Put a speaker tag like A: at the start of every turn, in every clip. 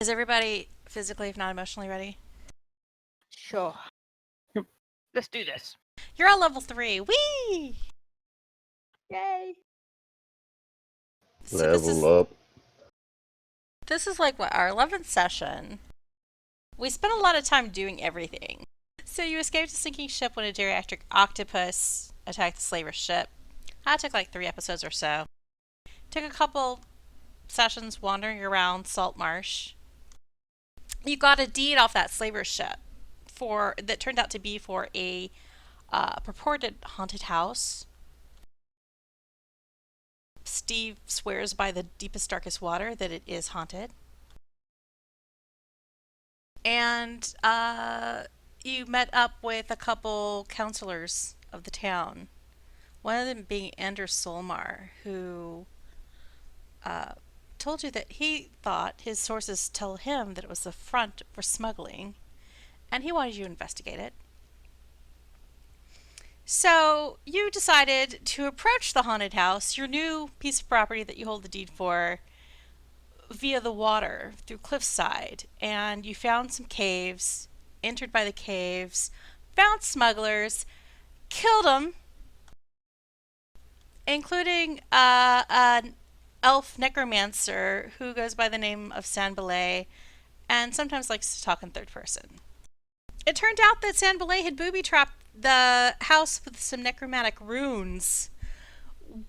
A: Is everybody physically, if not emotionally, ready?
B: Sure.
C: Let's do this.
A: You're on level 3. Whee!
B: Yay!
A: So
D: Level up.
A: this is like what, our 11th session. We spent a lot of time doing everything. So you escaped a sinking ship when a geriatric octopus attacked the slaver's ship. That took like 3 episodes or so. Took a couple sessions wandering around Saltmarsh. You got a deed off that slaver's ship that turned out to be for a purported haunted house. Stiiv swears by the deepest, darkest water that it is haunted. And you met up with a couple counselors of the town. One of them being Anders Solmar, who told you that he thought his sources tell him that it was a front for smuggling, and he wanted you to investigate it. So you decided to approach the haunted house, your new piece of property that you hold the deed for, via the water through cliffside, and you found some caves, entered by the caves, found smugglers, killed them, including an elf necromancer who goes by the name of Sanbalay and sometimes likes to talk in third person. It turned out that Sanbalay had booby-trapped the house with some necromantic runes,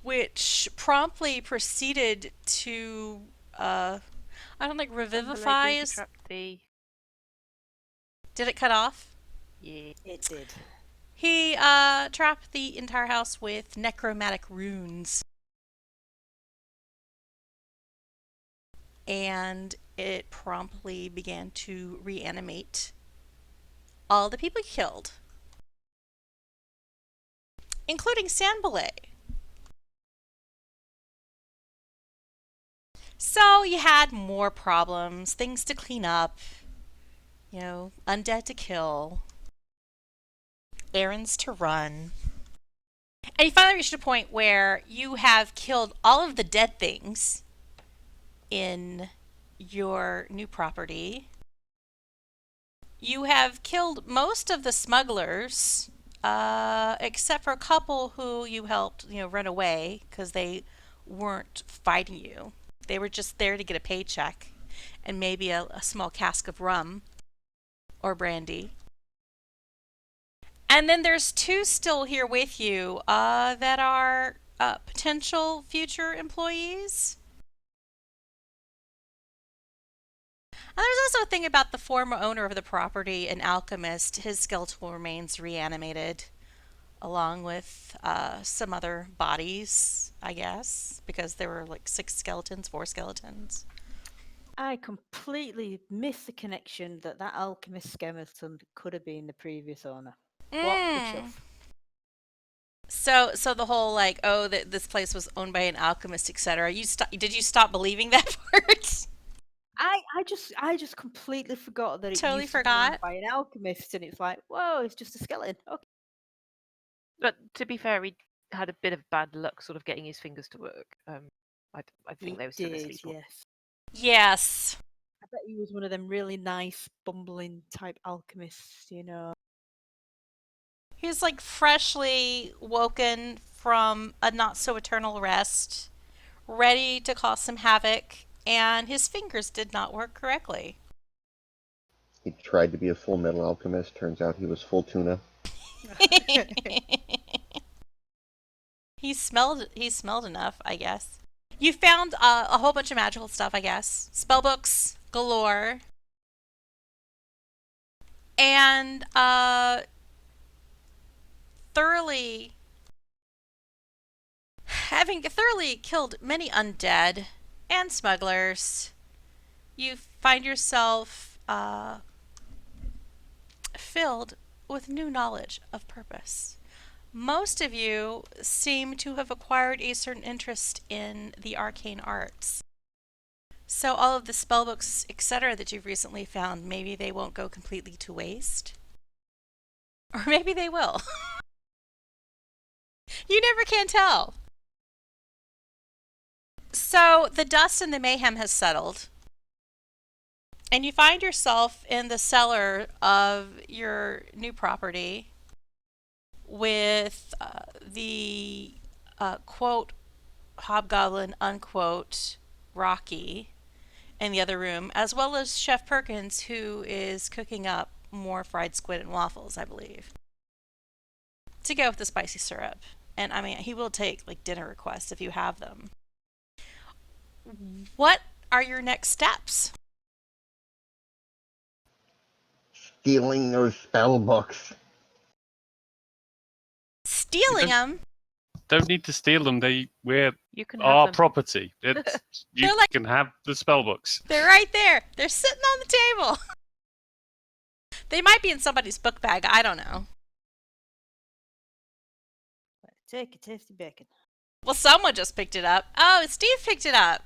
A: which promptly proceeded to, I don't think revivify is...
C: The...
A: Did it cut off?
C: Yeah.
B: It did.
A: He trapped the entire house with necromantic runes. And it promptly began to reanimate all the people he killed, including Sanbalay. So you had more problems, things to clean up, undead to kill, errands to run. And you finally reached a point where you have killed all of the dead things in your new property. You have killed most of the smugglers, except for a couple who you helped, run away because they weren't fighting you. They were just there to get a paycheck and maybe a small cask of rum or brandy. And then there's 2 still here with you that are potential future employees. And there's also a thing about the former owner of the property, an alchemist. His skeletal remains reanimated, along with some other bodies, I guess, because there were like 4 skeletons.
B: I completely missed the connection that alchemist skeleton could have been the previous owner. What the chuff?
A: So the whole that this place was owned by an alchemist, etc. Did you stop believing that part?
B: I just completely forgot that it
A: Totally
B: used to be
A: forgot.
B: owned by an alchemist, and it's like, whoa, it's just a skeleton. Okay.
C: But to be fair, he had a bit of bad luck sort of getting his fingers to work. I think they were still asleep.
B: Yes.
A: Yes.
B: I bet he was one of them really nice, bumbling type alchemists,
A: He's like freshly woken from a not so eternal rest, ready to cause some havoc, and his fingers did not work correctly.
D: He tried to be a full metal alchemist. Turns out he was full tuna.
A: He smelled enough, I guess. You found a whole bunch of magical stuff, I guess. Spellbooks galore. And having thoroughly killed many undead and smugglers, you find yourself filled with new knowledge of purpose. Most of you seem to have acquired a certain interest in the arcane arts. So all of the spellbooks, etc., that you've recently found, maybe they won't go completely to waste. Or maybe they will. You never can tell. So the dust and the mayhem has settled. And you find yourself in the cellar of your new property with the quote hobgoblin unquote Rocky in the other room, as well as Chef Perkins, who is cooking up more fried squid and waffles, I believe, to go with the spicy syrup. And I mean, he will take like dinner requests if you have them. What are your next steps?
D: Stealing those spell books.
A: Stealing them?
E: Don't need to steal them. We're
C: You can have
E: our
C: them.
E: property. You
A: They're like-
E: can have the spell books.
A: They're right there. They're sitting on the table. They might be in somebody's book bag. I don't know.
B: Take a tasty bacon.
A: Well, someone just picked it up. Oh, Stiiv picked it up.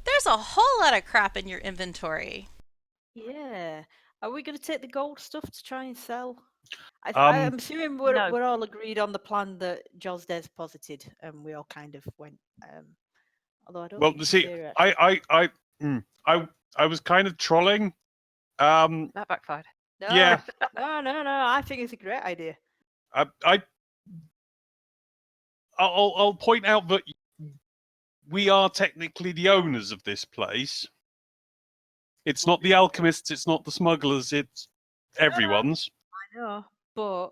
A: There's a whole lot of crap in your inventory.
B: Yeah. Are we going to take the gold stuff to try and sell?
E: Um,
B: I'm assuming we're
C: no.
B: we're all agreed on the plan that Jozdess posited, and we all kind of went. Although I don't.
E: Well,
B: think
E: see,
B: Shaefira actually-
E: I was kind of trolling.
C: That backfired.
B: No,
E: yeah.
B: no. I think it's a great idea.
E: I'll point out that we are technically the owners of this place. It's not the alchemists, it's not the smugglers, it's everyone's.
B: I know, but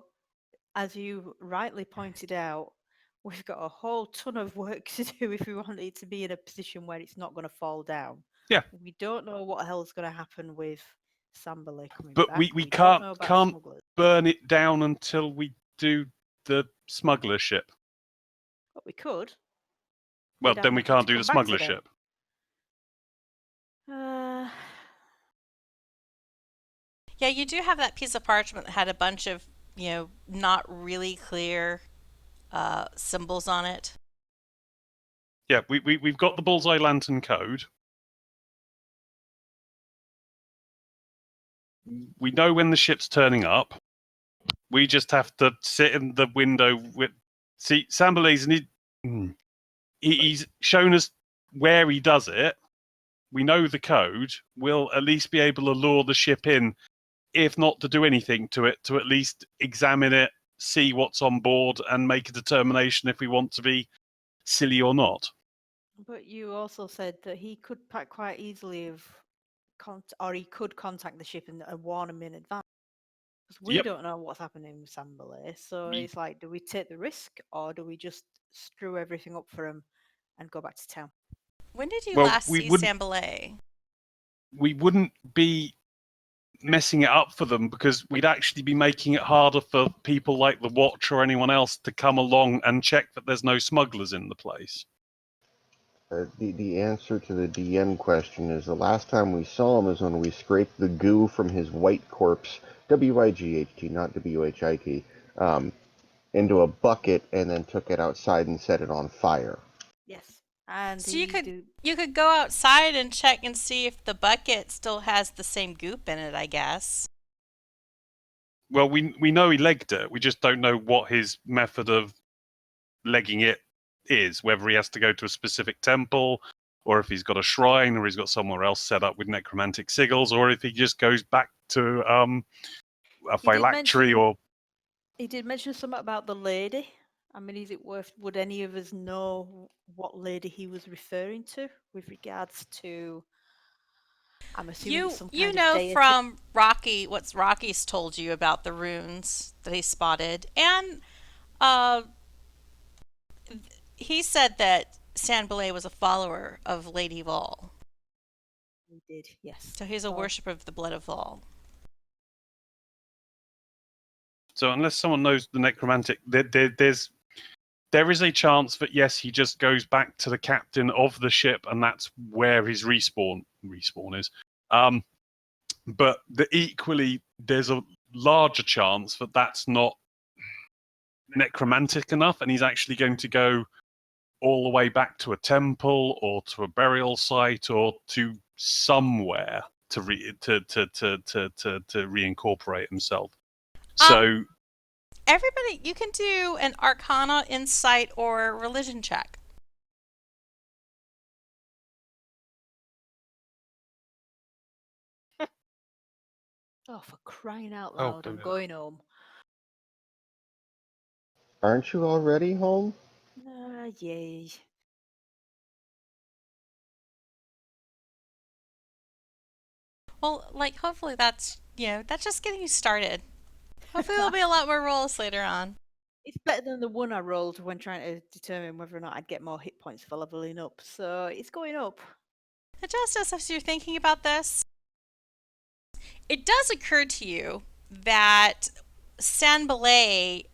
B: as you rightly pointed out, we've got a whole ton of work to do if we want it to be in a position where it's not going to fall down.
E: Yeah.
B: We don't know what the hell's going to happen with Samberley coming
E: But
B: back.
E: we
B: don't
E: can't
B: know about
E: can't
B: smugglers.
E: burn it down until we do the smuggler ship.
B: But we could.
E: Well,
B: We'd have
E: then we
B: nothing
E: can't
B: to
E: do the
B: come back to
E: smuggler
B: then.
E: ship.
A: Yeah, you do have that piece of parchment that had a bunch of, not really clear symbols on it.
E: Yeah, we've got the Bullseye Lantern code. We know when the ship's turning up. We just have to sit in the window with. See, Samberley's he's shown us where he does it. We know the code. We'll at least be able to lure the ship in, if not to do anything to it, to at least examine it, see what's on board, and make a determination if we want to be silly or not.
B: But you also said that he could quite easily have, or he could contact the ship and warn them in advance. Because we
E: Yep.
B: don't know what's happening with Samberley, so
E: We-
B: it's like, do we take the risk or do we just screw everything up for him and go back to town?
A: When did you
E: Well,
A: last
E: we
A: see
E: wouldn't-
A: Sambalay?
E: We wouldn't be messing it up for them because we'd actually be making it harder for people like the Watch or anyone else to come along and check that there's no smugglers in the place.
D: The answer to the DM question is the last time we saw him is when we scraped the goo from his white corpse, WIGHT, not WHIT, into a bucket and then took it outside and set it on fire.
B: Yes. And
A: So you
B: he
A: could
B: do-
A: you could go outside and check and see if the bucket still has the same goop in it, I guess.
E: Well, we know he legged it. We just don't know what his method of legging it is, whether he has to go to a specific temple, or if he's got a shrine, or he's got somewhere else set up with necromantic sigils, or if he just goes back to a
B: He did
E: phylactery
B: mention-
E: or...
B: He did mention something about the lady. I mean, is it worth? Would any of us know what lady he was referring to with regards to? I'm assuming it's some kind
A: You
B: of
A: know
B: deity.
A: from Rocky what Rocky's told you about the runes that he spotted, and he said that Sanbalay was a follower of Lady Vol,
B: He did, yes.
A: so he's a
B: Oh.
A: worshipper of the blood of Vol.
E: So unless someone knows the necromantic, there is a chance that yes, he just goes back to the captain of the ship, and that's where his respawn is. But equally, there's a larger chance that that's not necromantic enough, and he's actually going to go all the way back to a temple or to a burial site or to somewhere to reincorporate himself. So
A: Everybody, you can do an Arcana, Insight, or Religion check.
B: Oh, for crying out
E: Oh,
B: loud,
E: don't
B: I'm
E: do that.
B: going home.
D: Aren't you already home?
B: Yay.
A: Well, like, hopefully that's, that's just getting you started. Hopefully there'll be a lot more rolls later on.
B: It's better than the one I rolled when trying to determine whether or not I'd get more hit points for leveling up, so it's going up.
A: Justice, as you're thinking about this, it does occur to you that Sanbalay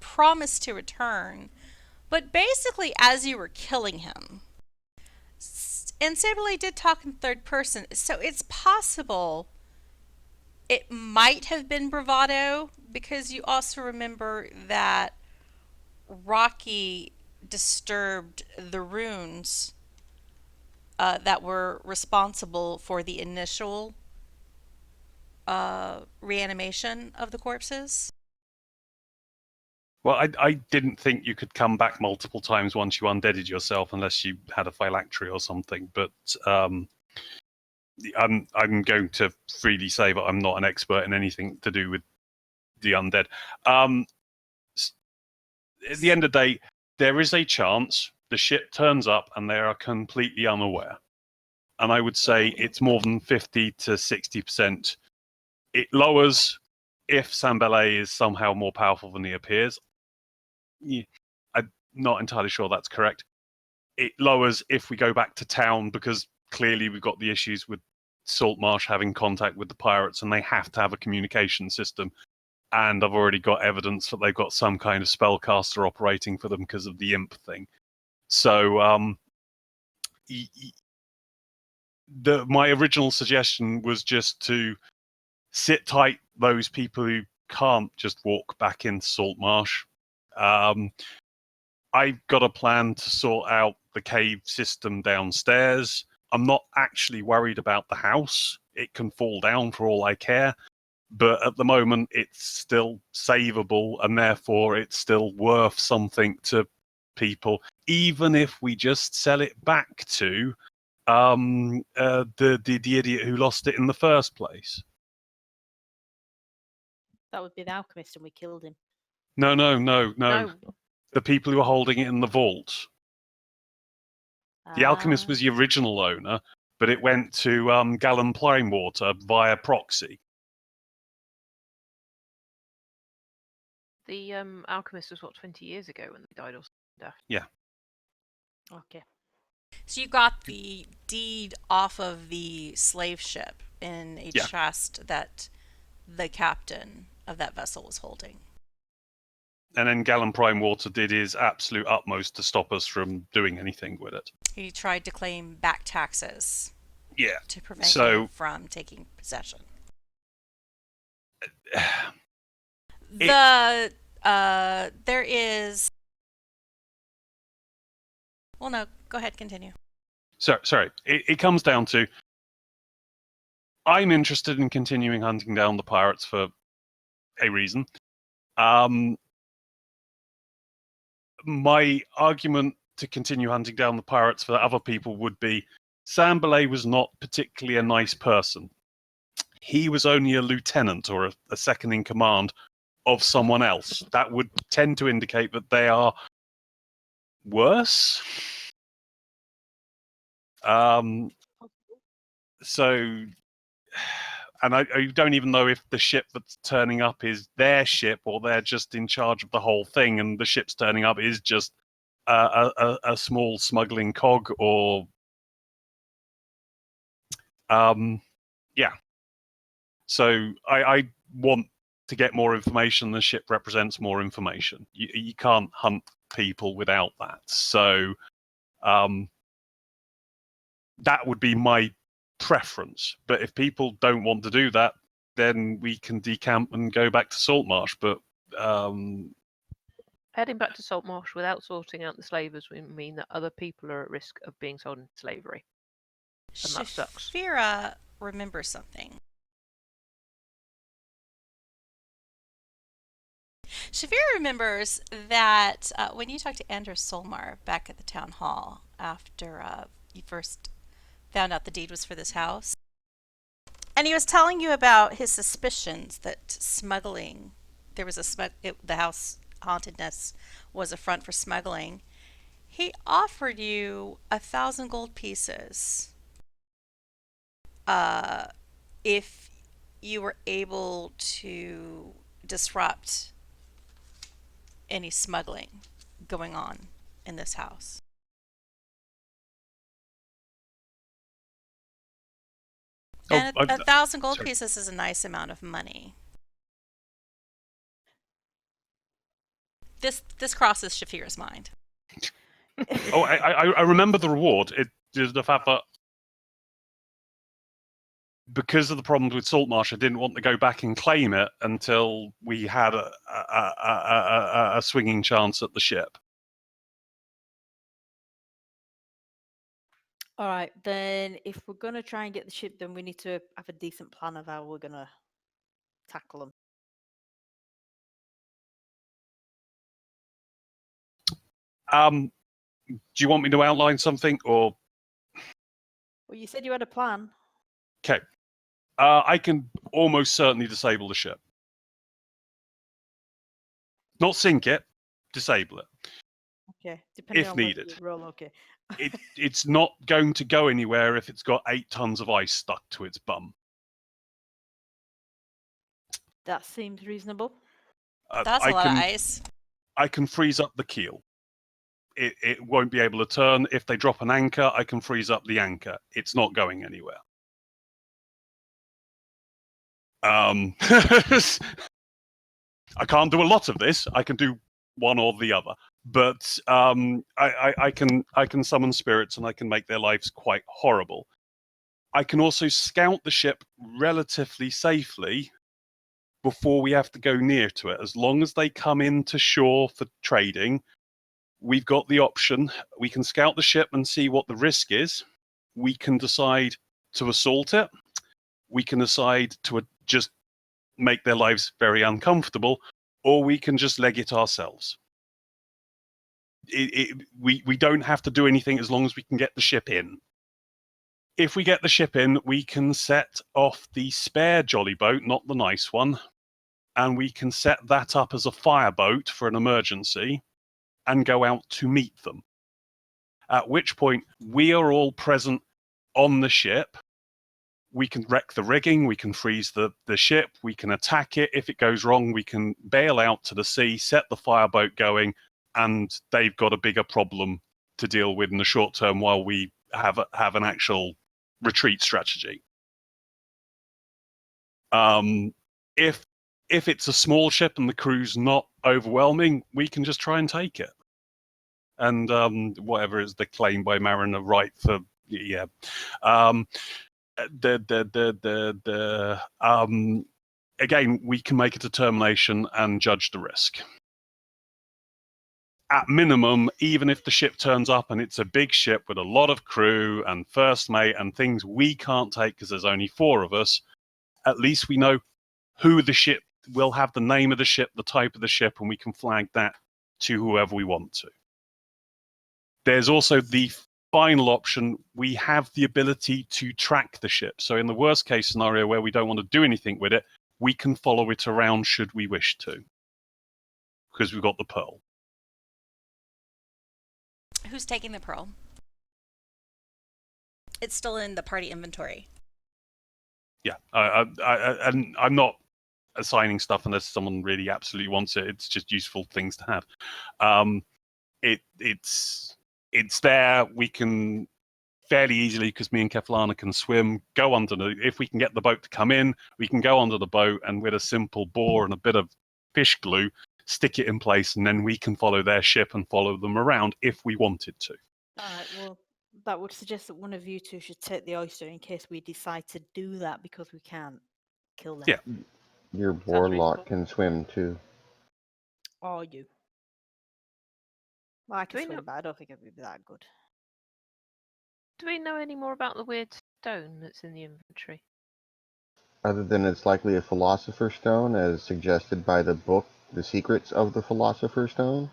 A: promised to return, but basically as you were killing him. And Sanbalay did talk in third person, so it's possible it might have been bravado, because you also remember that Rocky disturbed the runes that were responsible for the initial reanimation of the corpses.
E: Well, I didn't think you could come back multiple times once you undeaded yourself unless you had a phylactery or something. But I'm going to freely say that I'm not an expert in anything to do with the undead. At the end of the day, there is a chance the ship turns up and they are completely unaware. And I would say it's more than 50 to 60%. It lowers if Sanbalay is somehow more powerful than he appears. I'm not entirely sure that's correct. It lowers if we go back to town, because clearly we've got the issues with Saltmarsh having contact with the pirates and they have to have a communication system. And I've already got evidence that they've got some kind of spellcaster operating for them because of the imp thing. So my original suggestion was just to sit tight those people who can't just walk back into Saltmarsh. I've got a plan to sort out the cave system downstairs. I'm not actually worried about the house. It can fall down for all I care. But at the moment, it's still savable, and therefore it's still worth something to people, even if we just sell it back to the idiot who lost it in the first place.
B: That would be the alchemist, and we killed him.
E: No.
C: No.
E: The people who are holding it in the vault. The alchemist was the original owner, but it went to Gallon Primewater via proxy.
C: The alchemist was, 20 years ago when they died or something?
E: Yeah.
B: Okay.
A: So you got the deed off of the slave ship in a chest that the captain of that vessel was holding.
E: And then Gallon Primewater did his absolute utmost to stop us from doing anything with it.
A: He tried to claim back taxes.
E: Yeah.
A: To prevent you from taking possession. There is. Well, no. Go ahead. Continue.
E: Sorry. It comes down to, I'm interested in continuing hunting down the pirates for a reason. My argument to continue hunting down the pirates for other people would be, Sanbalay was not particularly a nice person. He was only a lieutenant or a second in command of someone else. That would tend to indicate that they are worse. So, and I don't even know if the ship that's turning up is their ship or they're just in charge of the whole thing, and the ship's turning up is just a small smuggling cog, or yeah. So I want to get more information. The ship represents more information. You can't hunt people without that. So that would be my preference. But if people don't want to do that, then we can decamp and go back to Saltmarsh. But
C: heading back to Saltmarsh without sorting out the slavers would mean that other people are at risk of being sold into slavery. And that sucks.
A: Shaefira remembers something. Shaefira remembers that when you talked to Andrew Solmar back at the town hall after you first found out the deed was for this house, And he was telling you about his suspicions that smuggling, there was the house hauntedness was a front for smuggling. He offered you 1,000 gold pieces if you were able to disrupt any smuggling going on in this house. And 1,000 gold pieces is a nice amount of money. This crosses Shaefira's mind.
E: I remember the reward. It is the fact that because of the problems with Saltmarsh, I didn't want to go back and claim it until we had a swinging chance at the ship.
B: All right, then if we're going to try and get the ship, then we need to have a decent plan of how we're going to tackle them.
E: Do you want me to outline something, or?
B: Well, you said you had a plan.
E: Okay. I can almost certainly disable the ship. Not sink it, disable it.
B: Okay, depending
E: if
B: on
E: needed.
B: whether you roll, okay.
E: It's not going to go anywhere if it's got 8 tons of ice stuck to its bum.
B: That seems reasonable.
A: That's a lot of ice.
E: I can freeze up the keel. It won't be able to turn. If they drop an anchor, I can freeze up the anchor. It's not going anywhere. I can't do a lot of this. I can do one or the other. But I can summon spirits and I can make their lives quite horrible. I can also scout the ship relatively safely before we have to go near to it. As long as they come into shore for trading, we've got the option. We can scout the ship and see what the risk is. We can decide to assault it. We can decide to just make their lives very uncomfortable, or we can just leg it ourselves. We don't have to do anything as long as we can get the ship in. If we get the ship in, we can set off the spare jolly boat, not the nice one, and we can set that up as a fireboat for an emergency and go out to meet them. At which point, we are all present on the ship. We can wreck the rigging, we can freeze the ship, we can attack it. If it goes wrong, we can bail out to the sea, set the fireboat going, and they've got a bigger problem to deal with in the short term while we have an actual retreat strategy. If it's a small ship and the crew's not overwhelming, we can just try and take it. And whatever is the claim by Mariner right for again, we can make a determination and judge the risk. At minimum, even if the ship turns up and it's a big ship with a lot of crew and first mate and things we can't take because there's only 4 of us, at least we know who the ship will have, the name of the ship, the type of the ship, and we can flag that to whoever we want to. There's also the final option. We have the ability to track the ship. So in the worst case scenario where we don't want to do anything with it, we can follow it around should we wish to, because we've got the pearl.
A: Who's taking the pearl? It's still in the party inventory.
E: Yeah, and I'm not assigning stuff unless someone really absolutely wants it. It's just useful things to have. It's there. We can fairly easily, because me and Kereithlana can swim, go under if we can get the boat to come in, we can go under the boat and with a simple bore and a bit of fish glue, stick it in place, and then we can follow their ship and follow them around if we wanted to.
B: All right, well, that would suggest that one of you two should take the oyster in case we decide to do that because we can't kill them.
E: Yeah.
D: Your warlock can swim too.
B: Or you. Well, I can swim, but I don't think it would be that good.
C: Do we know any more about the weird stone that's in the inventory?
D: Other than it's likely a philosopher's stone, as suggested by the book, The Secrets of the Philosopher's Stone,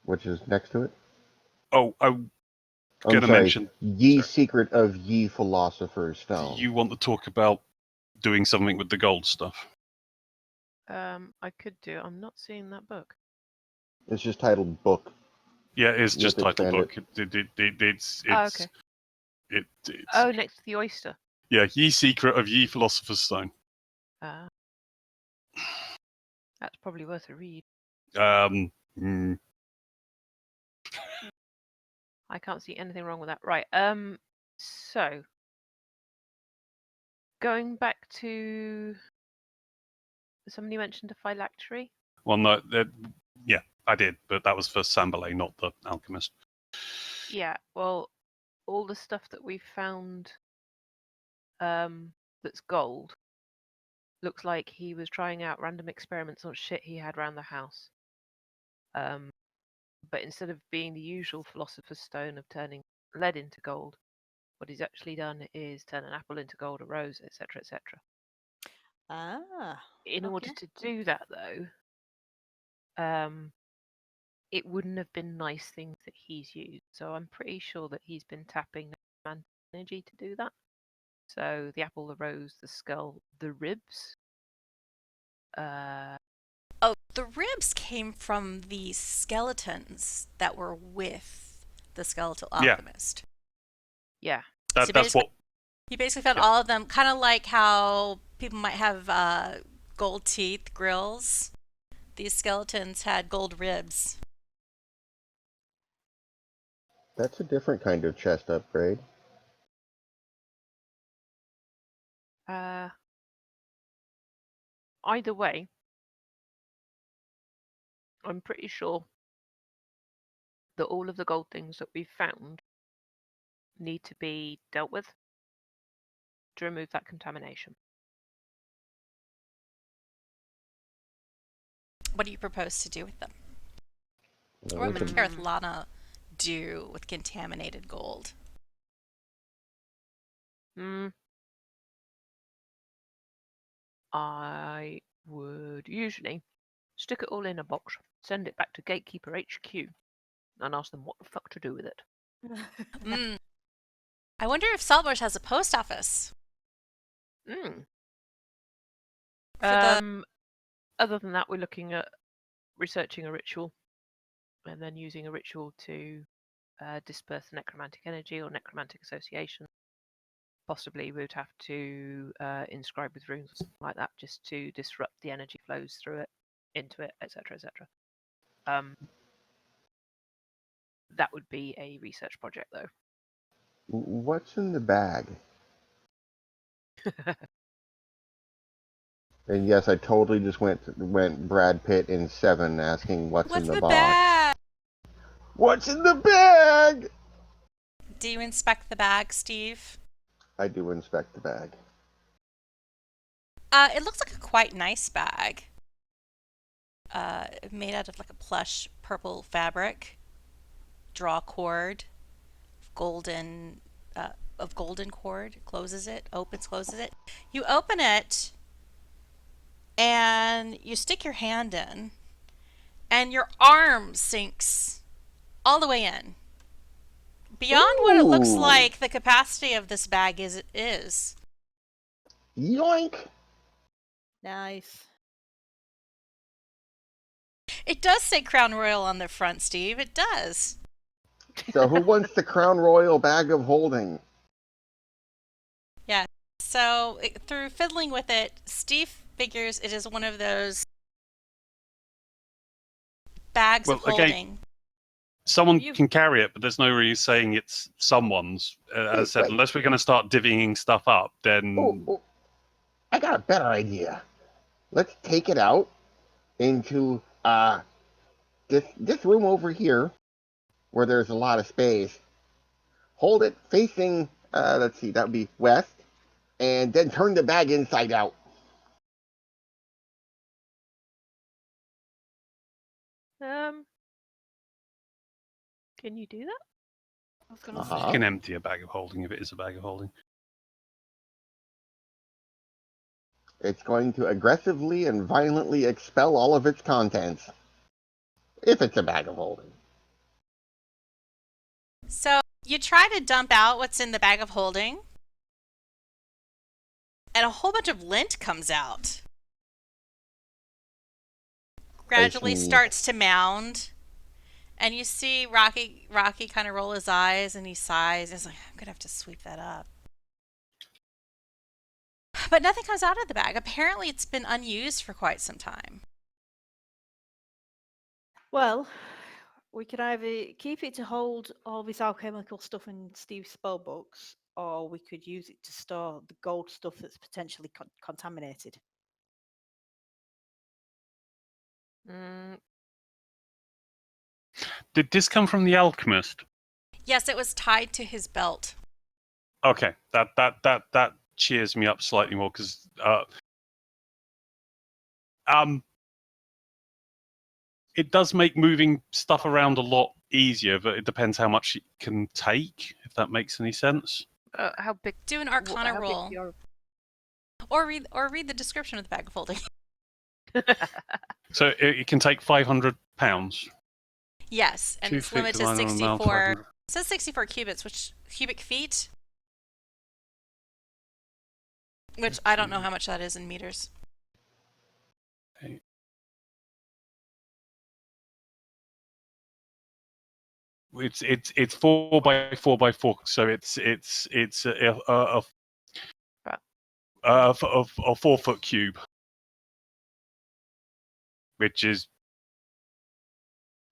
D: which is next to it.
E: Oh, I'm going to mention...
D: Ye Secret of Ye Philosopher's Stone.
E: Do you want to talk about doing something with the gold stuff.
C: I could do. I'm not seeing that book.
D: It's just titled book.
E: Yeah, it's
D: You
E: just
D: have to
E: title
D: expand
E: book. It's
C: Oh, okay.
E: it's
C: Oh, next to the oyster.
E: yeah, Ye Secret of Ye Philosopher's Stone.
C: That's probably worth a read.
E: Mm,
C: I can't see anything wrong with that. Right. So going back to somebody mentioned a phylactery.
E: well, no, yeah, I did, but that was for Sambalay, not the alchemist.
C: Yeah. Well, all the stuff that we found, that's gold, looks like he was trying out random experiments on shit he had around the house. But instead of being the usual philosopher's stone of turning lead into gold, what he's actually done is turn an apple into gold, a rose, etc., etc.
B: Ah.
C: In order
B: Okay.
C: to do that, though, it wouldn't have been nice things that he's used. So I'm pretty sure that he's been tapping necromantic energy to do that. So the apple, the rose, the skull, the ribs.
A: Oh, the ribs came from the skeletons that were with the skeletal
E: Yeah.
A: alchemist.
C: Yeah.
A: So
E: That's what.
A: He basically found
E: Yeah.
A: all of them, kind of like how people might have gold teeth, grills. These skeletons had gold ribs.
D: That's a different kind of chest upgrade.
C: Either way, I'm pretty sure that all of the gold things that we've found need to be dealt with to remove that contamination.
A: What do you propose to do with them?
D: Well,
A: What
D: we
A: would
D: could-
A: Kereithlana do with contaminated gold?
C: I would usually stick it all in a box, send it back to Gatekeeper HQ, and ask them what the fuck to do with it.
A: I wonder if Saltmarsh has a post office.
C: Mm.
A: For the
C: Other than that, we're looking at researching a ritual and then using a ritual to disperse necromantic energy or necromantic association. Possibly we would have to inscribe with runes or something like that just to disrupt the energy flows through it, into it, etc., etc. That would be a research project, though.
D: What's in the bag? And yes, I totally just went Brad Pitt in Seven, asking what's in the box.
A: bag?
D: What's in the bag?
A: Do you inspect the bag, Stiiv?
D: I do inspect the bag.
A: It looks like a quite nice bag. Made out of like a plush purple fabric. Draw cord, golden cord. Closes it, opens, closes it. You open it, and you stick your hand in, and your arm sinks all the way in. Beyond what it looks
D: Ooh.
A: like the capacity of this bag is.
D: Yoink!
B: Nice.
A: It does say Crown Royal on the front, Stiiv. It does.
D: So who wants the Crown Royal bag of holding?
A: Yeah. So through fiddling with it, Stiiv figures it is one of those bags of
E: Well, okay.
A: holding.
E: Someone can carry it, but there's no really saying it's someone's. As I said,
D: Wait.
E: unless we're going to start divvying stuff up, then
D: Oh, I got a better idea. Let's take it out into this room over here, where there's a lot of space. Hold it facing, let's see, that would be west, and then turn the bag inside out.
C: Can you do that?
B: I was gonna
D: Uh-huh.
E: you can empty a bag of holding if it is a bag of holding.
D: It's going to aggressively and violently expel all of its contents. If it's a bag of holding.
A: So you try to dump out what's in the bag of holding, and a whole bunch of lint comes out. Gradually starts to mound, and you see Rocky kind of roll his eyes, and he sighs. He's like, I'm gonna have to sweep that up. But nothing comes out of the bag. Apparently, it's been unused for quite some time.
B: Well, we could either keep it to hold all this alchemical stuff in Stiiv's spell books, or we could use it to store the gold stuff that's potentially contaminated.
E: Did this come from the alchemist?
A: Yes, it was tied to his belt.
E: Okay, that cheers me up slightly more because it does make moving stuff around a lot easier, but it depends how much it can take. If that makes any sense.
C: How big?
A: Do an Arcana
C: how
A: roll,
C: big your...
A: or read the description of the bag of holding.
E: So it can take 500 pounds.
A: Yes, and its limit is 64. It says 64 cubits, which cubic feet, which I don't know how much that is in meters.
E: It's 4 by 4 by 4, so it's a 4-foot cube, which is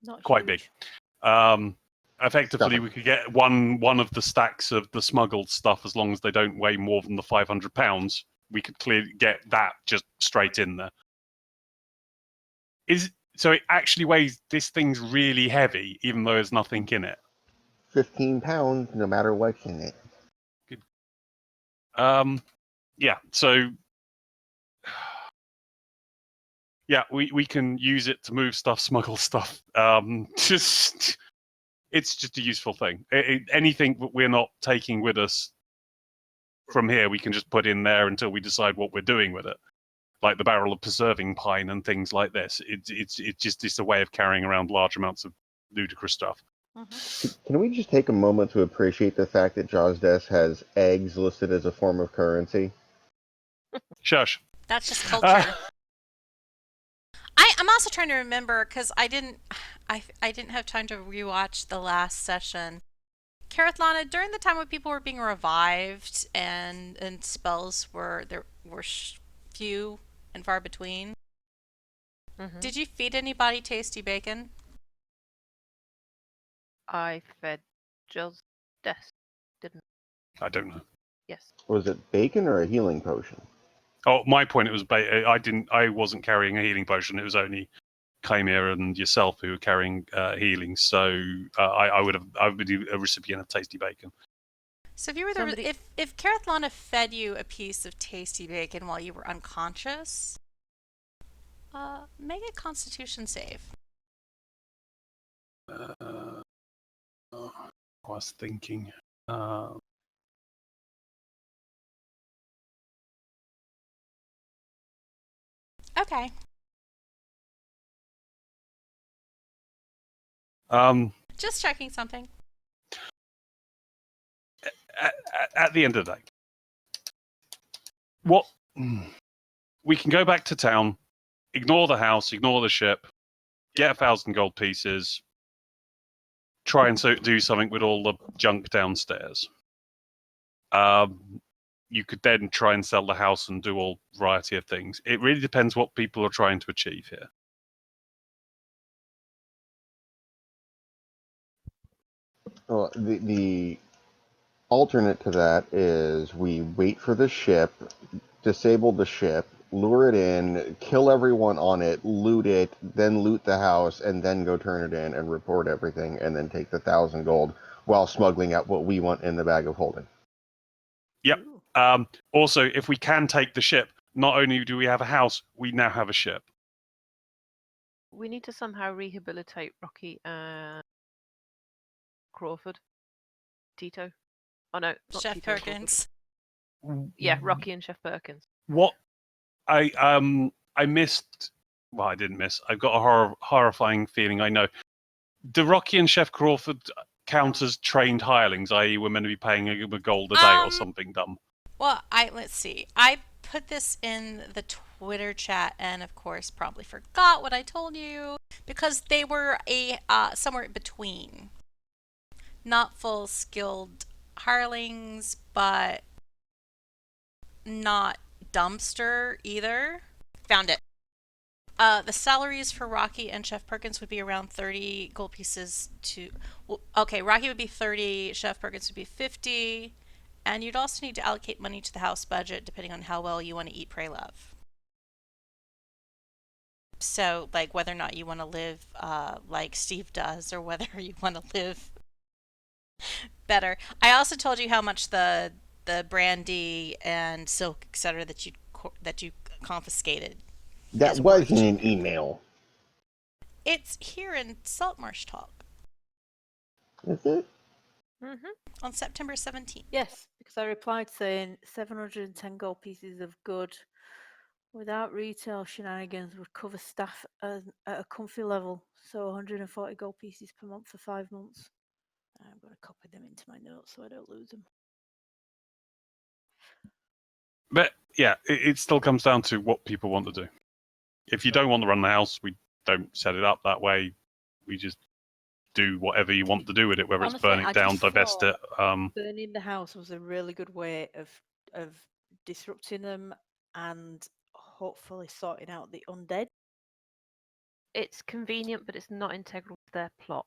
B: Not
E: quite
B: huge.
E: big. Effectively, we could get one of the stacks of the smuggled stuff as long as they don't weigh more than the 500 pounds. We could clearly get that just straight in there. So it actually weighs. This thing's really heavy, even though there's nothing in it.
D: 15 pounds, no matter what's in it.
E: Good. Yeah. So. Yeah, we can use it to move stuff, smuggle stuff. It's just a useful thing. Anything that we're not taking with us from here, we can just put in there until we decide what we're doing with it. Like the barrel of preserving pine and things like this. It's a way of carrying around large amounts of ludicrous stuff.
D: Can we just take a moment to appreciate the fact that Jozdess has eggs listed as a form of currency?
E: Shush.
A: That's just culture. I'm also trying to remember because I didn't have time to rewatch the last session. Kereithlana, during the time when people were being revived and spells were few and far between, did you feed anybody tasty bacon?
C: I fed Jozdess, didn't
E: I don't know.
C: Yes.
D: Was it bacon or a healing potion?
E: Oh, my point. It was I wasn't carrying a healing potion. It was only Kymir and yourself who were carrying healing. So I would be a recipient of tasty bacon.
A: So if you were if Kereithlana fed you a piece of tasty bacon while you were unconscious, make a Constitution save.
E: I was thinking.
A: Okay. Just checking something.
E: At the end of the day, what we can go back to town, ignore the house, ignore the ship, get 1,000 gold pieces, try and do something with all the junk downstairs. You could then try and sell the house and do all variety of things. It really depends what people are trying to achieve here.
D: Well, the alternate to that is we wait for the ship, disable the ship, lure it in, kill everyone on it, loot it, then loot the house, and then go turn it in and report everything, and then take the 1,000 gold while smuggling out what we want in the bag of holding.
E: Yep. Also, if we can take the ship, not only do we have a house, we now have a ship.
C: We need to somehow rehabilitate Rocky and Crawford. Tito. Oh no, not
A: Chef
C: Tito
A: Perkins.
C: Yeah, Rocky and Chef Perkins.
E: What I missed. Well, I didn't miss. I've got a horrifying feeling. I know. Do Rocky and Chef Crawford count as trained hirelings, i.e., we're meant to be paying a gold a day or something dumb?
A: Well, let's see. I put this in the Twitter chat and, of course, probably forgot what I told you because they were somewhere in between. Not full skilled hirelings, but not dumpster either. Found it. The salaries for Rocky and Chef Perkins would be around 30 gold pieces to... Well, okay, Rocky would be 30, Chef Perkins would be 50, and you'd also need to allocate money to the house budget depending on how well you want to eat, pray, love. So, like, whether or not you want to live like Stiiv does or whether you want to live better. I also told you how much the brandy and silk, etc., that you confiscated
D: That
A: is worth.
D: was in an email.
A: It's here in Saltmarsh Talk
D: Is it?
A: on September 17th.
B: Yes, because I replied saying 710 gold pieces of good without retail shenanigans would cover staff at a comfy level, so 140 gold pieces per month for 5 months. I'm going to copy them into my notes so I don't lose them.
E: But yeah, it still comes down to what people want to do. If you don't want to run the house, we don't set it up that way. We just do whatever you want to do with it, whether
B: Honestly,
E: it's burn
B: I
E: it down,
B: just
E: divest it.
B: burning the house was a really good way of disrupting them and hopefully sorting out the undead.
C: It's convenient, but it's not integral to their plot.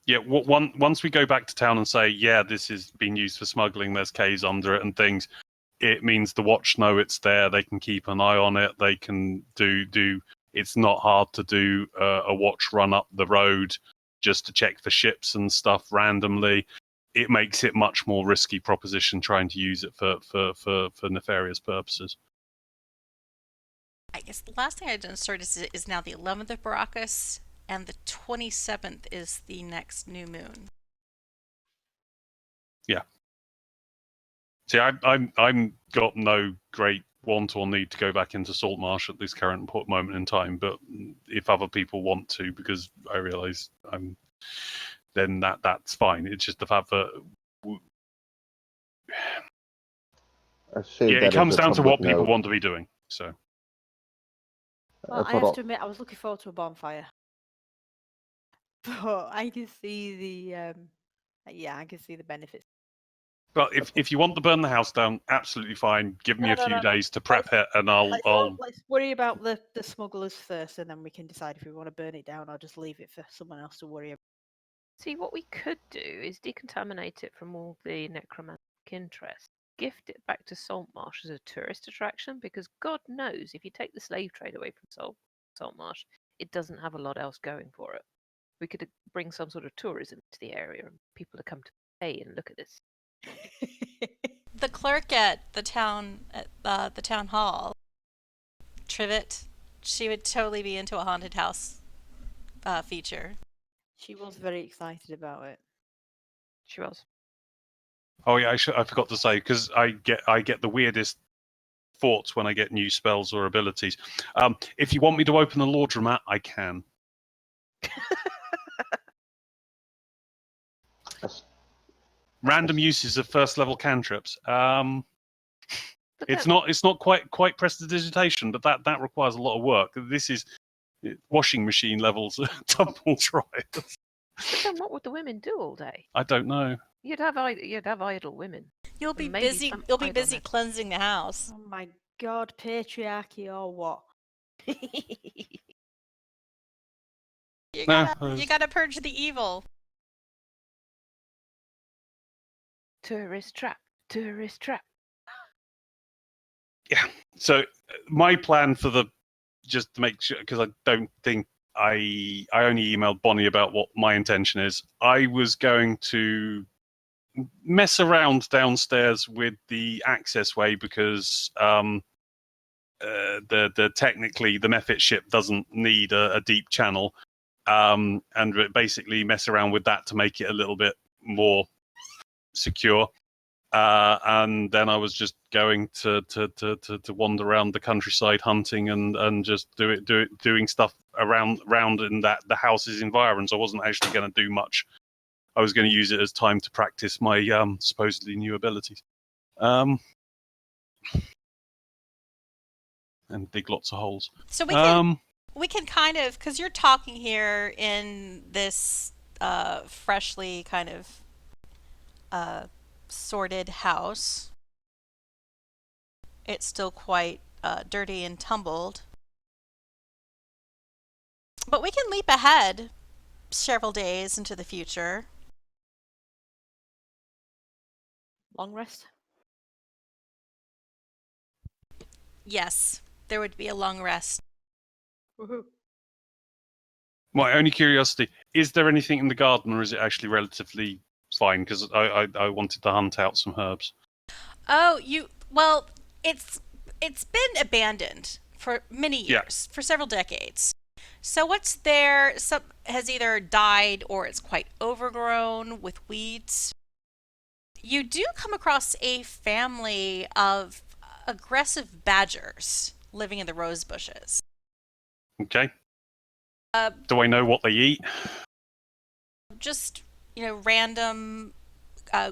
E: Yeah, once we go back to town and say, yeah, this is being used for smuggling, there's K's under it and things, it means the watch know it's there. They can keep an eye on it. They can do. It's not hard to do a watch run up the road just to check for ships and stuff randomly. It makes it much more risky proposition trying to use it for nefarious purposes.
A: I guess the last thing I done started is now the 11th of Baracus, and the 27th is the next new moon.
E: Yeah. See, I'm got no great want or need to go back into Saltmarsh at this current moment in time. But if other people want to, because I realise then that's fine. It's just the fact that
D: I say
E: yeah,
D: that
E: it comes
D: as a
E: down to
D: public
E: what people
D: note.
E: want to be doing. So
B: Well,
D: That's
B: I
D: what
B: have
D: I'll-
B: to admit, I was looking forward to a bonfire. But I can see I can see the benefits.
E: But if you want to burn the house down, absolutely fine. Give me a few days to prep it, and
B: Let's worry about the smugglers first, and then we can decide if we want to burn it down or just leave it for someone else to worry about.
C: See, what we could do is decontaminate it from all the necromantic interest, gift it back to Saltmarsh as a tourist attraction, because God knows if you take the slave trade away from Saltmarsh, it doesn't have a lot else going for it. We could bring some sort of tourism to the area and people to come to pay and look at this.
A: The clerk at the town hall, Trivet, she would totally be into a haunted house feature.
B: She was very excited about it.
C: She was.
E: oh yeah, I forgot to say because I get the weirdest thoughts when I get new spells or abilities. If you want me to open a laundromat, I can. Random uses of first level cantrips. It's not quite prestidigitation, but that requires a lot of work. This is washing machine levels double try.
C: But then what would the women do all day?
E: I don't know.
C: You'd have idle women.
A: You'll be
C: Maybe
A: busy.
C: some
A: You'll be busy
C: idleness.
A: cleansing the house.
B: Oh my god, patriarchy or what?
A: You
E: No,
A: gotta purge the evil.
C: Tourist trap. Tourist trap.
E: Yeah. So my plan for just to make sure, because I don't think I only emailed Bonnie about what my intention is. I was going to mess around downstairs with the access way because the technically the Mephit ship doesn't need a deep channel, and basically mess around with that to make it a little bit more secure. And then I was just going to wander around the countryside hunting and just doing stuff around in the house's environs. I wasn't actually going to do much. I was going to use it as time to practice my supposedly new abilities. and dig lots of holes.
A: So we can kind of, because you're talking here in this freshly kind of sorted house. It's still quite dirty and tumbled. But we can leap ahead several days into the future.
B: Long rest.
A: Yes, there would be a long rest.
B: Woohoo.
E: My only curiosity, is there anything in the garden, or is it actually relatively fine? Because I wanted to hunt out some herbs.
A: Oh, well, it's been abandoned for many years, for several decades. So what's there has either died or it's quite overgrown with weeds. You do come across a family of aggressive badgers living in the rose bushes.
E: Okay. Do I know what they eat?
A: Just, random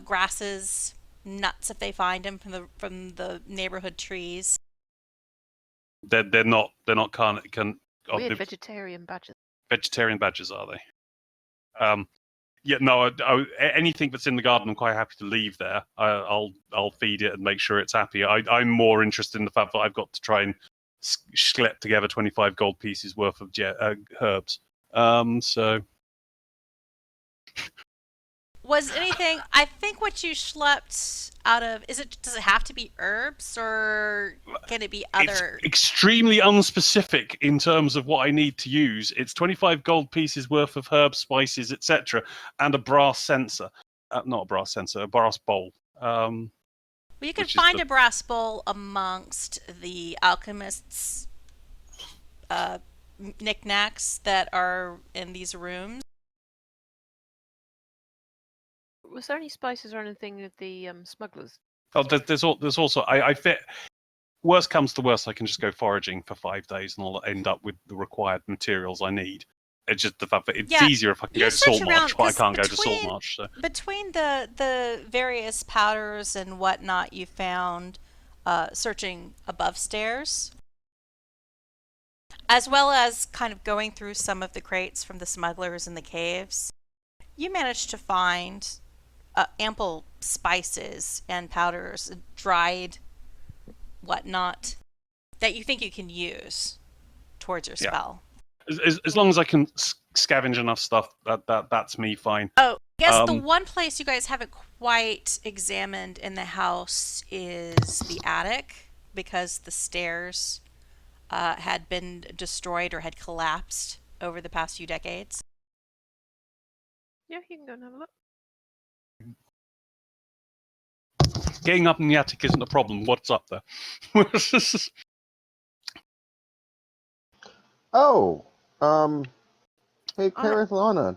A: grasses, nuts if they find them from the neighborhood trees.
E: They're not
C: Weird vegetarian badgers.
E: Vegetarian badgers, are they? Yeah, no. Anything that's in the garden, I'm quite happy to leave there. I'll feed it and make sure it's happy. I'm more interested in the fact that I've got to try and schlep together 25 gold pieces worth of herbs. So.
A: Was anything? I think what you schlepped out of does it have to be herbs or can it be other?
E: It's extremely unspecific in terms of what I need to use. It's 25 gold pieces worth of herbs, spices, etc., and a brass censer. Not a brass censer, a brass bowl.
A: Well, you can find a brass bowl amongst the alchemists' knickknacks that are in these rooms.
C: Was there any spices or anything with the smugglers?
E: Oh, there's also I fit. Worst comes to worst, I can just go foraging for 5 days and I'll end up with the required materials I need. It's just the fact that it's easier if I can go to Saltmarsh, but I can't go to Saltmarsh. So.
A: Between the various powders and whatnot you found searching above stairs, as well as kind of going through some of the crates from the smugglers in the caves, you managed to find ample spices and powders, dried whatnot, that you think you can use towards your spell.
E: As long as I can scavenge enough stuff, that's me fine.
A: Oh, I guess the one place you guys haven't quite examined in the house is the attic, because the stairs had been destroyed or had collapsed over the past few decades.
C: Yeah, you can go and have a look.
E: Getting up in the attic isn't a problem. What's up there?
D: Oh, hey, Kereithlana,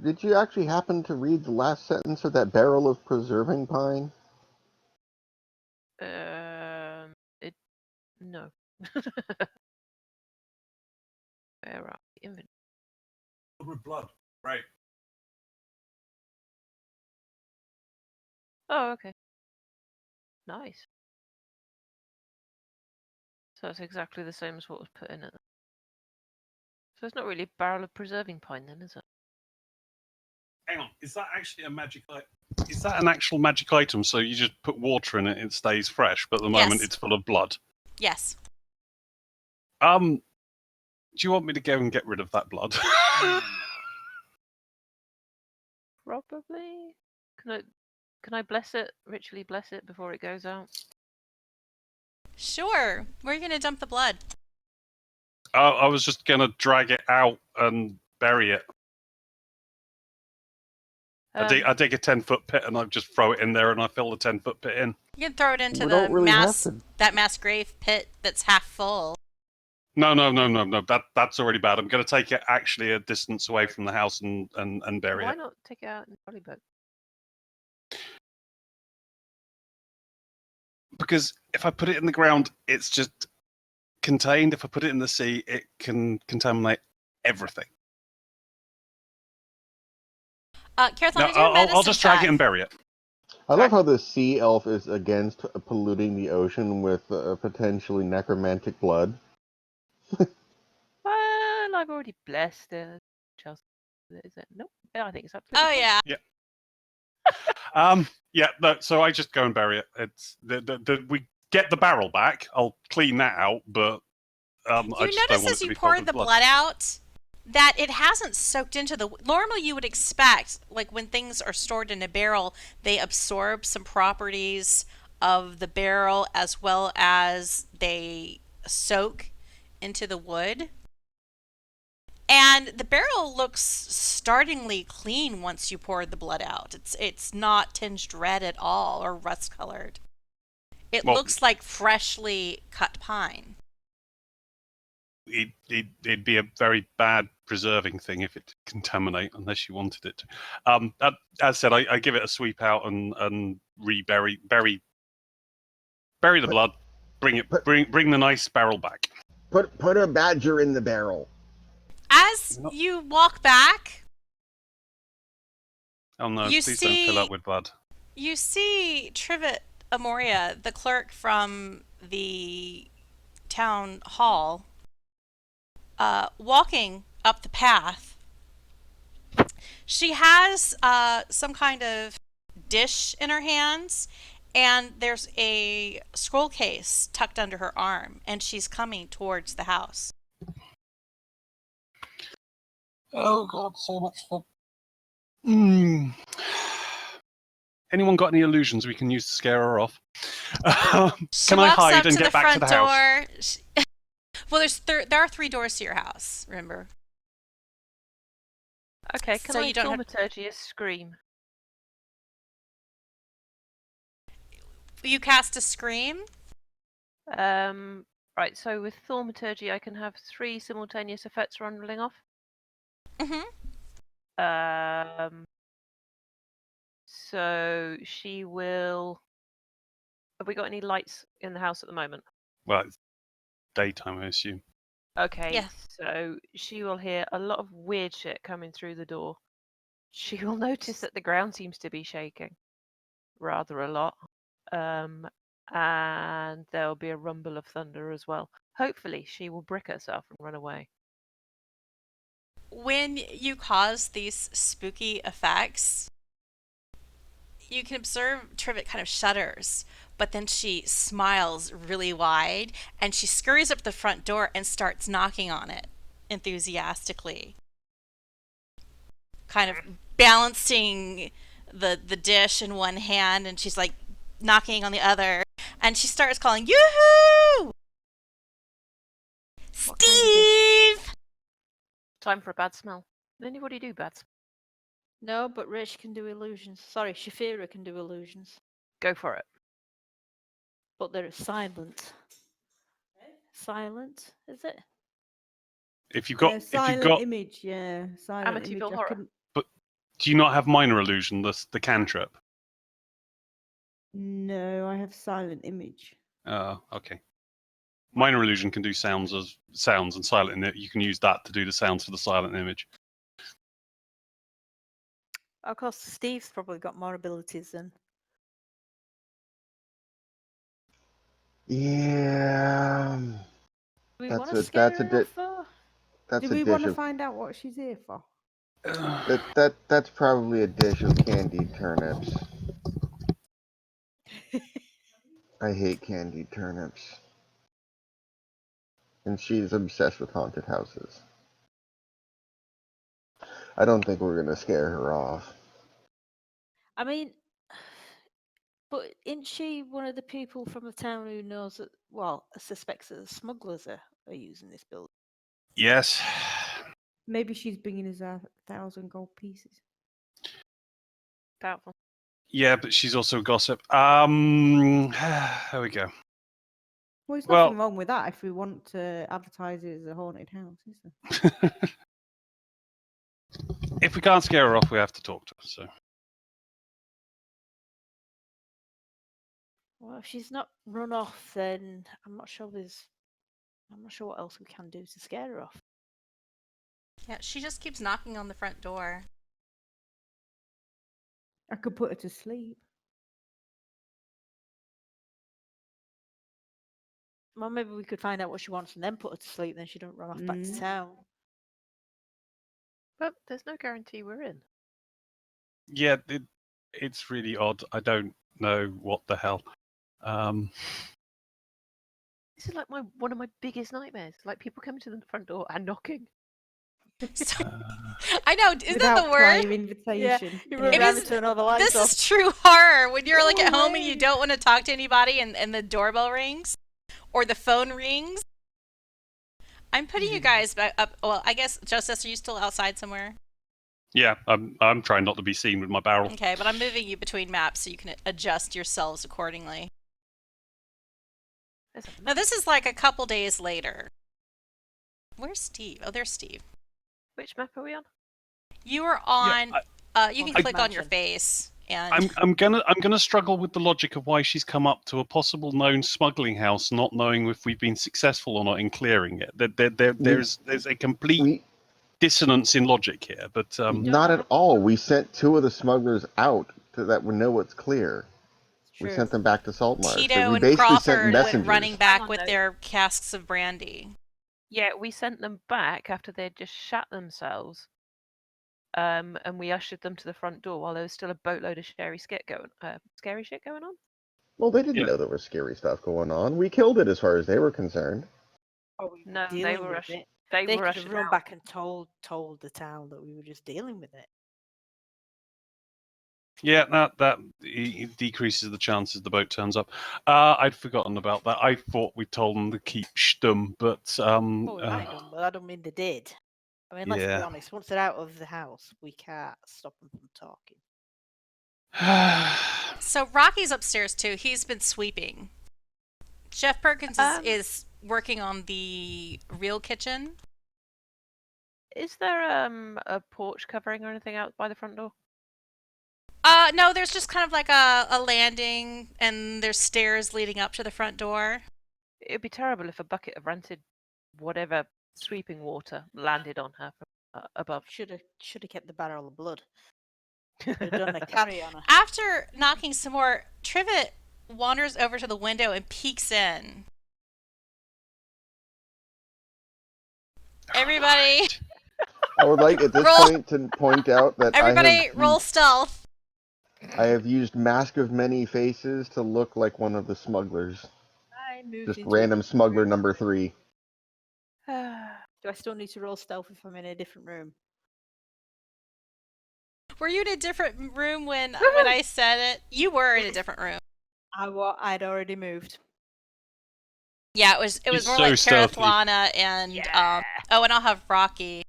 D: did you actually happen to read the last sentence of that barrel of preserving pine?
C: No. Where are the inventory?
E: With blood, right?
C: Oh, okay. Nice. So it's exactly the same as what was put in it. So it's not really a barrel of preserving pine then, is it?
E: Hang on, is that actually a magic item? Is that an actual magic item? So you just put water in it, it stays fresh, but at the moment it's full of blood.
A: Yes.
E: Do you want me to go and get rid of that blood?
C: Probably. Can I bless it? Ritually bless it before it goes out?
A: Sure. Where are you going to dump the blood?
E: I was just going to drag it out and bury it. I dig a 10-foot pit and I just throw it in there and I fill the 10-foot pit in.
A: You can throw it into
D: that
A: mass grave pit that's half full.
E: No. That's already bad. I'm going to take it actually a distance away from the house and bury it.
C: Why not take it out in the trolley boat?
E: Because if I put it in the ground, it's just contained. If I put it in the sea, it can contaminate everything.
A: Kereithlana,
E: I'll just drag it and bury it.
D: I
C: Sorry?
D: love how the sea elf is against polluting the ocean with potentially necromantic blood.
C: Well, I've already blessed Chelsea. Is it? Nope. Yeah, I think it's absolutely
A: Oh
C: fine.
A: yeah.
E: Yeah. No, so I just go and bury it. It's we get the barrel back. I'll clean that out, but I
A: You
E: just don't
A: notice
E: want it
A: as
E: to
A: you
E: be filled
A: pour
E: with
A: the
E: blood.
A: blood out that it hasn't soaked into the. Normally, you would expect, like when things are stored in a barrel, they absorb some properties of the barrel as well as they soak into the wood. And the barrel looks startlingly clean once you pour the blood out. It's not tinged red at all or rust colored. It
E: Well,
A: looks like freshly cut pine.
E: it'd be a very bad preserving thing if it contaminate, unless you wanted it to. As I said, I give it a sweep out and bury the blood. Bring the nice barrel back.
D: Put a badger in the barrel.
A: As you walk back,
E: Oh no!
A: you
E: Please don't fill up
A: see
E: with blood.
A: Trivet Amoria, the clerk from the town hall, walking up the path. She has some kind of dish in her hands, and there's a scroll case tucked under her arm, and she's coming towards the house.
E: Oh God! So much for. Anyone got any illusions we can use to scare her off?
A: She
E: Can I
A: walks
E: hide
A: up
E: and
A: to the
E: get back to
A: front
E: the house?
A: door. Well, there are 3 doors to your house. Remember.
C: Okay, can
A: So
C: I
A: you don't have-
C: thaumaturgy a scream?
A: You cast a scream.
C: Right, so with thaumaturgy I can have 3 simultaneous effects rolling off.
A: Mm-hmm.
C: So she will. Have we got any lights in the house at the moment?
E: Well, it's daytime, I assume.
C: Okay,
A: Yeah.
C: so she will hear a lot of weird shit coming through the door. She will notice that the ground seems to be shaking rather a lot. And there'll be a rumble of thunder as well. Hopefully, she will brick herself and run away.
A: When you cause these spooky effects, you can observe Trivet kind of shudders, but then she smiles really wide and she scurries up the front door and starts knocking on it enthusiastically, kind of balancing the dish in one hand, and she's like knocking on the other, and she starts calling, "Yoo-hoo!
C: What kind of dish?
A: Stiiv!"
C: Time for a bad smell. Did anybody do bad smell?
B: No, but Rich can do illusions. Sorry, Shaefira can do illusions.
C: Go for it.
B: But they're silent. Silent, is it?
E: If you've got,
F: silent image, yeah. Silent
C: Amityville
F: image.
C: Horror.
E: do you not have minor illusion? The cantrip.
F: No, I have silent image.
E: Okay. Minor illusion can do sounds, and silent. You can use that to do the sounds for the silent image.
B: Of course, Steve's probably got more abilities than.
D: Yeah.
B: Do we
D: That's
B: want to
D: a
B: scare
D: that's a
B: her
D: di-
B: off though?
D: that's
F: Do
D: a
F: we want
D: dish
F: to
D: of
F: find out what she's here for?
D: that's probably a dish of candied turnips. I hate candied turnips. And she's obsessed with haunted houses. I don't think we're gonna scare her off.
B: I mean, but isn't she one of the people from the town who knows that, well, suspects that the smugglers are using this building?
E: Yes.
F: Maybe she's bringing us 1,000 gold pieces.
C: Doubtful.
E: Yeah, but she's also a gossip. There we go.
F: Well, there's
E: Well-
F: nothing wrong with that if we want to advertise it as a haunted house, is there?
E: If we can't scare her off, we have to talk to her. So
B: Well, if she's not run off, then I'm not sure what else we can do to scare her off.
A: Yeah, she just keeps knocking on the front door.
F: I could put her to sleep.
B: Well, maybe we could find out what she wants and then put her to sleep. Then she don't run off back to town.
C: But there's no guarantee we're in.
E: Yeah, it's really odd. I don't know what the hell.
C: This is like one of my biggest nightmares. Like people coming to the front door and knocking.
A: So, I know, isn't
F: Without
A: that the word?
F: prior invitation.
B: You run
A: It
B: around
A: is-
B: and turn all the lights
A: This
B: off.
A: is true horror when you're like
B: Go
A: at home and you
B: away.
A: don't want to talk to anybody and the doorbell rings or the phone rings. I'm putting you guys back up. Well, I guess, Jozdess, are you still outside somewhere?
E: Yeah, I'm trying not to be seen with my barrel.
A: Okay, but I'm moving you between maps so you can adjust yourselves accordingly.
C: There's a
A: Now, this is like a couple days later. Where's Stiiv? Oh, there's Stiiv.
C: Which map are we on?
A: You are on. You can
B: on
A: click on your
B: Mansion.
A: face, and
E: I'm gonna struggle with the logic of why she's come up to a possible known smuggling house, not knowing if we've been successful or not in clearing it. There's a complete
D: We
E: dissonance in logic here. But
D: not at all. We sent 2 of the smugglers out that would know it's clear. We
B: True.
D: sent them back to Saltmarsh.
A: Tito
D: we
A: and
D: basically sent
A: Crawford went
D: messengers.
A: running
C: Hang
A: back
C: on,
A: with
C: though.
A: their casks of brandy.
C: Yeah, we sent them back after they'd just shat themselves. And we ushered them to the front door while there was still a boatload of scary shit going on.
D: Well, they didn't
E: Yeah.
D: know there was scary stuff going on. We killed it as far as they were concerned.
B: Oh, we were
C: No, they
B: dealing
C: were
B: with
C: ushered.
B: it.
C: They
B: They
C: were
B: could have
C: ushered
B: run
C: out.
B: back and told the town that we were just dealing with it.
E: yeah, that it decreases the chances the boat turns up. I'd forgotten about that. I thought we told them to keep stum, but
B: Oh, we might have done, but I don't mean they did. I mean, let's be
E: Yeah.
B: honest. Once they're out of the house, we can't stop them from talking.
A: So Rocky's upstairs too. He's been sweeping. Jeff Perkins is working on the real kitchen.
C: Is there a porch covering or anything out by the front door?
A: No, there's just kind of like a landing, and there's stairs leading up to the front door.
C: It'd be terrible if a bucket of rancid whatever sweeping water landed on her from above.
B: Should have kept the barrel of blood. Could have done a carry on her.
A: After knocking some more, Trivet wanders over to the window and peeks in. Everybody,
D: I would like at this
A: Roll.
D: point to point out that
A: everybody, roll stealth.
D: I have used Mask of Many Faces to look like one of the smugglers.
B: I moved
D: Just
B: into a
D: random
B: different
D: smuggler
B: room.
D: number 3.
B: Do I still need to roll stealth if I'm in a different room?
A: Were you in a different room when I said it? You were in a different room.
B: I'd already moved.
A: Yeah, it was
E: He's
A: more
E: so
A: like
E: stealthy.
A: Kereithlana and
C: Yeah.
A: and I'll have Rocky.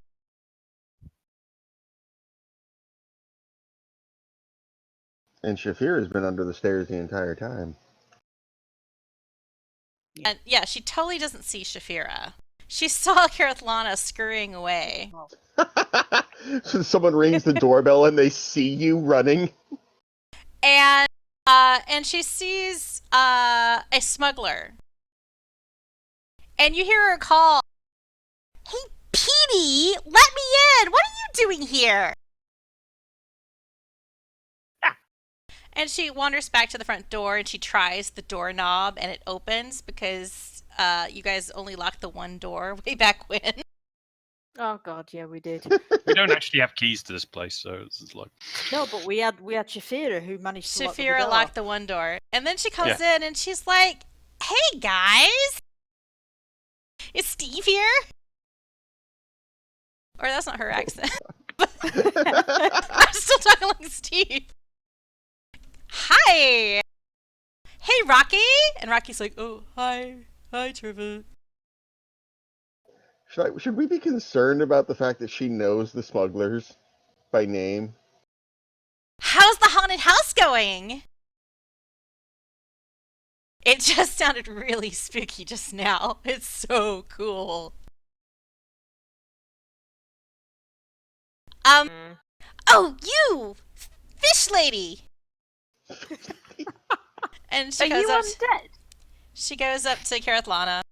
D: And Shaefira has been under the stairs the entire time.
A: And yeah, she totally doesn't see Shaefira. She saw Kereithlana scurrying away.
D: So someone rings the doorbell and they see you running.
A: And she sees a smuggler. And you hear her call, "Hey, Petey, let me in! What are you doing here?" And she wanders back to the front door and she tries the doorknob and it opens because you guys only locked the one door way back when.
B: Oh God, yeah, we did.
E: we don't actually have keys to this place, so it's like
B: No, but we had Shaefira who managed to lock the
A: Shaefira
B: door.
A: locked the one door. And then she comes in and she's like, "Hey guys! Is Stiiv here?" Or that's not her accent. I'm still talking like Stiiv. "Hi! Hey, Rocky!" And Rocky's like, "Oh, hi. Hi, Trivet."
D: Should we be concerned about the fact that she knows the smugglers by name?
A: "How's the haunted house going?" It just sounded really spooky just now. It's so cool. Oh, you! Fish lady! And she
C: Are
A: goes
C: you
A: up.
C: undead?
A: She goes up to Kereithlana.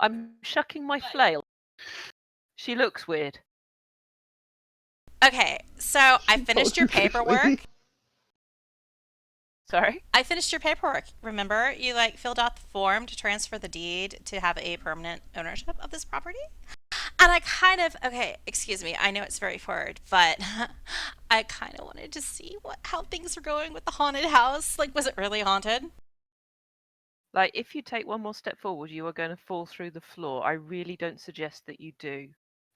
C: I'm shucking my flail. She looks weird.
A: Okay, so I finished your
D: Fish lady.
A: paperwork.
C: Sorry?
A: I finished your paperwork. Remember, you filled out the form to transfer the deed to have a permanent ownership of this property. And I kind of, okay, excuse me, I know it's very forward, but I kind of wanted to see how things were going with the haunted house. Was it really haunted?
C: Like, if you take one more step forward, you are going to fall through the floor. I really don't suggest that you do.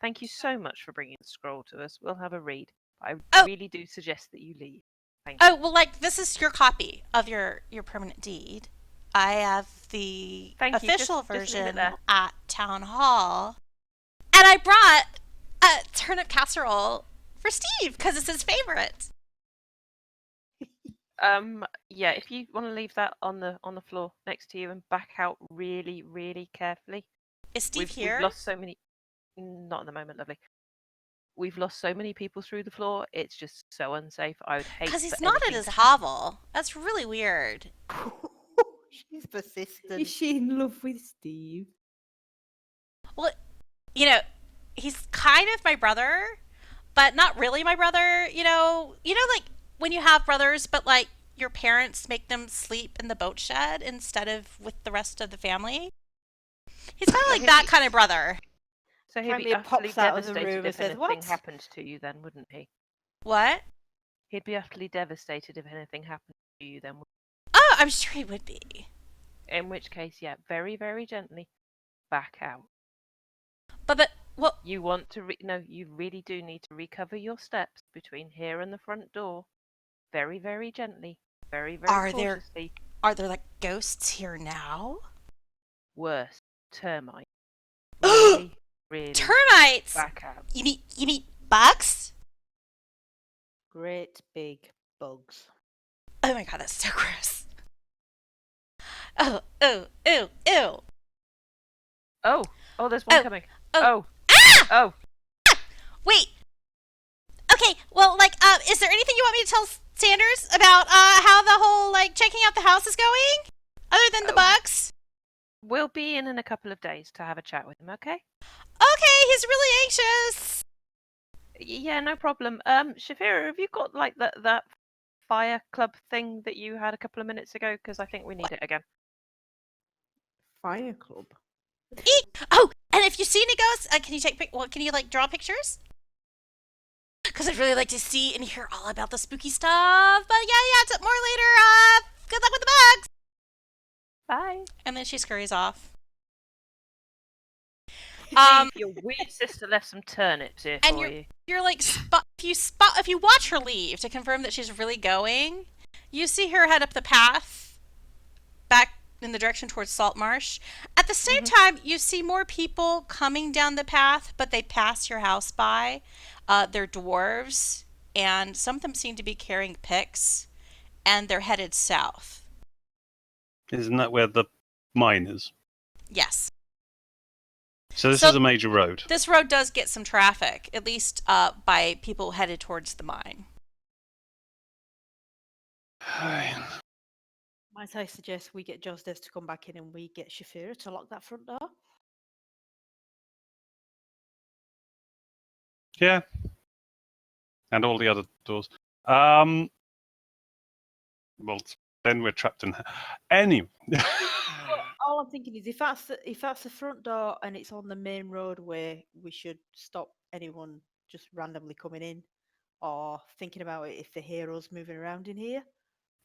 C: Thank you so much for bringing the scroll to us. We'll have a read. I really do suggest that you leave. Thank you.
A: Oh, well, this is your copy of your permanent deed. I have the
C: Thank you.
A: official
C: Just leave it
A: version
C: there.
A: at Town Hall. And I brought a turnip casserole for Stiiv because it's his favorite.
C: Yeah, if you want to leave that on the floor next to you and back out really, really carefully.
A: Is Stiiv
C: We've
A: here?
C: lost so many. Not at the moment, lovely. We've lost so many people through the floor. It's just so unsafe. I would hate
A: Because he's
C: for
A: not at
C: anything
A: his
C: to happen.
A: hovel. That's really weird.
B: She's persistent.
F: Is she in love with Stiiv?
A: Well, he's kind of my brother, but not really my brother. When you have brothers, but your parents make them sleep in the boat shed instead of with the rest of the family. He's kind of like that kind of brother.
C: So he'd be
B: Apparently
C: utterly
B: pops out of the
C: devastated
B: room and
C: if
B: says,
C: anything
B: "What?"
C: happened to you then, wouldn't he?
A: What?
C: He'd be utterly devastated if anything happened to you then.
A: Oh, I'm sure he would be.
C: In which case, yeah, very, very gently back out.
A: Well,
C: You want to no, you really do need to recover your steps between here and the front door. Very, very gently. Very, very cautiously.
A: Are there ghosts here now?
C: Worse, termite. Really, really
A: Termites!
C: back out.
A: You mean bugs?
B: Great big bugs.
A: Oh my god, that's so gross. Oh, ew, ew, ew.
C: Oh, there's one coming.
A: Oh.
C: Oh.
A: Ah!
C: Oh.
A: Wait. Okay, well, is there anything you want me to tell Sanders about how the whole checking out the house is going, other than the bugs?
C: We'll be in a couple of days to have a chat with him, okay?
A: Okay, he's really anxious.
C: Yeah, no problem. Shaefira, have you got that fire club thing that you had a couple of minutes ago? Because I think we need it again.
F: Fire club.
A: Oh, and if you see any ghosts, can you draw pictures? Because I'd really like to see and hear all about the spooky stuff. But yeah, more later. Good luck with the bugs.
C: Bye.
A: And then she scurries off.
C: Your weird sister left some turnips here
A: And
C: for you.
A: you're if you watch her leave to confirm that she's really going, you see her head up the path back in the direction towards Saltmarsh. At the same time, you see more people coming down the path, but they pass your house by. They're dwarves, and some of them seem to be carrying picks, and they're headed south.
E: Isn't that where the mine is?
A: Yes.
E: So this is a major road.
A: This road does get some traffic, at least by people headed towards the mine.
B: Might I suggest we get Jozdess to come back in and we get Shaefira to lock that front door?
E: Yeah. And all the other doors. Well, then we're trapped in. Anyway.
B: All I'm thinking is if that's the front door and it's on the main roadway, we should stop anyone just randomly coming in or thinking about it if the hero's moving around in here.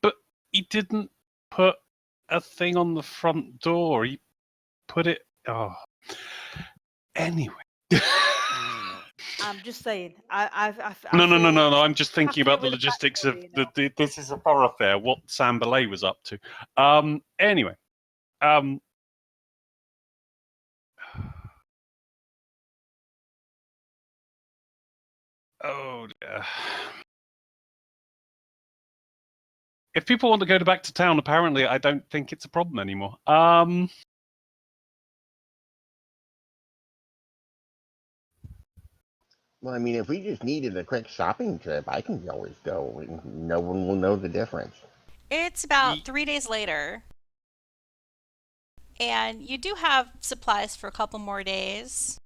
E: But he didn't put a thing on the front door. He put it. Oh. Anyway.
B: I'm just saying.
E: No. I'm just thinking about the logistics of this is a thoroughfare. What Sam Belay was up to. Anyway. Oh dear. If people want to go back to town, apparently I don't think it's a problem anymore.
D: Well, I mean, if we just needed a quick shopping trip, I can always go. No one will know the difference.
A: It's about 3 days later. And you do have supplies for a couple more days.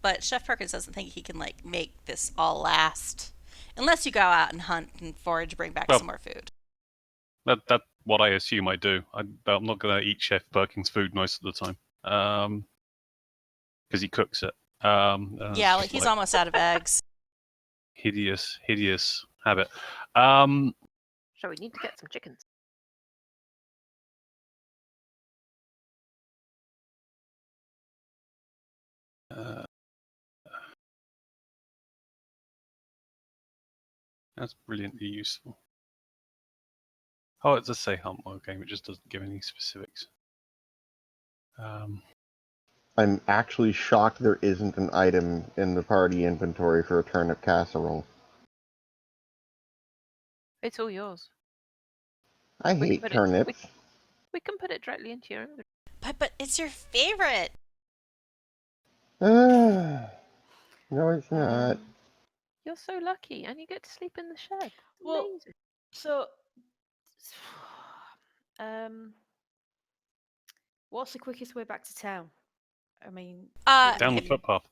A: But Chef Perkins doesn't think he can make this all last Unless you go out and hunt and forage, bring back
E: Well-
A: some more food.
E: That's what I assume I do. I'm not going to eat Chef Perkins' food most of the time, because he cooks it.
A: Yeah, like he's almost out of eggs.
E: hideous habit.
C: So we need to get some chickens.
E: That's brilliantly useful. Oh, it's a say hunt mode game. It just doesn't give any specifics.
D: I'm actually shocked there isn't an item in the party inventory for a turnip casserole.
C: It's all yours.
D: I
C: We can
D: hate
C: put it-
D: turnips.
C: We can put it directly into your inventory.
A: But it's your favorite.
D: No, it's not.
C: You're so lucky, and you get to sleep in the shed.
B: Well,
C: Amazing.
B: So, what's the quickest way back to town? I mean,
E: Down the
B: we-
E: footpath.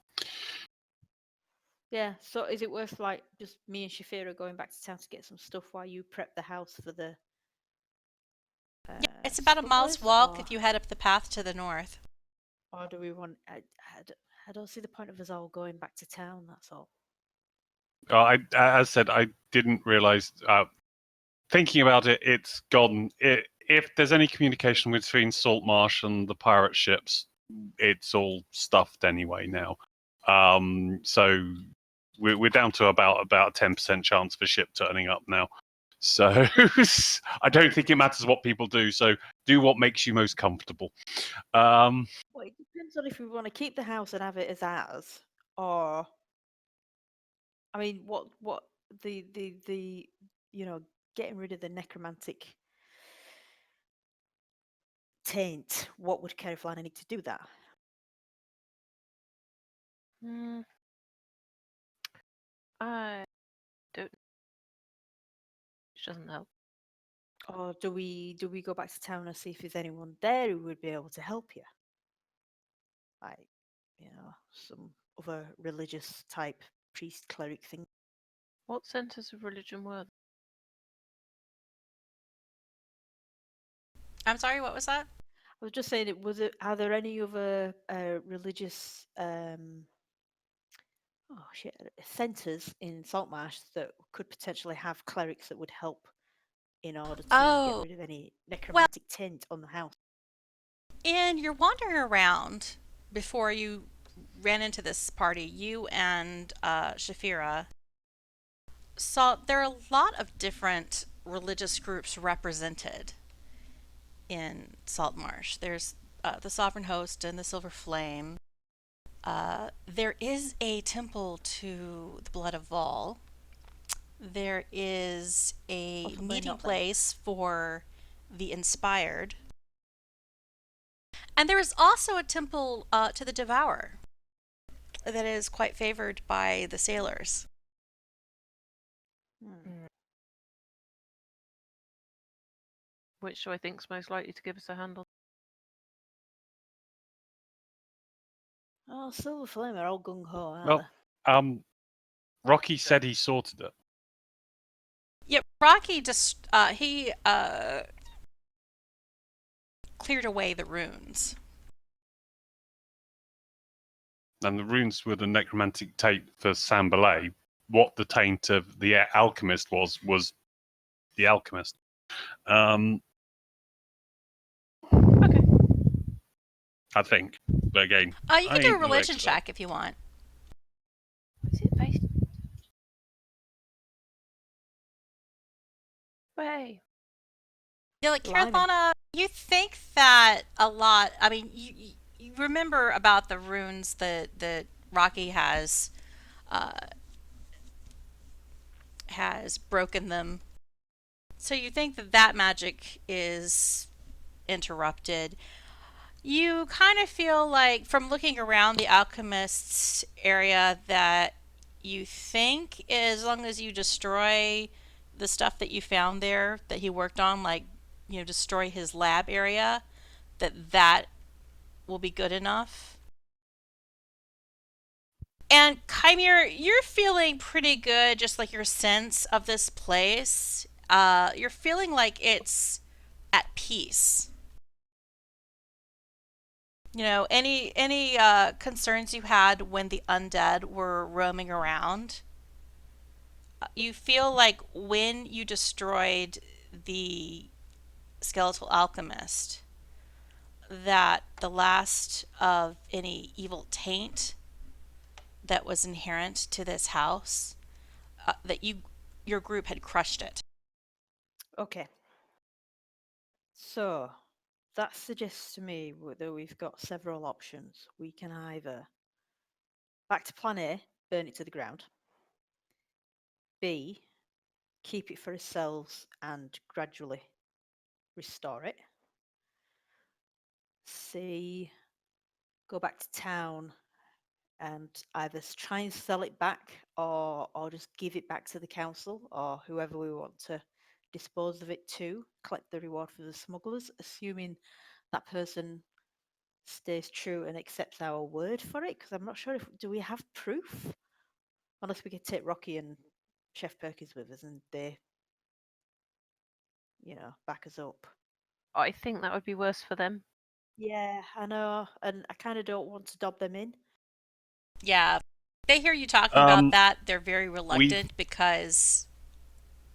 B: Yeah. So, is it worth like just me and Shaefira going back to town to get some stuff while you prep the house for the?
A: Yeah, it's about a mile's
B: smugglers,
A: walk
B: or-
A: if you head up the path to the north.
B: Or do we want? I don't see the point of us all going back to town. That's all.
E: As I said, I didn't realize. Thinking about it, it's gone. If there's any communication between Saltmarsh and the pirate ships, it's all stuffed anyway now. So we're down to about a 10% chance of a ship turning up now. So I don't think it matters what people do. So do what makes you most comfortable.
B: Well, it depends on if we want to keep the house and have it as ours, or I mean, what the getting rid of the necromantic taint. What would Kereithlana need to do that?
C: I don't. Which doesn't help.
B: Or do we go back to town and see if there's anyone there who would be able to help you? Like, some other religious type priest cleric thing.
C: What centres of religion were there?
A: I'm sorry, what was that?
B: I was just saying, are there any other religious centres in Saltmarsh that could potentially have clerics that would help in order to get rid of any necromantic tint on the house?
A: And you're wandering around before you ran into this party, you and Shaefira saw there are a lot of different religious groups represented in Saltmarsh. There's the Sovereign Host and the Silver Flame. There is a temple to the Blood of Vol. There is a
B: Possibly
A: meeting
B: not then.
A: place for the Inspired. And there is also a temple to the Devourer that is quite favored by the sailors.
C: Which do I think's most likely to give us a handle?
B: Oh, Silver Flame are all gung ho, aren't
E: Well,
B: they?
E: Rocky said he sorted it.
A: Yeah, Rocky just he cleared away the runes.
E: And the runes were the necromantic taint for Sambalay. What the taint of the alchemist was the alchemist.
C: Okay.
E: I think. But again,
A: You
E: I
A: can do a
E: ain't no
A: religion
E: expert.
A: check if you want.
C: Is it based? Way.
A: Yeah, like
B: Blimey.
A: Kereithlana, you think that a lot. I mean, you remember about the runes that Rocky has broken them. So you think that magic is interrupted. You kind of feel like, from looking around the alchemist's area, that you think as long as you destroy the stuff that you found there that he worked on, like, destroy his lab area, that will be good enough. And Kymir, you're feeling pretty good, just like your sense of this place. You're feeling like it's at peace. You know, any concerns you had when the undead were roaming around, you feel like when you destroyed the skeletal alchemist, that the last of any evil taint that was inherent to this house, that your group had crushed it.
B: Okay. So that suggests to me that we've got several options. We can either back to plan A, burn it to the ground. B, keep it for ourselves and gradually restore it. C, go back to town and either try and sell it back or just give it back to the council or whoever we want to dispose of it to, collect the reward for the smugglers, assuming that person stays true and accepts our word for it, because I'm not sure if do we have proof, unless we could take Rocky and Chef Perkins with us and they, back us up.
C: I think that would be worse for them.
B: Yeah, I know, and I kind of don't want to dob them in.
A: Yeah. They hear you talking about that, they're very reluctant because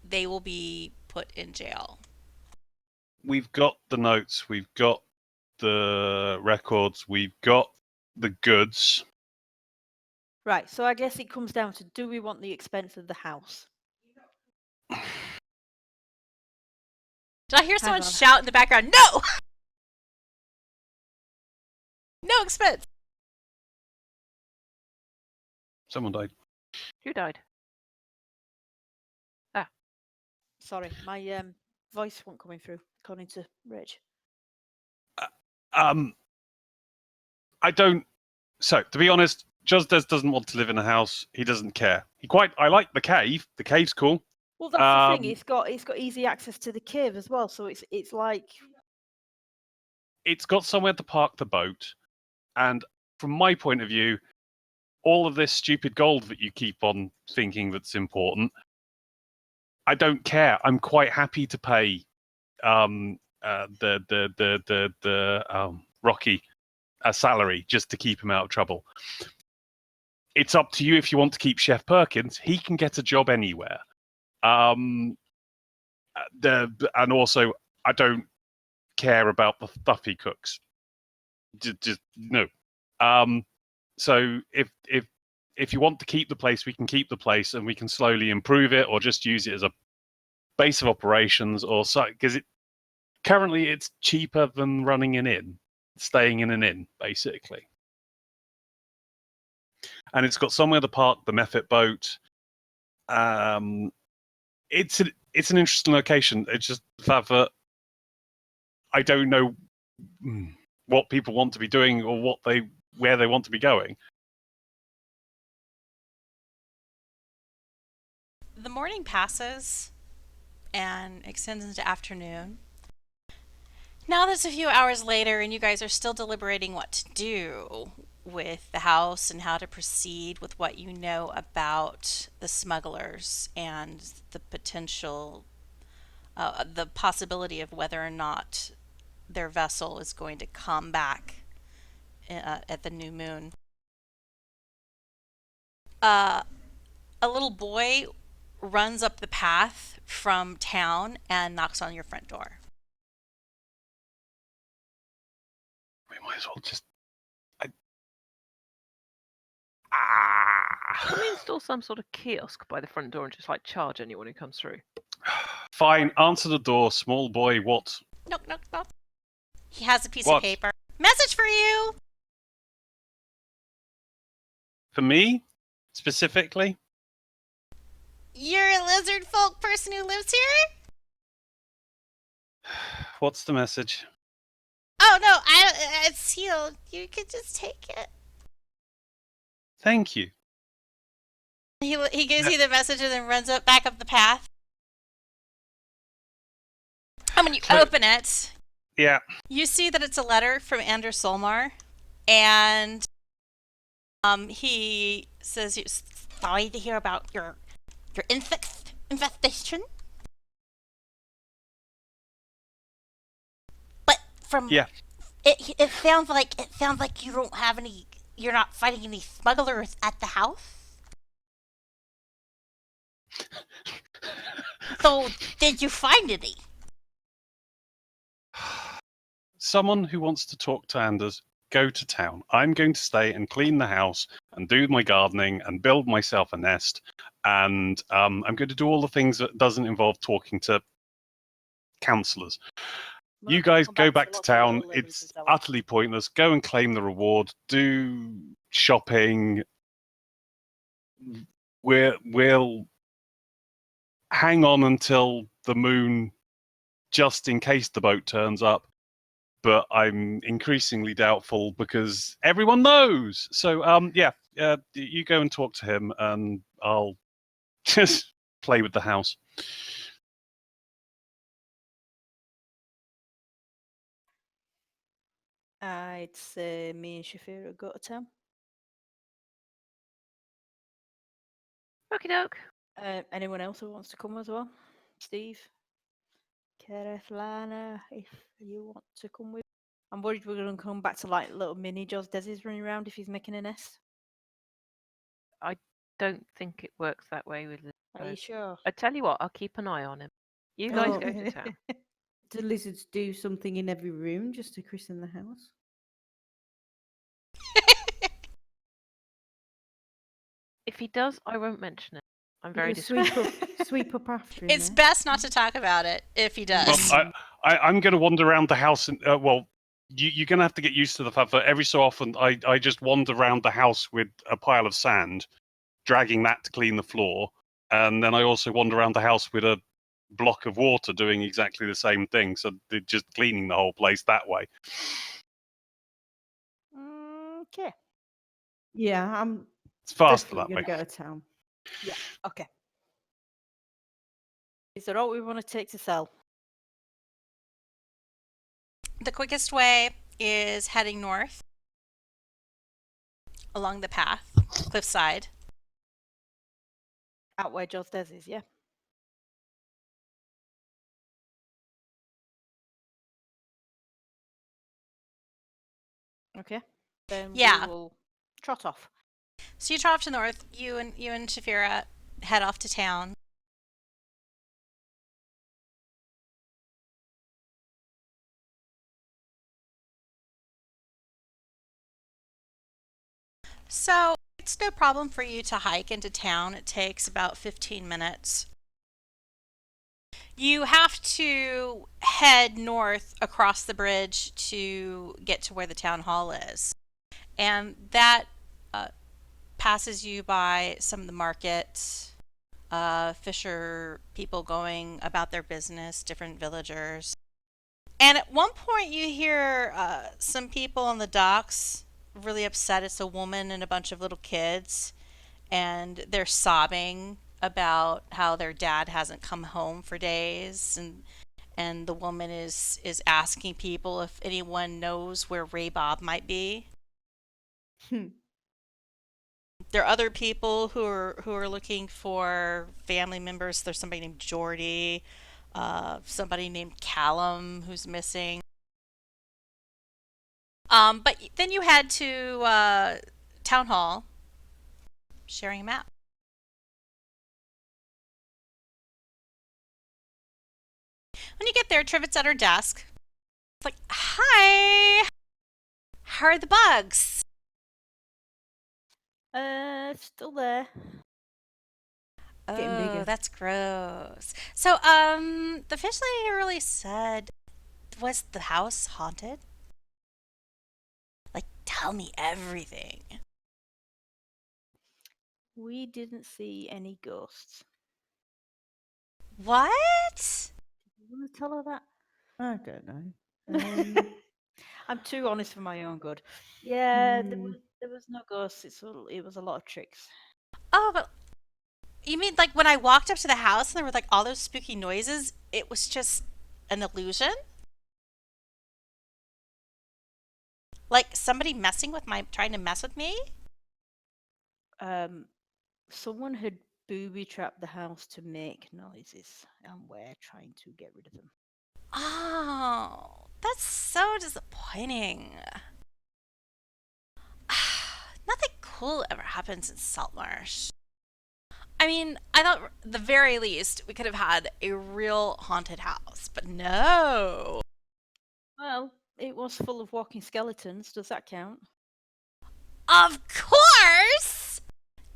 A: they will be put in jail.
E: We've got the notes, we've got the records, we've got the goods.
B: Right, so I guess it comes down to, do we want the expense of the house?
A: Did I hear someone
B: on.
A: shout in the background, no! No expense!
E: Someone died.
C: Who died?
B: Sorry, my voice wasn't coming through, according to Rich.
E: I don't. So, to be honest, Jozdess doesn't want to live in a house. He doesn't care. I like the cave. The cave's cool.
B: Well, that's the thing. It's got easy access to the cave as well, so it's like
E: it's got somewhere to park the boat, and from my point of view, all of this stupid gold that you keep on thinking that's important, I don't care. I'm quite happy to pay Rocky a salary just to keep him out of trouble. It's up to you if you want to keep Chef Perkins. He can get a job anywhere. And also, I don't care about the stuff he cooks. Just no. So if you want to keep the place, we can keep the place, and we can slowly improve it, or just use it as a base of operations, or so, because currently it's cheaper than running an inn, staying in an inn, basically. And it's got somewhere to park the Mephit boat. It's an interesting location. It's just the fact that I don't know what people want to be doing or where they want to be going.
A: The morning passes and extends into afternoon. Now that it's a few hours later and you guys are still deliberating what to do with the house and how to proceed with what you know about the smugglers and the potential, the possibility of whether or not their vessel is going to come back at the new moon. A little boy runs up the path from town and knocks on your front door.
E: We might as well just...
C: Can we install some sort of kiosk by the front door and just charge anyone who comes through?
E: Fine, answer the door, small boy. What?
A: Knock, knock, knock. He has a piece of paper. Message for you!
E: For me? Specifically?
A: You're a lizard folk person who lives here?
E: What's the message?
A: Oh, no, it's sealed. You could just take it.
E: Thank you.
A: He gives you the message and then runs back up the path. And when you open it,
E: yeah,
A: you see that it's a letter from Solmar, and He says he's sorry to hear about your infestation. But from
E: Yeah.
A: it sounds like you don't have any. You're not fighting any smugglers at the house. So did you find any?
E: Someone who wants to talk to Anders, go to town. I'm going to stay and clean the house and do my gardening and build myself a nest. And I'm going to do all the things that doesn't involve talking to counsellors.
B: Well,
E: You guys
B: come
E: go
B: to
E: back to
B: lots of
E: town.
B: little ladies
E: It's
B: as well.
E: utterly pointless. Go and claim the reward. Do shopping. We'll hang on until the moon, just in case the boat turns up. But I'm increasingly doubtful because everyone knows. So, you go and talk to him, and I'll just play with the house.
B: I'd say me and Shaefira go to town.
C: Okie doke.
B: Anyone else who wants to come as well? Stiiv? Kereithlana, if you want to come with. I'm worried we're going to come back to like little mini Jozdess running around if he's making a nest.
C: I don't think it works that way with the
B: Are you sure?
C: I tell you what, I'll keep an eye on him. You guys
F: Oh.
C: go to town.
F: Do lizards do something in every room just to christen the house?
C: If he does, I won't mention it. I'm very
F: You
C: discreet.
F: sweep up after him.
A: It's
F: eh?
A: best not to talk about it if he does.
E: Well, I'm going to wander around the house, and you're going to have to get used to the fact that every so often I just wander around the house with a pile of sand, dragging that to clean the floor, and then I also wander around the house with a block of water doing exactly the same thing. So they're just cleaning the whole place that way.
B: Okay.
F: Yeah, I'm
E: It's faster
F: definitely
E: that
F: going
E: way.
F: to go to town.
B: Yeah. Okay. Is there all we want to take to sell?
A: The quickest way is heading north along the path, cliffside.
B: Out where Jozdess is, yeah. Okay. Then
A: Yeah.
B: we will trot off.
A: So you trot off to north. You and Shaefira head off to town. So it's no problem for you to hike into town. It takes about 15 minutes. You have to head north across the bridge to get to where the town hall is. And that passes you by some of the markets, fisher people going about their business, different villagers. And at one point, you hear some people on the docks really upset. It's a woman and a bunch of little kids, and they're sobbing about how their dad hasn't come home for days, and the woman is asking people if anyone knows where Ray Bob might be. There are other people who are looking for family members. There's somebody named Jordy, somebody named Callum who's missing. But then you head to town hall, sharing a map. When you get there, Trivet's at her desk. It's like, hi, how are the bugs?
B: Still there.
F: Getting
A: Oh,
F: bigger.
A: that's gross. So, the fish lady really said, was the house haunted? Like, tell me everything.
B: We didn't see any ghosts.
A: What?
B: You want to tell her that?
F: I don't know.
B: I'm too honest for my own good. Yeah, there
F: Hmm.
B: was no ghosts. It was a lot of tricks.
A: Oh, but you mean like when I walked up to the house and there were like all those spooky noises, it was just an illusion? Like somebody trying to mess with me?
B: Someone had booby-trapped the house to make noises, and we're trying to get rid of them.
A: Oh, that's so disappointing. Nothing cool ever happens in Saltmarsh. I mean, I thought at the very least we could have had a real haunted house, but no.
B: Well, it was full of walking skeletons. Does that count?
A: Of course!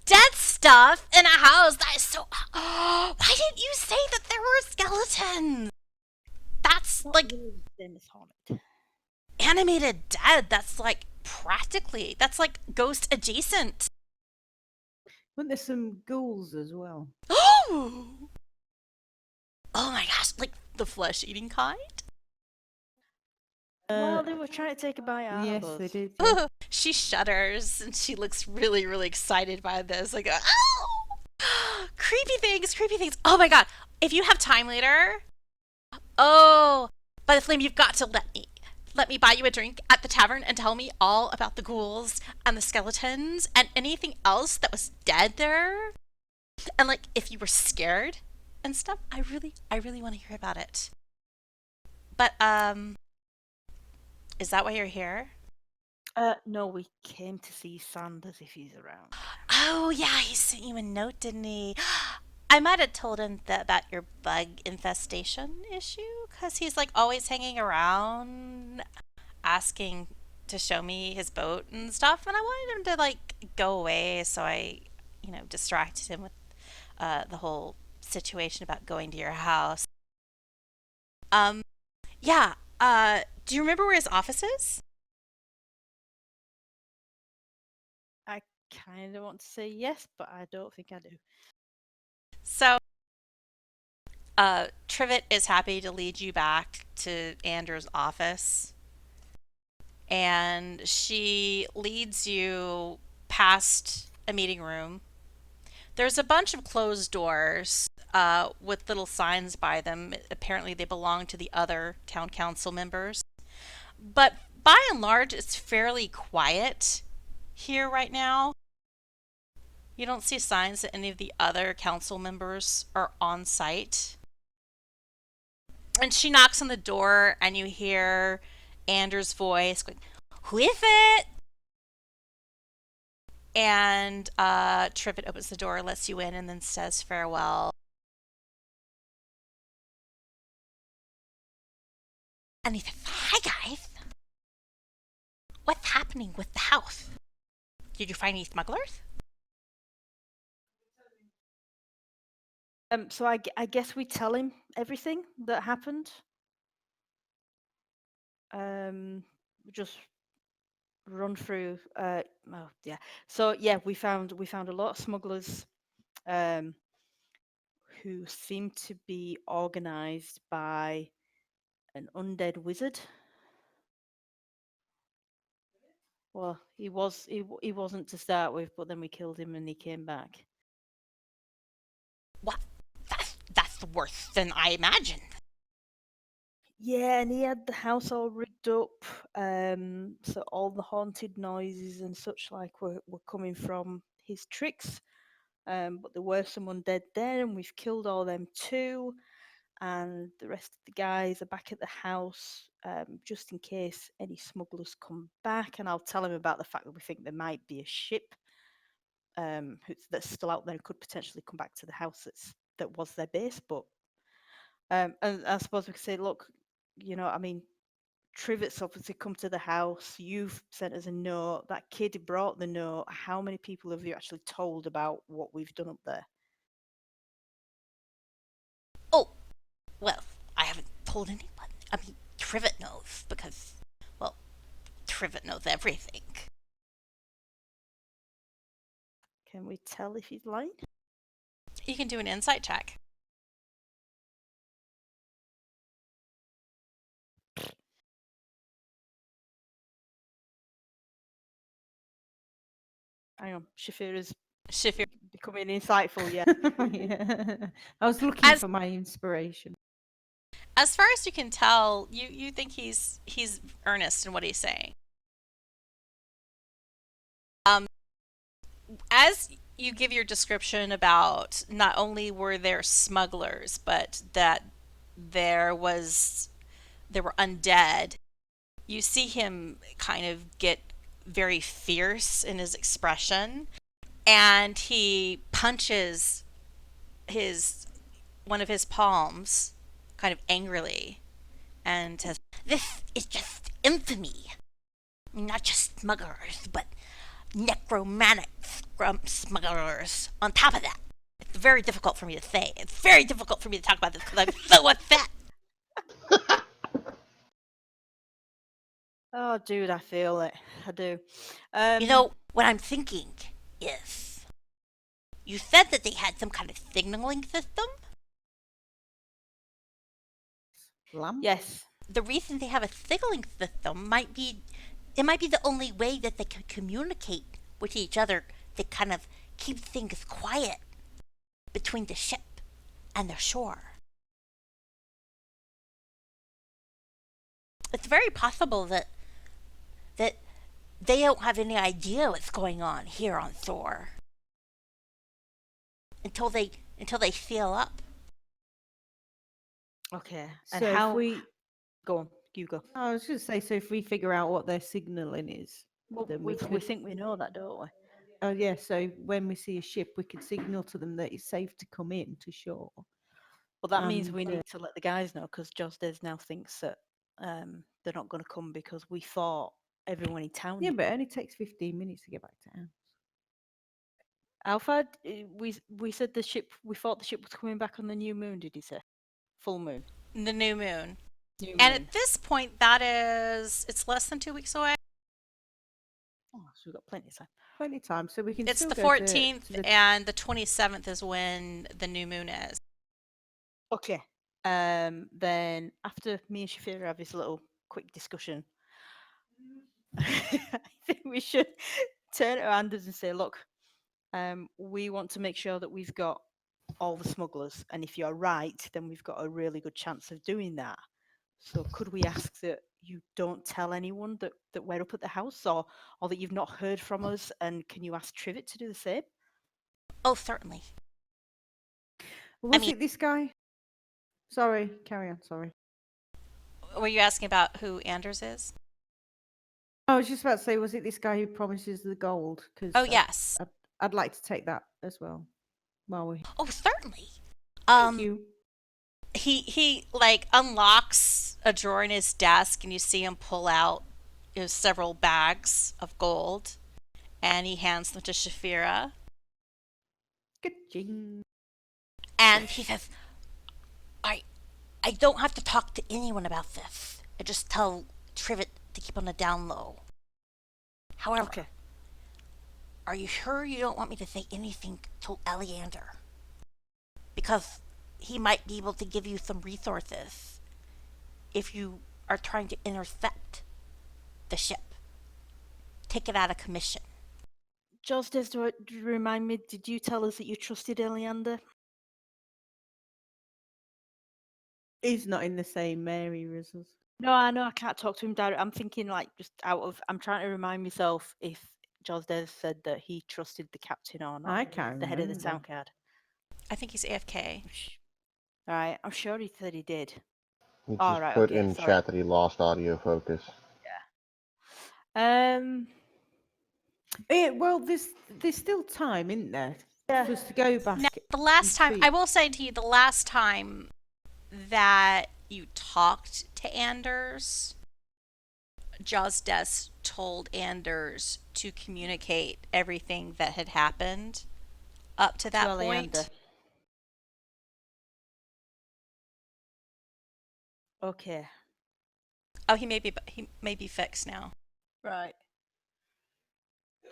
A: Dead stuff in a house that is so. Why didn't you say that there were skeletons? That's
B: Not
A: like
B: really the same as haunted.
A: animated dead. That's like practically. That's like ghost adjacent.
F: Weren't there some ghouls as well?
A: Oh my gosh, like the flesh eating kind?
B: Well, they were trying to take a bite out
F: Yes,
B: of us.
F: they did. Yeah.
A: She shudders and she looks really, really excited by this. Like, oh, creepy things, creepy things. Oh my god, if you have time later, oh, by the flame, you've got to let me buy you a drink at the tavern and tell me all about the ghouls and the skeletons and anything else that was dead there. And like, if you were scared and stuff, I really want to hear about it. But is that why you're here?
B: No, we came to see Sanders if he's around.
A: Oh yeah, he sent you a note, didn't he? I might have told him about your bug infestation issue, because he's like always hanging around asking to show me his boat and stuff, and I wanted him to like go away, so I, distracted him with the whole situation about going to your house. Yeah, do you remember where his office is?
B: I kind of want to say yes, but I don't think I do.
A: So, Trivet is happy to lead you back to Andrew's office. And she leads you past a meeting room. There's a bunch of closed doors with little signs by them. Apparently, they belong to the other town council members. But by and large, it's fairly quiet here right now. You don't see signs that any of the other council members are on site. And she knocks on the door, and you hear Andrew's voice going, "Who is it?" And Trivet opens the door, lets you in, and then says farewell. And he says, "Hi, guys. What's happening with the house? Did you find any smugglers?"
B: So I guess we tell him everything that happened. Just run through. Oh yeah. So yeah, we found a lot of smugglers, who seem to be organized by an undead wizard. Well, he wasn't to start with, but then we killed him and he came back.
A: What? That's worse than I imagined.
B: Yeah, and he had the house all rigged up, so all the haunted noises and such like were coming from his tricks. But there were some undead there, and we've killed all them too. And the rest of the guys are back at the house, just in case any smugglers come back. And I'll tell him about the fact that we think there might be a ship that's still out there and could potentially come back to the house that was their base. But and I suppose we could say, look, I mean, Trivet's obviously come to the house. You've sent us a note. That kid brought the note. How many people have you actually told about what we've done up there?
A: Oh, well, I haven't told anyone. I mean, Trivet knows because, well, Trivet knows everything.
B: Can we tell if he's lying?
A: You can do an insight check.
B: Hang on, Shaefira's
A: Shaefira,
B: becoming insightful. Yeah.
F: Yeah. I was looking for my inspiration.
A: as far as you can tell, you think he's earnest in what he's saying. as you give your description about not only were there smugglers, but that there was there were undead, you see him kind of get very fierce in his expression, and he punches his one of his palms kind of angrily and says, "This is just infamy. Not just smugglers, but necromantic smugglers on top of that. It's very difficult for me to say. It's very difficult for me to talk about this because I'm so upset."
B: Oh, dude, I feel it. I do.
A: You know, what I'm thinking is, you said that they had some kind of signaling system.
F: Lamp?
B: Yes.
A: The reason they have a signaling system might be, it might be the only way that they can communicate with each other that kind of keep things quiet between the ship and the shore. It's very possible that they don't have any idea what's going on here on Thor until they sail up.
B: Okay.
F: So
B: And how?
F: if we,
B: Go on. You go.
F: I was just say, so if we figure out what their signalling is,
B: Well,
F: then
B: we
F: could.
B: think we know that, don't we?
F: Oh yeah, so when we see a ship, we can signal to them that it's safe to come in to shore.
B: Well, that means we
F: And,
B: need to let the guys know because Jozdess now thinks that they're not going to come because we thought everyone in town.
F: Yeah, but it only takes 15 minutes to get back to town.
B: Alfred, we said the ship. We thought the ship was coming back on the new moon. Did he say full moon?
A: The new moon.
B: New moon.
A: And at this point, it's less than 2 weeks away.
B: Oh, so we've got plenty of time.
F: Plenty of time, so we can
A: It's
F: still
A: the
F: go
A: 14th,
F: to the
A: and the 27th is when the new moon is.
B: Okay. Then after me and Shaefira have this little quick discussion, I think we should turn to Anders and say, "Look, we want to make sure that we've got all the smugglers, and if you're right, then we've got a really good chance of doing that. So could we ask that you don't tell anyone that we're up at the house, or that you've not heard from us, and can you ask Trivet to do the same?"
A: Oh, certainly.
F: Was
A: mean-
F: it this guy? Sorry, carry on, sorry.
A: Were you asking about who Anders is?
F: I was just about to say, was it this guy who promises the gold? Because
A: Oh, yes.
F: I'd like to take that as well. While we
A: Oh, certainly.
F: Thank you.
A: He like unlocks a drawer in his desk, and you see him pull out several bags of gold, and he hands them to Shaefira,
F: Ka-ching.
A: and he says, I don't have to talk to anyone about this. I just tell Trivet to keep on the down low. However,
B: Okay.
A: are you sure you don't want me to say anything to Eleander? Because he might be able to give you some resources if you are trying to intercept the ship. Take it out of commission.
B: Jozdess, do you remind me, did you tell us that you trusted Eleander?
F: He's not in the same area as us.
B: No, I know I can't talk to him direct. I'm thinking like just I'm trying to remind myself if Jozdess said that he trusted the captain or not.
F: I can't
B: The head of the town
F: remember.
B: guard.
A: I think he's AFK.
B: All right, I'm sure he said he did.
D: He
B: All
D: just
B: right,
D: put
B: okay,
D: in
B: sorry.
D: chat that he lost audio focus.
F: Well, there's still time, isn't there,
B: Yeah.
F: for us to go back?
A: Now, the last time,
F: speak.
A: I will say to you, the last time that you talked to Anders, Jozdess told Anders to communicate everything that had happened up to that point.
B: Eleander. Okay.
A: Oh, he may be fixed now.
B: Right.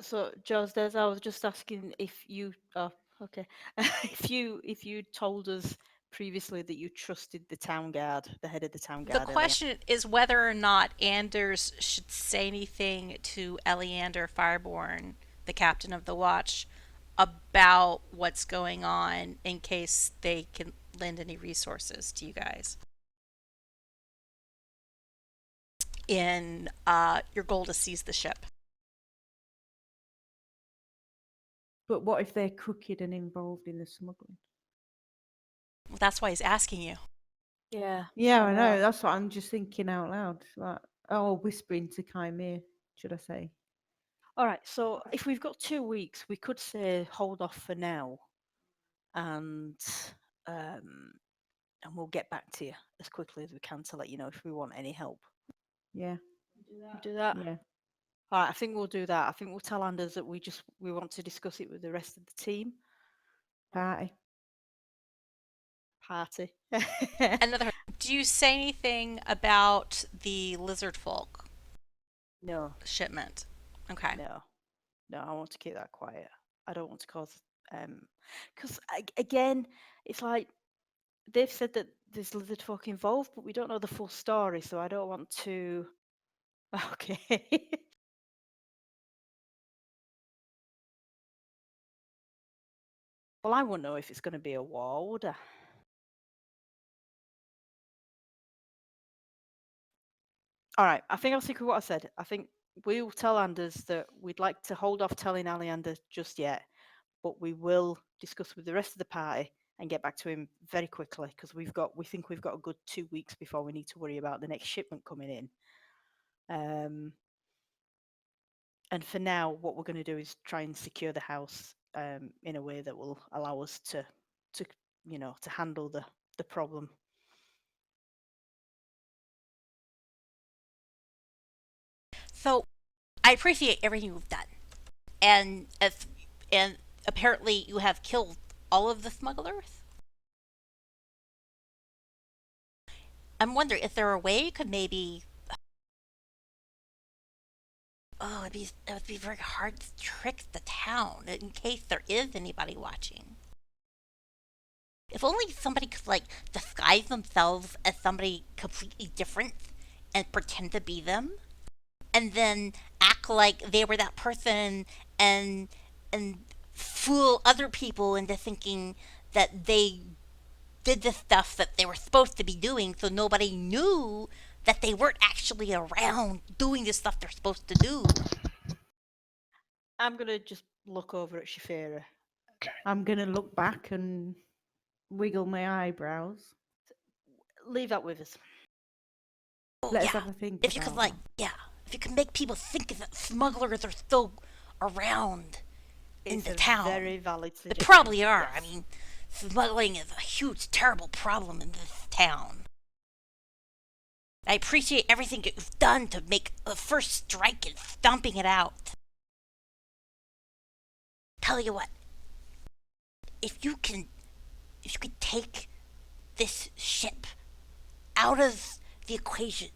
B: So, Jozdess, I was just asking if you. Oh, okay. if you told us previously that you trusted the town guard, the head of the town
A: The
B: guard.
A: question is whether or not Anders should say anything to Eleander Fireborn, the captain of the watch, about what's going on in case they can lend any resources to you guys in your goal to seize the ship.
F: But what if they're crooked and involved in the smuggling?
A: Well, that's why he's asking you.
B: Yeah.
F: Yeah, I know. That's what I'm just thinking out loud. Like, oh, whispering to Kymir, should I say?
B: All right. So if we've got 2 weeks, we could say hold off for now, and um, and we'll get back to you as quickly as we can to let you know if we want any help.
F: Yeah.
B: Do that.
F: Yeah.
B: All right. I think we'll do that. I think we'll tell Anders that we want to discuss it with the rest of the team.
F: Party.
B: Party.
A: Another. Do you say anything about the lizard folk
B: No.
A: shipment? Okay.
B: No. I want to keep that quiet. I don't want to cause because again, it's like they've said that there's lizard folk involved, but we don't know the full story, so I don't want to. Okay. Well, I won't know if it's going to be a war, would I? All right. I think I'll stick with what I said. I think we'll tell Anders that we'd like to hold off telling Aleander just yet, but we will discuss with the rest of the party and get back to him very quickly because we think we've got a good 2 weeks before we need to worry about the next shipment coming in. And for now, what we're going to do is try and secure the house in a way that will allow us to handle the problem.
A: So, I appreciate everything you've done, and apparently you have killed all of the smugglers. I'm wondering, is there a way you could maybe? Oh, it would be very hard to trick the town in case there is anybody watching. If only somebody could disguise themselves as somebody completely different and pretend to be them, and then act like they were that person and fool other people into thinking that they did the stuff that they were supposed to be doing, so nobody knew that they weren't actually around doing the stuff they're supposed to do.
B: I'm gonna just look over at Shaefira.
F: I'm going to look back and wiggle my eyebrows.
B: Leave that with us.
A: Oh,
F: Let's
A: yeah.
F: have a think
A: If you
F: about
A: could,
F: that.
A: if you could make people think that smugglers are still around in
B: It's
A: the
B: a
A: town.
B: very valid
A: They
B: suggestion.
A: probably are.
B: Yes.
A: I mean, smuggling is a huge, terrible problem in this town. I appreciate everything you've done to make the first strike and stomping it out. Tell you what, if you could take this ship out of the equation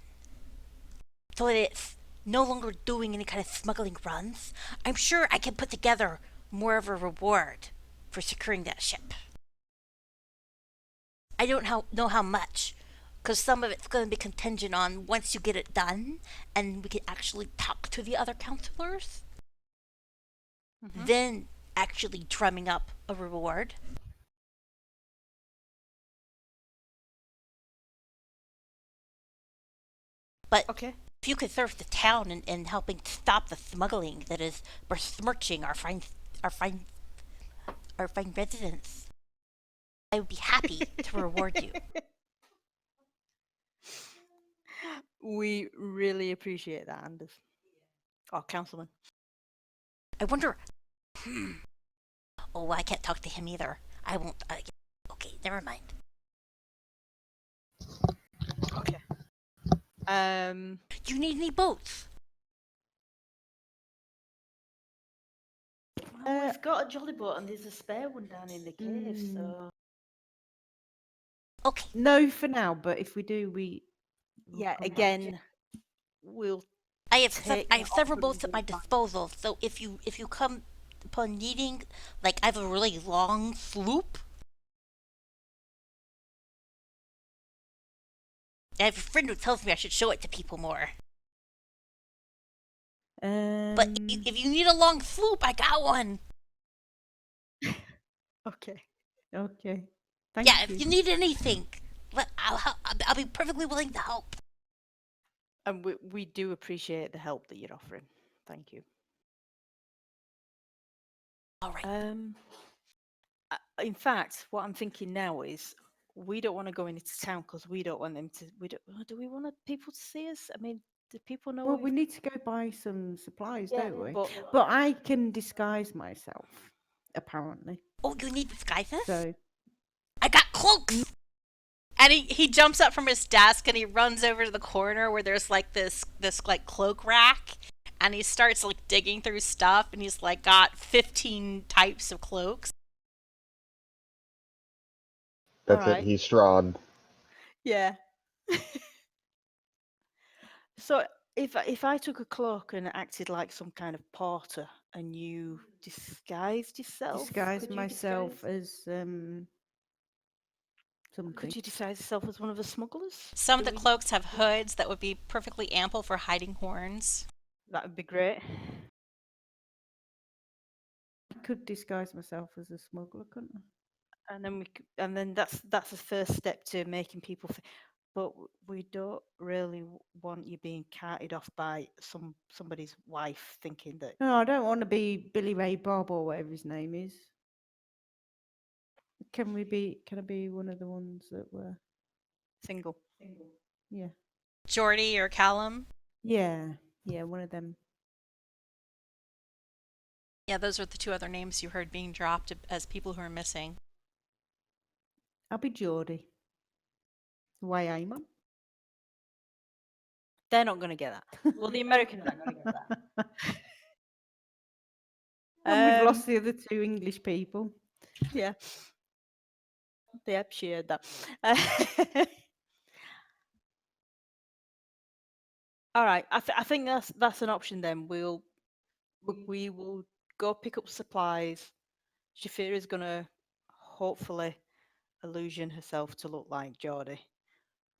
A: so that it's no longer doing any kind of smuggling runs, I'm sure I can put together more of a reward for securing that ship. I don't know how much, because some of it's going to be contingent on once you get it done and we can actually talk to the other counselors, then actually drumming up a reward. But
B: Okay.
A: if you could serve the town in helping to stop the smuggling that is besmirching our fine residents, I would be happy to reward you.
B: We really appreciate that, Anders. Oh, Councilman.
A: I wonder. Oh, I can't talk to him either. I won't. Okay, never mind.
B: Okay.
A: Do you need any boats?
B: Well, we've got a jolly boat and there's a spare one down in the cave, so
A: Okay.
F: No, for now. But if we do, we'll
B: yeah.
F: come back.
B: Again, we'll.
A: I have
B: Take
A: I have
B: the
A: several
B: offer
A: boats
B: and
A: at my
B: get it back.
A: disposal. So if you come upon needing, I have a really long sloop. I have a friend who tells me I should show it to people more. But if you need a long sloop, I got one.
B: Okay.
F: Okay. Thank
A: Yeah,
F: you.
A: if you need anything, I'll be perfectly willing to help.
B: And we do appreciate the help that you're offering. Thank you.
A: All right.
B: In fact, what I'm thinking now is we don't want to go into town because we don't want them to. Do we want people to see us? I mean, do people know?
F: Well, we need to go buy some supplies,
B: Yeah,
F: don't we?
B: but
F: But I can disguise myself, apparently.
A: Oh, you need disguises?
F: So
A: I got cloaks. And he jumps up from his desk and he runs over to the corner where there's like this like cloak rack, and he starts like digging through stuff, and he's like got 15 types of cloaks.
D: That's it.
B: alright.
D: He's Strahd.
B: Yeah. So if I took a cloak and acted like some kind of porter, and you disguised yourself,
F: disguise
B: could you
F: myself
B: disguise-
F: as something.
B: Could you disguise yourself as one of the smugglers?
A: Some of the cloaks have hoods that would be perfectly ample for hiding horns.
B: That would be great.
F: I could disguise myself as a smuggler, couldn't I?
B: And then that's the first step to making people. But we don't really want you being carted off by somebody's wife, thinking that.
F: No, I don't want to be Billy Ray Bob or whatever his name is. Can I be one of the ones that were
B: Single.
F: Yeah.
A: Geordie or Callum.
F: Yeah, one of them.
A: Yeah, those are the two other names you heard being dropped as people who are missing.
F: I'll be Geordie. Why I'm on?
B: They're not going to get that. Well, the Americans aren't going to get that.
F: And we've lost the other two English people.
B: Yeah. They shared that. All right. I think that's an option then. We will go pick up supplies. Shaefira is going to hopefully illusion herself to look like Geordie,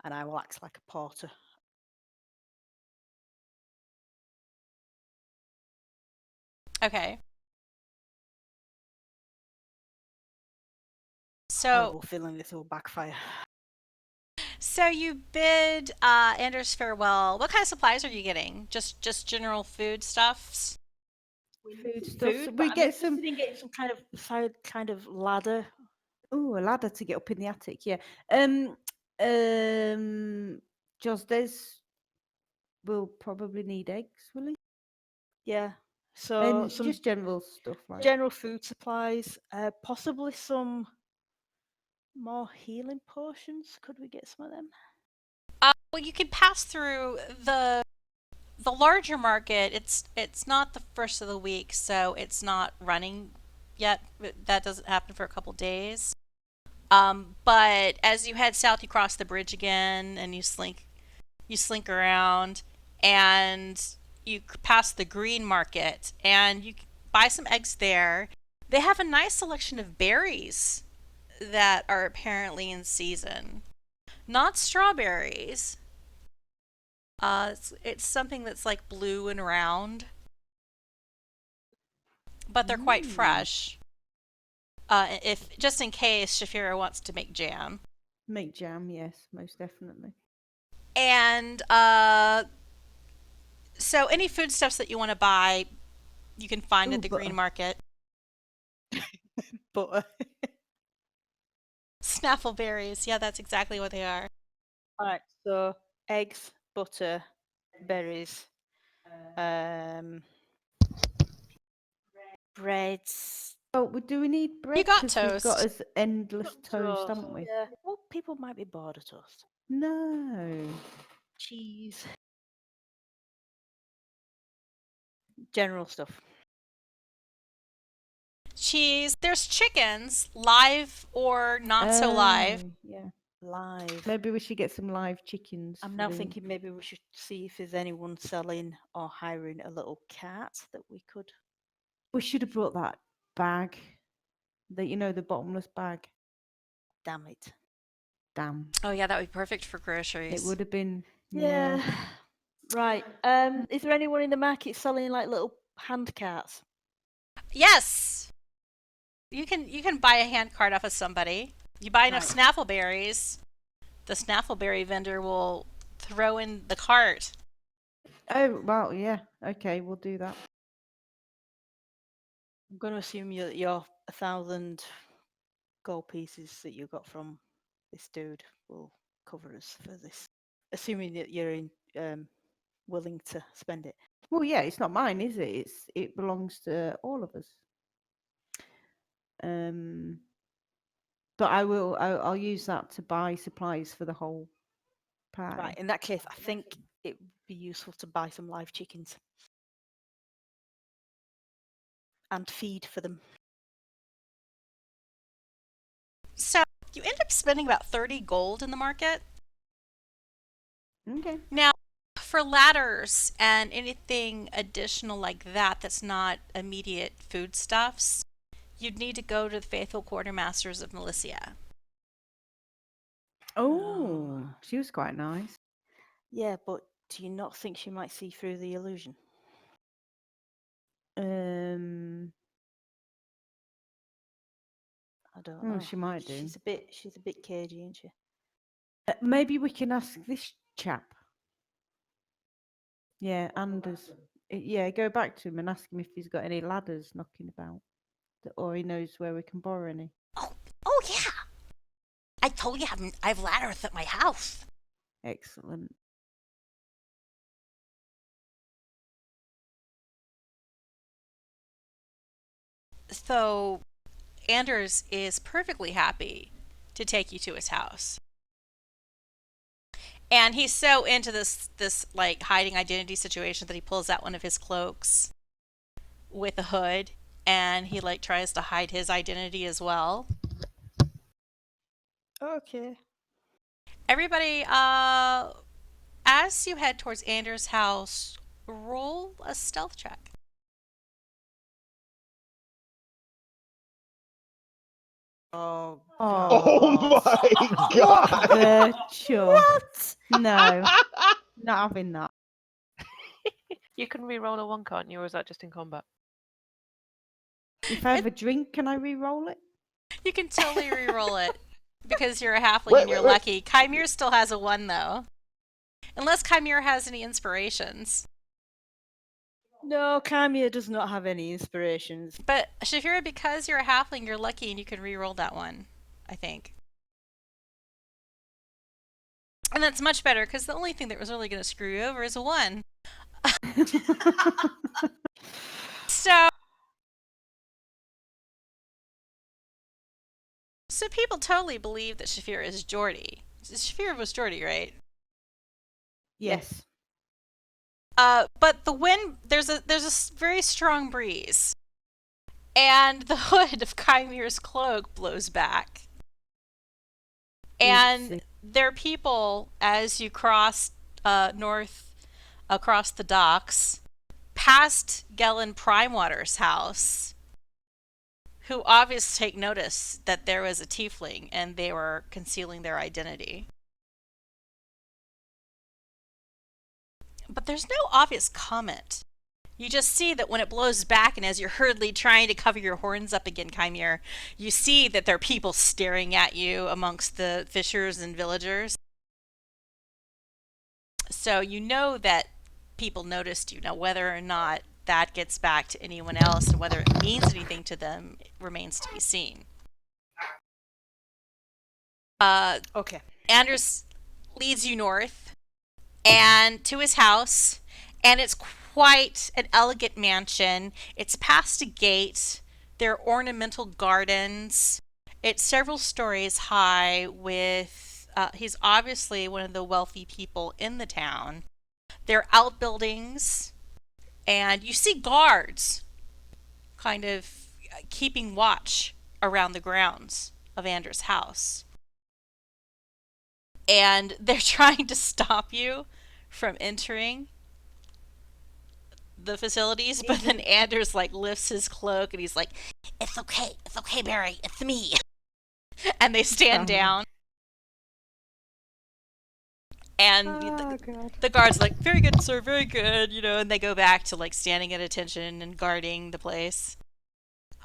B: and I will act like a porter.
A: Okay.
B: Horrible feeling this will backfire.
A: So you bid Anders farewell. What kind of supplies are you getting? Just general food stuffs?
F: Food stuff. So we
B: but
F: get
B: I'm
F: some.
B: interested in getting some kind of ladder.
F: Oh, a ladder to get up in the attic. Yeah. Jozdess will probably need eggs, will he?
B: Yeah. So
F: And
B: some
F: just general stuff like
B: general food supplies. Possibly some more healing potions. Could we get some of them?
A: Well, you can pass through the larger market. It's not the first of the week, so it's not running yet. That doesn't happen for a couple days. But as you head south, you cross the bridge again, and you slink around, and you pass the green market, and you buy some eggs there. They have a nice selection of berries that are apparently in season. Not strawberries. It's something that's like blue and round, but they're quite fresh. If just in case Shaefira wants to make jam.
F: make jam. Yes, most definitely.
A: And so any foodstuffs that you want to buy, you can find at the green market.
B: Butter.
A: Snaffle berries. Yeah, that's exactly what they are.
B: All right. So eggs, butter, berries, breads.
F: Oh, do we need bread?
A: You got
F: 'Cause we've got
A: toast.
F: us endless toast, haven't we?
B: Yeah. Well, people might be bored of toast.
F: No.
B: Cheese. General stuff.
A: Cheese. There's chickens, live or not so live.
F: Yeah.
B: Live.
F: Maybe we should get some live chickens.
B: I'm
F: for
B: now
F: the-
B: thinking maybe we should see if there's anyone selling or hiring a little cart that we could.
F: We should have brought that bag. The bottomless bag.
B: Damn it.
F: Damn.
A: Oh yeah, that would be perfect for groceries.
F: It would have been.
B: Yeah. Right. Is there anyone in the market selling like little hand carts?
A: Yes. You can buy a hand cart off of somebody. You buy enough snaffleberries, the snaffleberry vendor will throw in the cart.
F: Oh well, yeah. Okay, we'll do that.
B: I'm going to assume your 1,000 gold pieces that you got from this dude will cover us for this, assuming that you're willing to spend it.
F: Well, yeah, it's not mine, is it? It belongs to all of us. But I'll use that to buy supplies for the whole party.
B: Right. In that case, I think it would be useful to buy some live chickens and feed for them.
A: So you end up spending about 30 gold in the market.
F: Okay.
A: Now, for ladders and anything additional like that that's not immediate foodstuffs, you'd need to go to the faithful quartermasters of Milicia.
F: Oh, she was quite nice.
B: Yeah, but do you not think she might see through the illusion?
F: I
B: don't know.
F: She might do.
B: She's a bit cagey, isn't she?
F: Maybe we can ask this chap. Yeah, Anders. Yeah, go back to him and ask him if he's got any ladders knocking about, or he knows where we can borrow any.
A: Oh yeah. I told you I have ladders at my house.
F: Excellent.
A: So Anders is perfectly happy to take you to his house. And he's so into this like hiding identity situation that he pulls out one of his cloaks with a hood and he like tries to hide his identity as well.
B: Okay.
A: Everybody, as you head towards Anders' house, roll a stealth check.
B: Oh.
D: Oh my god!
F: Virtual. What? No, not having that.
C: You can re-roll a 1, can't you, or is that just in combat?
F: If I have a drink, can I re-roll it?
A: You can totally re-roll it because you're a halfling and you're lucky. Kymir still has a 1 though. Unless Kymir has any inspirations.
B: No, Kymir does not have any inspirations.
A: But Shaefira, because you're a halfling, you're lucky and you can re-roll that 1, I think. And that's much better because the only thing that was really going to screw you over is a 1. So people totally believe that Shaefira is Geordie. Shaefira was Geordie, right?
F: Yes.
A: But the wind, there's a very strong breeze, and the hood of Kymir's cloak blows back. And there are people as you cross north across the docks, past Gellin Primewater's house, who obviously take notice that there was a tiefling and they were concealing their identity. But there's no obvious comment. You just see that when it blows back and as you're hurriedly trying to cover your horns up again, Kymir, you see that there are people staring at you amongst the fishers and villagers. So you know that people noticed you. Now whether or not that gets back to anyone else and whether it means anything to them remains to be seen.
B: Okay.
A: Anders leads you north and to his house, and it's quite an elegant mansion. It's past a gate. There are ornamental gardens. It's several stories high with, he's obviously one of the wealthy people in the town. There are outbuildings, and you see guards kind of keeping watch around the grounds of Anders' house. And they're trying to stop you from entering the facilities, but then Anders like lifts his cloak and he's like, it's okay, Barry, it's me. And they stand down. And the guard's like, very good, sir, very good, and they go back to like standing at attention and guarding the place.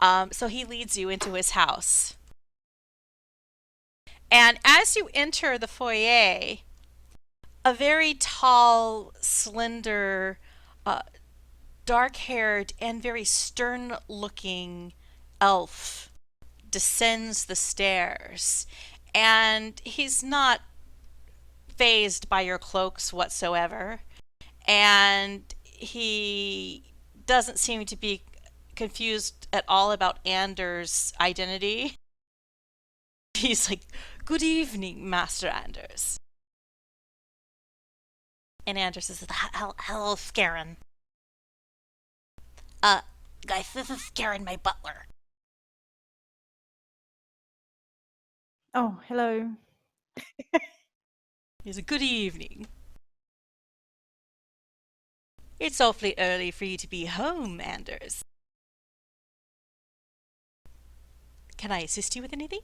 A: So he leads you into his house. And as you enter the foyer, a very tall, slender dark-haired and very stern-looking elf descends the stairs, and he's not fazed by your cloaks whatsoever, and he doesn't seem to be confused at all about Anders' identity. He's like, "Good evening, Master Anders." And Anders says, "Hello, Scarin. Guys, this is Scarin, my butler."
F: Oh, hello.
A: He's a "Good evening. It's awfully early for you to be home, Anders. Can I assist you with anything?"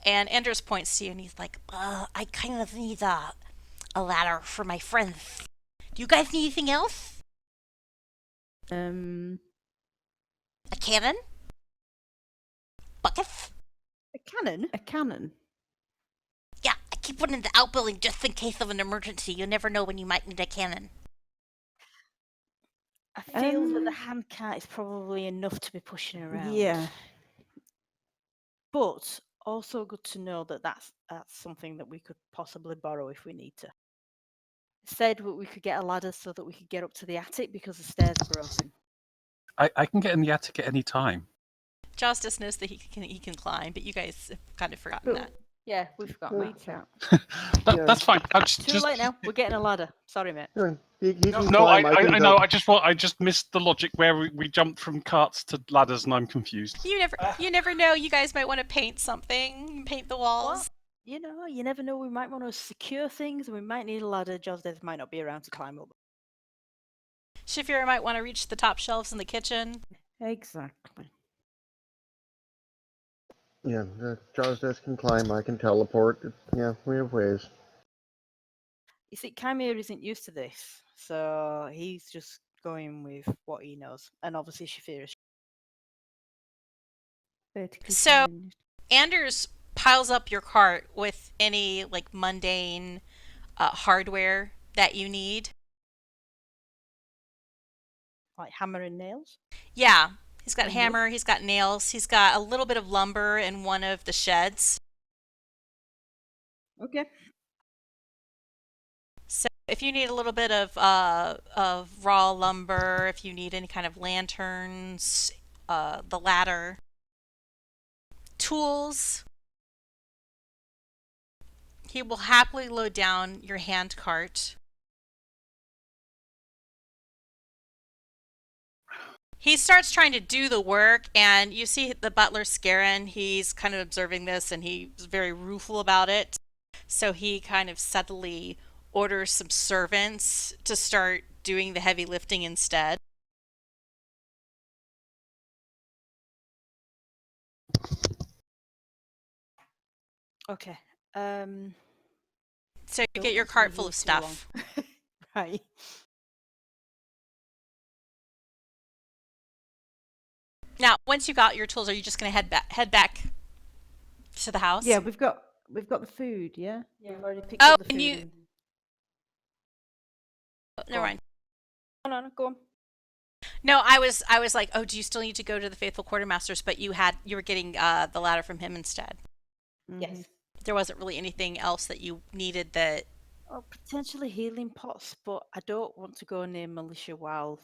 A: And Anders points to you and he's like, "I kind of need a ladder for my friends. Do you guys need anything else? A cannon? Buckets?"
B: A cannon?
F: A cannon.
A: "Yeah, I keep one in the outbuilding just in case of an emergency. You never know when you might need a cannon."
B: I feel that the hand cart is probably enough to be pushing around.
F: Yeah.
B: But also good to know that that's something that we could possibly borrow if we need to. Said we could get a ladder so that we could get up to the attic because the stairs are broken.
E: I can get in the attic at any time.
A: Jozdess knows that he can climb, but you guys have kind of forgotten
F: But
A: that.
B: Yeah, we've forgotten
F: wait
B: that.
F: out.
E: That's fine.
B: Too late now. We're getting a ladder. Sorry, mate.
D: Sure. He can
E: No,
D: climb. I can
E: I
D: go.
E: know. I just missed the logic where we jumped from carts to ladders, and I'm confused.
A: You never know. You guys might want to paint something, paint the walls.
B: You know, you never know. We might want to secure things, and we might need a ladder. Jozdess might not be around to climb up.
A: Shaefira might want to reach the top shelves in the kitchen.
F: Exactly.
D: Yeah, Jozdess can climb. I can teleport. Yeah, we have ways.
B: You see, Kymir isn't used to this, so he's just going with what he knows. And obviously, Shaefira.
F: Vertically
A: So-
F: challenged.
A: Anders piles up your cart with any like mundane hardware that you need.
B: Like hammer and nails.
A: Yeah, he's got
B: And
A: hammer, he's got nails, he's got a little bit of lumber in one of the sheds.
B: Okay.
A: So if you need a little bit of raw lumber, if you need any kind of lanterns, the ladder, tools, he will happily load down your hand cart. He starts trying to do the work, and you see the butler Scarin. He's kind of observing this, and he's very rueful about it. So he kind of subtly orders some servants to start doing the heavy lifting instead.
B: Okay.
A: So you
B: Don't
A: get your
B: want to
A: cart
B: be
A: full
B: here
A: of
B: too
A: stuff.
B: long. Right.
A: Now, once you got your tools, are you just going to head back to the house?
F: Yeah, we've got the food. Yeah.
B: We've already picked
A: Oh,
B: up the
A: and
B: food.
A: you- Never mind.
B: No, go on.
A: No, I was like, oh, do you still need to go to the faithful quartermasters? But you were getting the ladder from him instead.
B: Yes.
A: There wasn't really anything else that you needed that.
B: Oh, potentially healing pots, but I don't want to go near militia while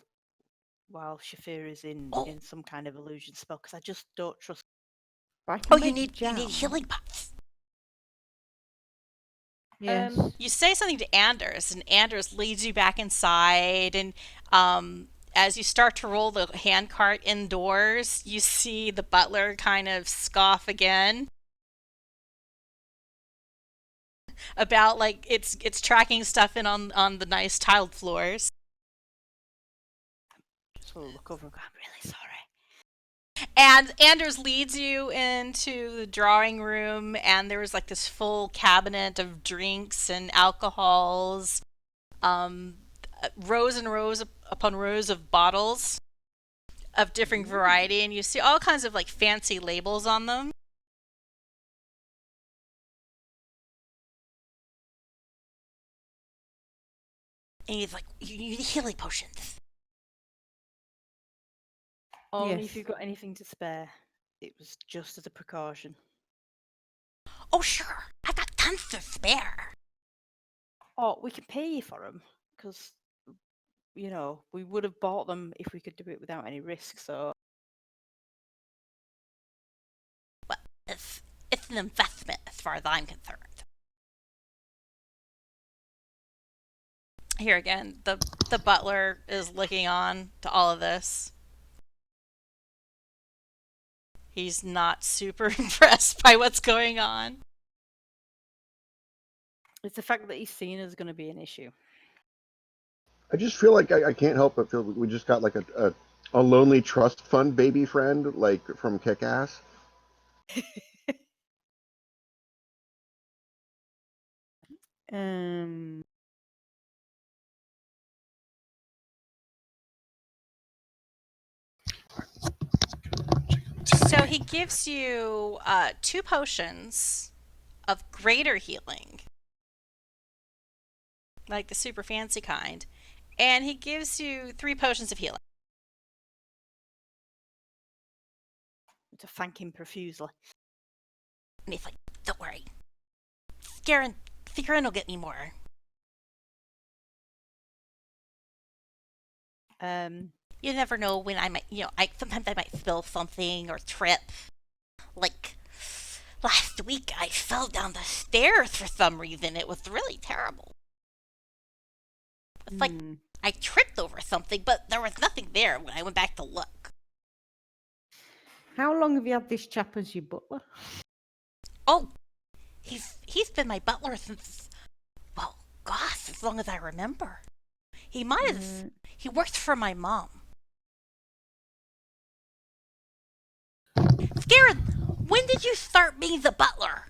B: Shaefira is in some kind of illusion spell because I just don't trust.
F: But I can
A: Oh, you
F: make
A: need
F: jam.
A: healing pots.
F: Yes.
A: You say something to Anders, and Anders leads you back inside. And as you start to roll the handcart indoors, you see the butler kind of scoff again about like it's tracking stuff in on the nice tiled floors.
B: Just want to look over and go, I'm really sorry.
A: And Anders leads you into the drawing room, and there was like this full cabinet of drinks and alcohols, rows and rows upon rows of bottles of different variety, and you see all kinds of like fancy labels on them. And he's like, you need healing potions.
B: Only
F: Yes.
B: if you've got anything to spare. It was just as a precaution.
A: Oh, sure. I've got tons to spare.
B: Oh, we can pay you for them because, we would have bought them if we could do it without any risk. So
A: Well, it's an investment as far as I'm concerned. Here again, the butler is looking on to all of this. He's not super impressed by what's going on.
B: it's the fact that he's seen as going to be an issue.
D: I just feel like I can't help but feel we just got like a lonely trust fund baby friend, like from Kick Ass.
F: Um.
A: So he gives you 2 potions of greater healing, like the super fancy kind, and he gives you 3 potions of healing.
B: To thank him profusely.
A: And he's like, don't worry. Garen will get me more. You never know when I might, sometimes I might spill something or trip. Like, last week I fell down the stairs for some reason. It was really terrible. It's like I tripped over something, but there was nothing there when I went back to look.
F: How long have you had this chap as your butler?
A: Oh, he's been my butler since, well, gosh, as long as I remember. He might have. He worked for my mom. Garen, when did you start being the butler?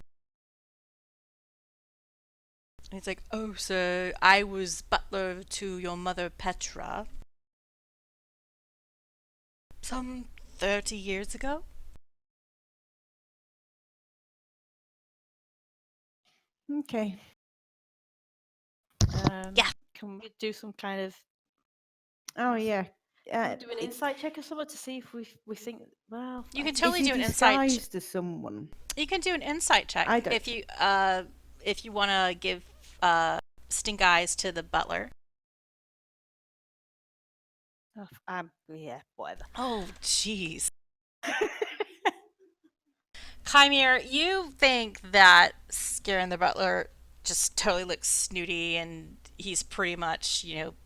A: And he's like, oh, so I was butler to your mother Petra some 30 years ago.
F: Okay.
A: Yeah.
B: Can we do some kind of
F: Oh yeah.
B: do an insight check or something to see if we think? Well,
A: You can
F: Is
A: totally
F: he
A: do an insight.
F: disguised as someone?
A: You can do an insight check
F: I don't.
A: if you want to give stink eyes to the butler.
B: Yeah, whatever.
A: Oh, jeez. Kymir, you think that Garen the butler just totally looks snooty and he's pretty much,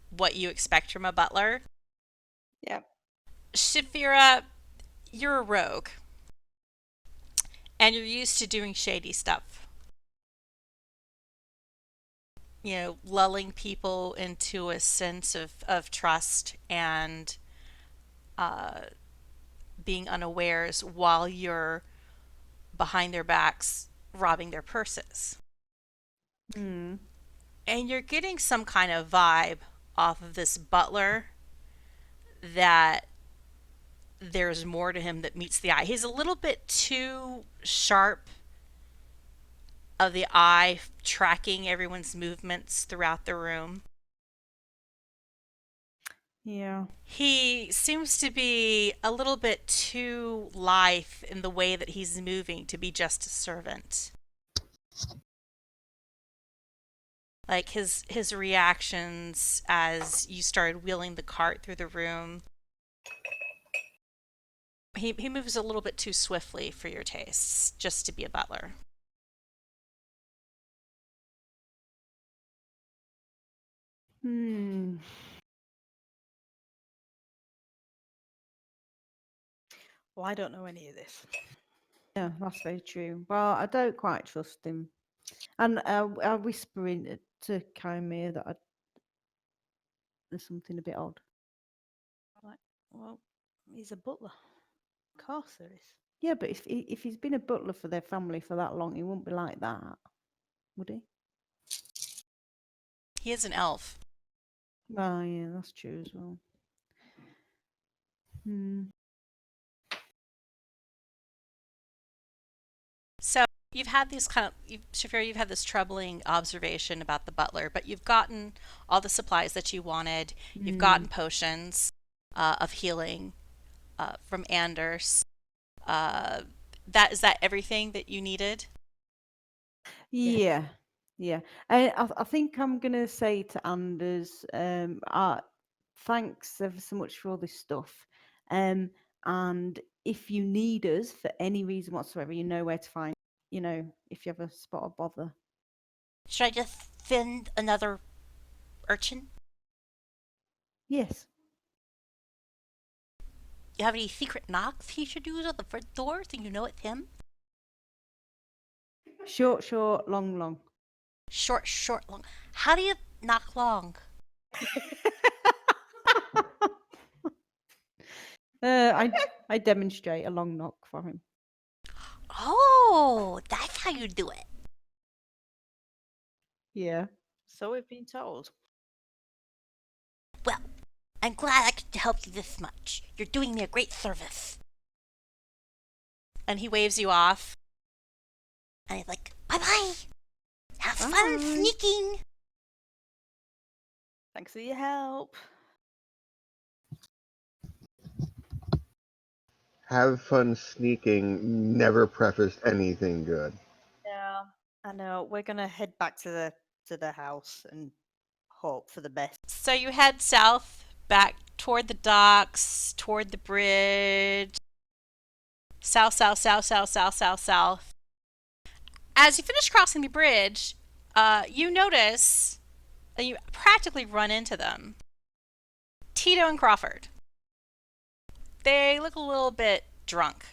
A: what you expect from a butler.
B: Yeah.
A: Shaefira, you're a rogue. And you're used to doing shady stuff. Lulling people into a sense of trust and being unawares while you're behind their backs robbing their purses. And you're getting some kind of vibe off of this butler that there's more to him that meets the eye. He's a little bit too sharp of the eye, tracking everyone's movements throughout the room.
F: Yeah.
A: He seems to be a little bit too lithe in the way that he's moving to be just a servant. Like his reactions as you started wheeling the cart through the room. He moves a little bit too swiftly for your tastes, just to be a butler.
B: Well, I don't know any of this.
F: Yeah, that's very true. Well, I don't quite trust him. And I whisper to Kymir that there's something a bit odd.
B: Like, well, he's a butler. Of course there is.
F: Yeah, but if he's been a butler for their family for that long, he wouldn't be like that, would he?
A: He is an elf.
F: Oh, yeah, that's true as well.
A: So you've had these Shaefira, you've had this troubling observation about the butler, but you've gotten all the supplies that you wanted. You've gotten potions of healing from Anders. Is that everything that you needed?
F: Yeah, yeah. I think I'm gonna say to Anders, thanks ever so much for all this stuff. And if you need us for any reason whatsoever, you know where to find. You know, if you have a spot of bother.
A: Should I just send another urchin?
F: Yes.
A: You have any secret knocks he should use on the front door so you know it's him?
F: Short, short, long, long.
A: Short, short, long. How do you knock long?
F: I demonstrate a long knock for him.
A: Oh, that's how you do it.
F: Yeah.
B: So we've been told.
A: Well, I'm glad I could help you this much. You're doing me a great service. And he waves you off. And he's like, bye-bye. Have fun
F: Bye.
A: sneaking.
B: Thanks for your help.
D: Have fun sneaking never prefaced anything good.
B: Yeah, I know. We're gonna head back to the house and hope for the best.
A: So you head south, back toward the docks, toward the bridge. South, south, south, south, south, south, south. As you finish crossing the bridge, you notice that you practically run into them. Tito and Crawford. They look a little bit drunk.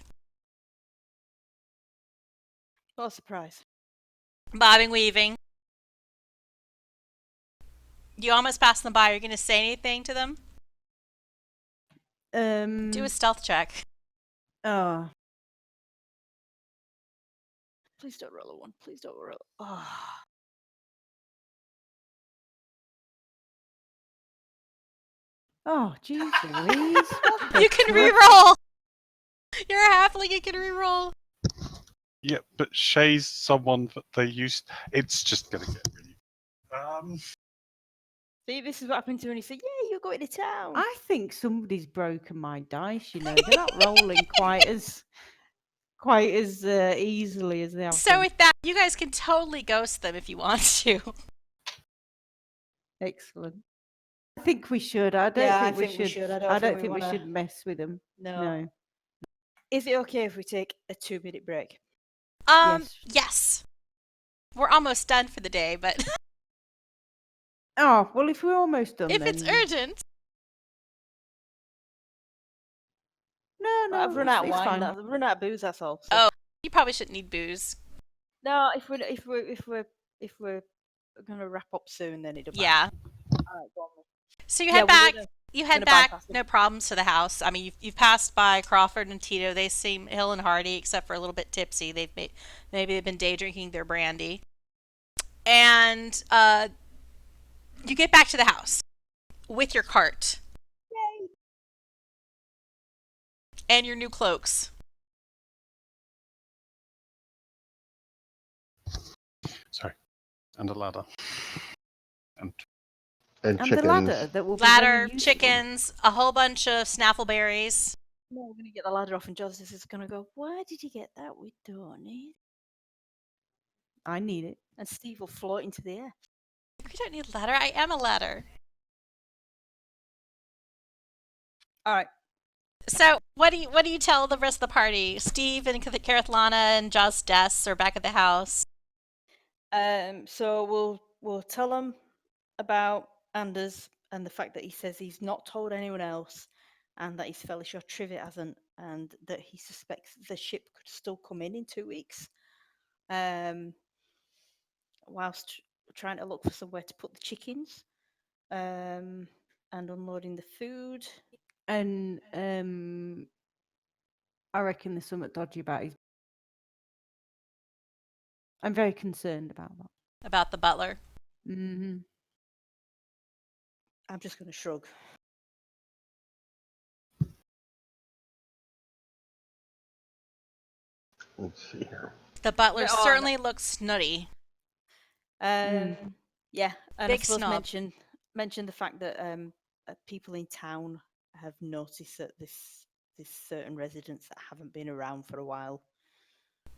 B: What a surprise.
A: Bobbing, weaving. You almost pass them by. Are you going to say anything to them? Do a stealth check.
F: Oh.
B: Please don't roll a one. Please don't roll. Oh.
F: Oh, jeez Louise.
A: You can re-roll. You're a halfling. You can re-roll.
E: Yeah, but Shay's someone that they used. It's just gonna get really.
B: See, this is what happens when you say, "Yeah, you're going to town."
F: I think somebody's broken my dice. You know, they're not rolling quite as easily as they have
A: So
F: been.
A: with that, you guys can totally ghost them if you want to.
F: Excellent. I think we should. I don't
B: Yeah,
F: think
B: I
F: we
B: think we
F: should.
B: should.
F: I don't think we
B: wanna-
F: should mess with them.
B: No.
F: No.
B: Is it okay if we take a 2-minute break?
A: Yes. We're almost done for the day, but
F: Oh, well, if we're almost done,
A: if
F: then...
A: it's urgent.
F: No,
B: Well, I've run
F: it's-
B: out of
F: it's
B: wine.
F: fine.
B: I've run out of booze. That's all. So.
A: Oh, you probably shouldn't need booze.
B: No, if we're gonna wrap up soon, then it'll.
A: Yeah.
B: All right, go on.
A: So you
B: Yeah,
A: head
B: we're
A: back.
B: gonna-
A: You head
B: gonna
A: back,
B: bypass them.
A: no problems to the house. I mean, you've passed by Crawford and Tito. They seem hill and hearty, except for a little bit tipsy. Maybe they've been day drinking their brandy. And you get back to the house with your cart.
B: Yay!
A: And your new cloaks.
E: Sorry, and a ladder. And
D: And
F: And
D: chickens.
F: the ladder that will be
A: Ladder,
F: very useful.
A: chickens, a whole bunch of snaffleberries.
B: No, we're gonna get the ladder off, and Jozdess is gonna go. Why did you get that? We don't need.
F: I need it.
B: And Stiiv will float into the air.
A: We don't need a ladder. I am a ladder.
B: All right.
A: So, what do you tell the rest of the party? Stiiv and Kereithlana and Jozdess are back at the house.
B: So we'll tell them about Anders and the fact that he says he's not told anyone else, and that his fellowship Trivet hasn't, and that he suspects the ship could still come in 2 weeks. Whilst trying to look for somewhere to put the chickens, and unloading the food.
F: And I reckon there's something dodgy about his... I'm very concerned about that.
A: About the butler.
F: Mm-hmm.
B: I'm just going to shrug.
D: Let's see here.
A: The butler
B: Oh,
A: certainly looks snooty.
B: Yeah, and
A: Big
B: I suppose
A: snob.
B: mention the fact that people in town have noticed that this certain residents that haven't been around for a while.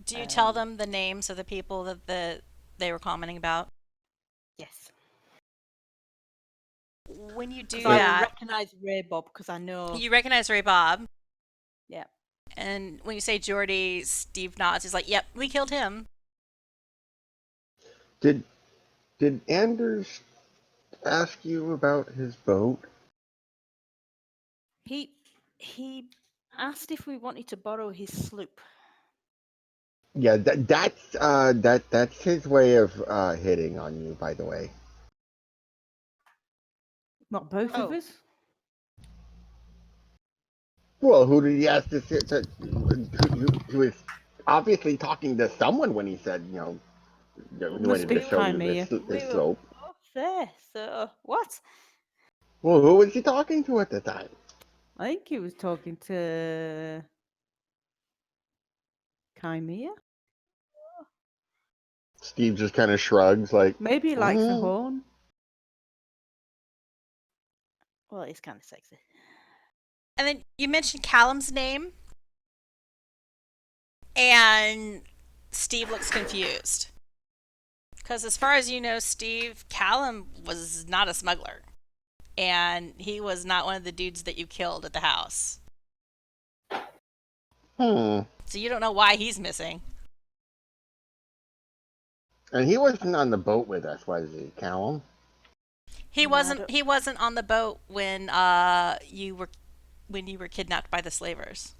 A: Do you tell
B: Um,
A: them the names of the people that they were commenting about?
B: Yes.
A: When you do
B: 'Cause I
A: that,
B: recognise Ray Bob because I know.
A: you recognize Ray Bob.
B: Yeah.
A: And when you say Geordie, Stiiv nods. He's like, "Yep, we killed him."
D: Did Anders ask you about his boat?
B: He asked if we wanted to borrow his sloop.
D: Yeah, that's his way of hitting on you, by the way.
F: Not both of
B: Oh.
F: us.
D: Well, who did he ask to sit? He was obviously talking to someone when he said, he
F: Must
D: wanted
F: be
D: to show you
F: Kymir.
D: his
B: We were
D: slope.
B: both there. So what?
D: Well, who was he talking to at the time?
F: I think he was talking to Kymir.
D: Steve just kind of shrugs, like,
F: Maybe he likes a
D: "Mm."
F: horn.
B: Well, it's kind of sexy.
A: And then you mentioned Callum's name, and Steve looks confused. Because as far as you know, Steve, Callum was not a smuggler. And he was not one of the dudes that you killed at the house.
D: Hmm.
A: So you don't know why he's missing.
D: And he wasn't on the boat with us, was he, Callum?
A: He
B: No, I
A: wasn't.
B: don't-
A: He wasn't on the boat when you were kidnapped by the slavers.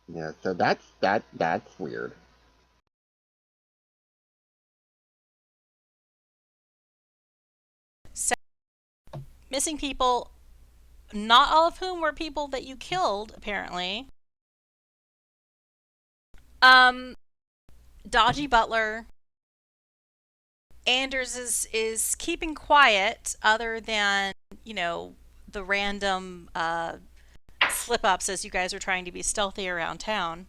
D: Yeah, so that's weird.
A: So missing people, not all of whom were people that you killed, apparently. Dodgy Butler. Anders is keeping quiet, other than the random slip ups as you guys are trying to be stealthy around town.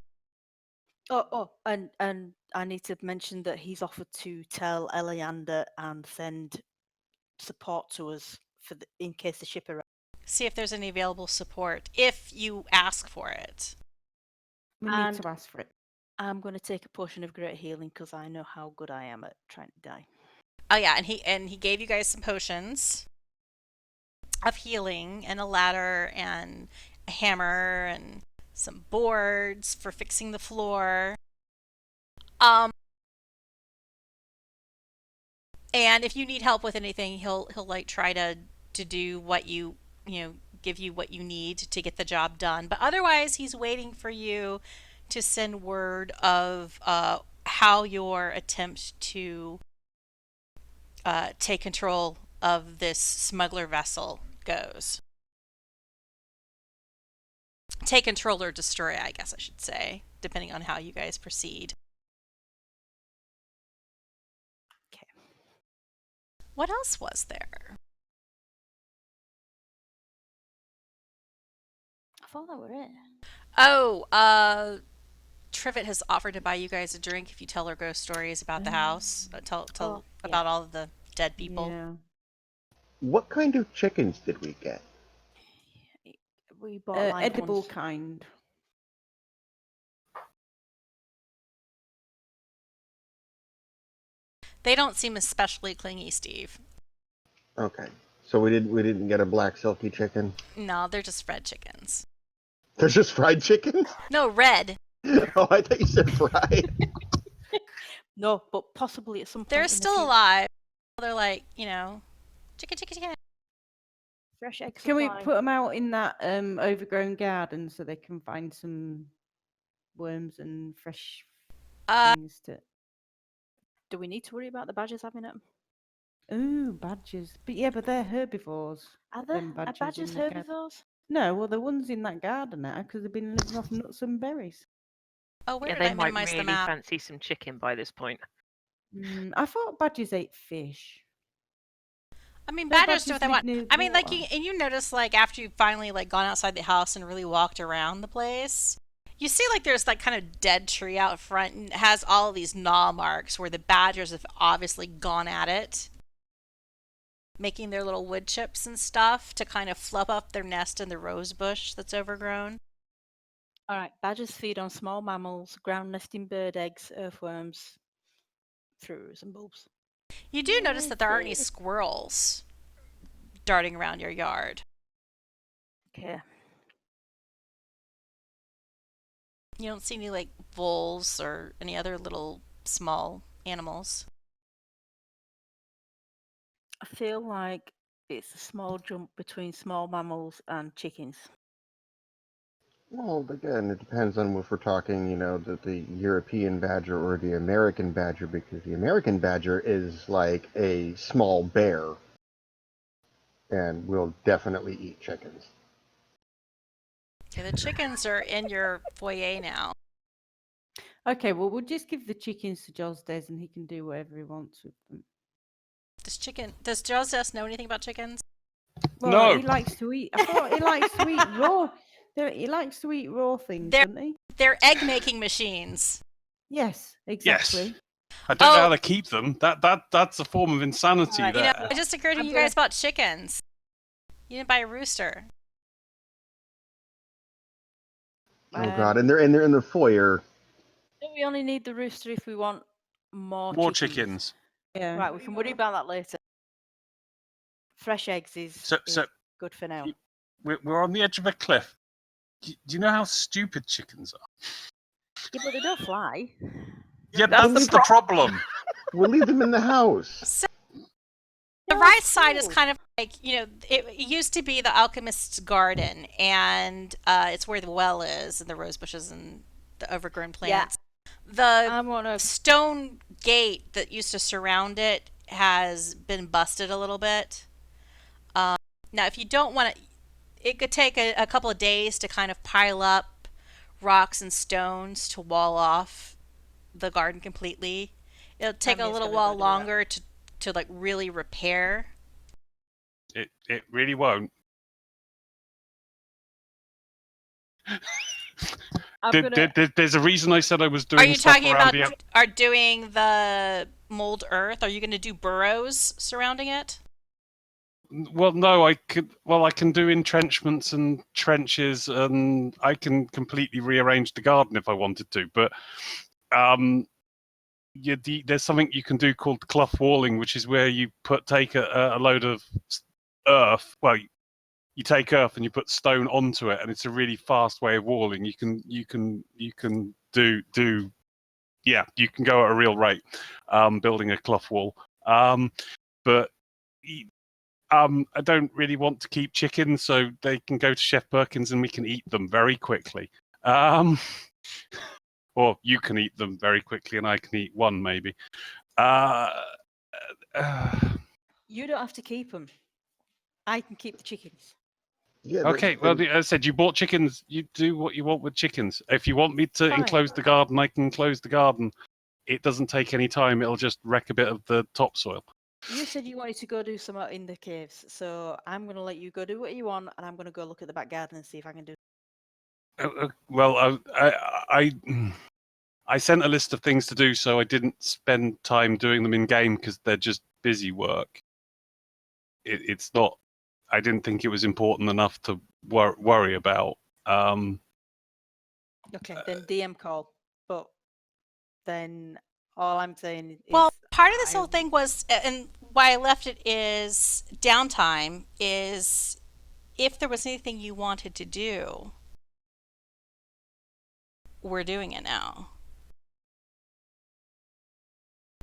B: And I need to mention that he's offered to tell Eleander and send support to us in case the ship arrives.
A: See if there's any available support if you ask for it.
F: We need
B: And
F: to ask for it.
B: I'm going to take a potion of great healing because I know how good I am at trying to die.
A: Oh yeah, and he gave you guys some potions of healing and a ladder and a hammer and some boards for fixing the floor. And if you need help with anything, he'll like try to do what give you what you need to get the job done. But otherwise, he's waiting for you to send word of how your attempt to take control of this smuggler vessel goes. Take control or destroy, I guess I should say, depending on how you guys proceed.
B: Okay.
A: What else was there?
B: I thought that were it.
A: Oh, Trivet has offered to buy you guys a drink if you tell her ghost stories about the house. Tell
B: Oh, yeah.
A: about all of the dead people.
F: Yeah.
D: What kind of chickens did we get?
B: We bought live
F: Edible
B: ones.
F: kind.
A: They don't seem especially clingy, Steve.
D: Okay, so we didn't get a black silky chicken.
A: No, they're just red chickens.
D: They're just fried chickens.
A: No, red.
D: Oh, I thought you said fried.
B: No, but possibly at some point.
A: They're
B: in the
A: still
B: future.
A: alive. They're like, chicken, chicken, chicken.
B: Fresh eggs.
F: Can we
B: supply.
F: put them out in that overgrown garden so they can find some worms and fresh things to?
B: Do we need to worry about the badgers having it?
F: Ooh, badgers. But yeah, but they're herbivores.
B: Are there
F: Them badgers
B: badgers
F: in the garden.
B: herbivores?
F: No, well, the ones in that garden now because they've been living off nuts and berries.
A: Oh, where
C: Yeah,
A: did
C: they
A: I
C: might
A: minimize the
C: really
A: map?
C: fancy some chicken by this point.
F: I thought badgers ate fish.
A: I mean,
F: No
A: badgers do
F: badgers
A: what they
F: live
A: want.
F: near
A: I mean, like,
F: water.
A: you notice, like, after you've finally, like, gone outside the house and really walked around the place, you see, like, there's, like, kind of dead tree out front and it has all of these gnaw marks where the badgers have obviously gone at it, making their little wood chips and stuff to kind of fluff up their nest in the rose bush that's overgrown.
B: All right. Badgers feed on small mammals, ground nesting bird eggs, earthworms, fruits, and bulbs.
A: You do notice that there aren't any squirrels darting around your yard.
B: Okay.
A: You don't see any, like, voles or any other little small animals.
B: I feel like it's a small jump between small mammals and chickens.
D: Well, again, it depends on if we're talking, the European badger or the American badger, because the American badger is like a small bear and will definitely eat chickens.
A: Okay, the chickens are in your foyer now.
F: Okay, well, we'll just give the chickens to Jozdess and he can do whatever he wants with them.
A: Does Jozdess know anything about chickens?
F: Well,
E: No.
F: he likes to eat. I thought he likes to eat raw. He likes to eat raw things,
A: They're-
F: doesn't he?
A: They're egg-making machines.
F: Yes, exactly.
E: I don't know
A: Oh.
E: how to keep them. That's a form of insanity
B: Alright,
E: there.
A: It just occurred to
B: I'm
A: you
B: gonna-
A: guys about chickens. You didn't buy a rooster.
D: Oh God, and they're in the foyer.
B: Don't we only need the rooster if we want more
E: chickens.
F: Yeah.
B: Right, we can worry about that later. Fresh eggs is
E: So
B: good for now.
E: we're on the edge of a cliff. Do you know how stupid chickens are?
B: Yeah, but they don't fly.
E: Yeah,
C: That's
E: that's
C: the
E: the problem.
D: We'll leave them in the house.
A: So, the right side is kind of like, it used to be the alchemist's garden, and it's where the well is, and the rose bushes and the overgrown plants. The
B: I want to.
A: stone gate that used to surround it has been busted a little bit. Now, if you don't want to, it could take a couple of days to kind of pile up rocks and stones to wall off the garden completely. It'll take a
B: Tammy's
A: little
B: gonna
A: while
B: go do that.
A: longer to like really repair.
E: It really won't. There's a reason I said I was
A: Are
E: doing
A: you
E: stuff
A: talking
E: around
A: about are doing the mold earth? Are you going to do burrows surrounding it?
E: Well, no, I can do entrenchments and trenches, and I can completely rearrange the garden if I wanted to. But there's something you can do called clough walling, which is where you take a load of earth. Well, you take earth and you put stone onto it, and it's a really fast way of walling. You can do. Yeah, you can go at a real rate, building a clough wall. But I don't really want to keep chickens, so they can go to Chef Perkins and we can eat them very quickly. Or you can eat them very quickly and I can eat one, maybe.
B: You don't have to keep them. I can keep the chickens.
D: Yeah.
E: Okay, well, as I said, you bought chickens. You do what you want with chickens. If you want me to
B: Fine.
E: enclose the garden, I can enclose the garden. It doesn't take any time. It'll just wreck a bit of the topsoil.
B: You said you wanted to go do some in the caves, so I'm going to let you go do what you want, and I'm going to go look at the back garden and see if I can do.
E: Well, I sent a list of things to do, so I didn't spend time doing them in game because they're just busy work. It's not. I didn't think it was important enough to worry about.
B: Okay, then DM call. But then all I'm saying is.
A: Well, part of this whole thing was, and why I left it is downtime, is if there was anything you wanted to do, we're doing it now.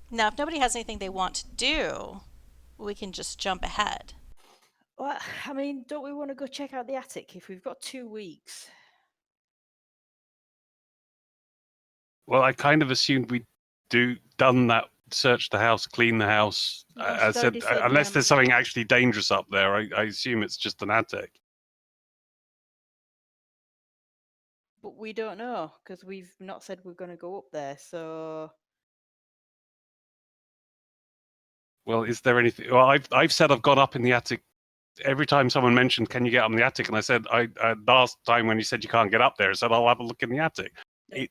A: Now, if nobody has anything they want to do, we can just jump ahead.
B: Well, I mean, don't we want to go check out the attic if we've got 2 weeks?
E: Well, I kind of assumed we'd done that, search the house, clean the house.
B: No,
E: I
B: she's already
E: said,
B: said,
E: unless there's something actually dangerous up there, I assume it's just an attic.
B: But we don't know because we've not said we're going to go up there. So
E: Well, is there anything? Well, I've said I've gone up in the attic. Every time someone mentioned, "Can you get up in the attic?" and I said, last time when you said you can't get up there, I said I'll have a look in the attic. Is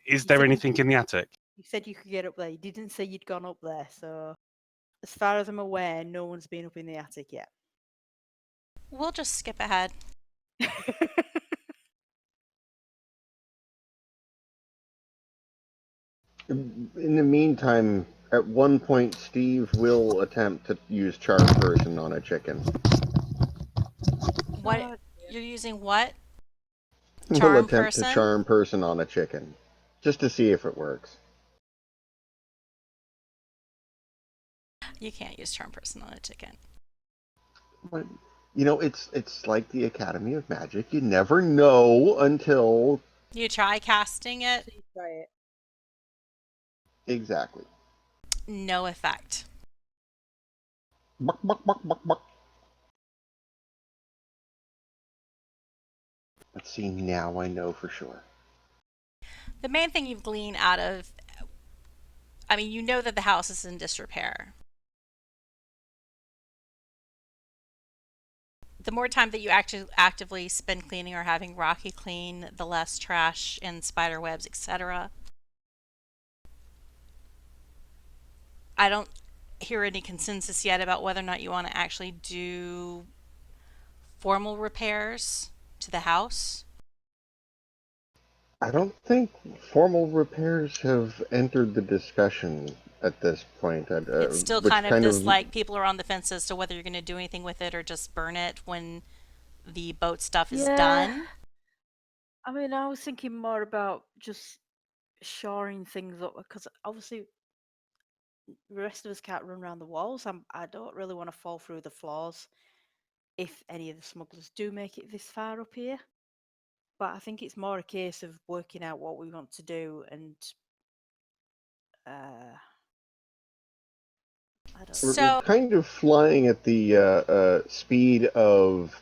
B: You
E: there
B: said
E: anything in the attic?
B: You said you could get up there. You didn't say you'd gone up there. So, as far as I'm aware, no one's been up in the attic yet.
A: We'll just skip ahead.
D: In the meantime, at one point, Stiiv will attempt to use charm person on a chicken.
A: What
B: Oh,
A: you're using? What
D: Will
A: charm
D: attempt to
A: person?
D: charm person on a chicken, just to see if it works.
A: You can't use charm person on a chicken.
D: But, it's like the Academy of Magic. You never know until
A: You try casting it.
B: Please try it.
D: exactly.
A: No effect.
D: Buck, buck, buck, buck, buck. Let's see. Now I know for sure.
A: The main thing you've gleaned out of, I mean, you know that the house is in disrepair. The more time that you actively spend cleaning or having Rocky clean, the less trash and spider webs, etc. I don't hear any consensus yet about whether or not you want to actually do formal repairs to the house.
D: I don't think formal repairs have entered the discussion at this point.
A: It's still
D: Which
A: kind of
D: kind
A: this
D: of
A: like people are on the fence as to whether you're going to do anything with it or just burn it when the boat stuff is done.
B: I mean, I was thinking more about just shoring things up because obviously the rest of us can't run around the walls. I don't really want to fall through the floors if any of the smugglers do make it this far up here. But I think it's more a case of working out what we want to do and I don't know.
D: we're
A: So,
D: kind of flying at the speed of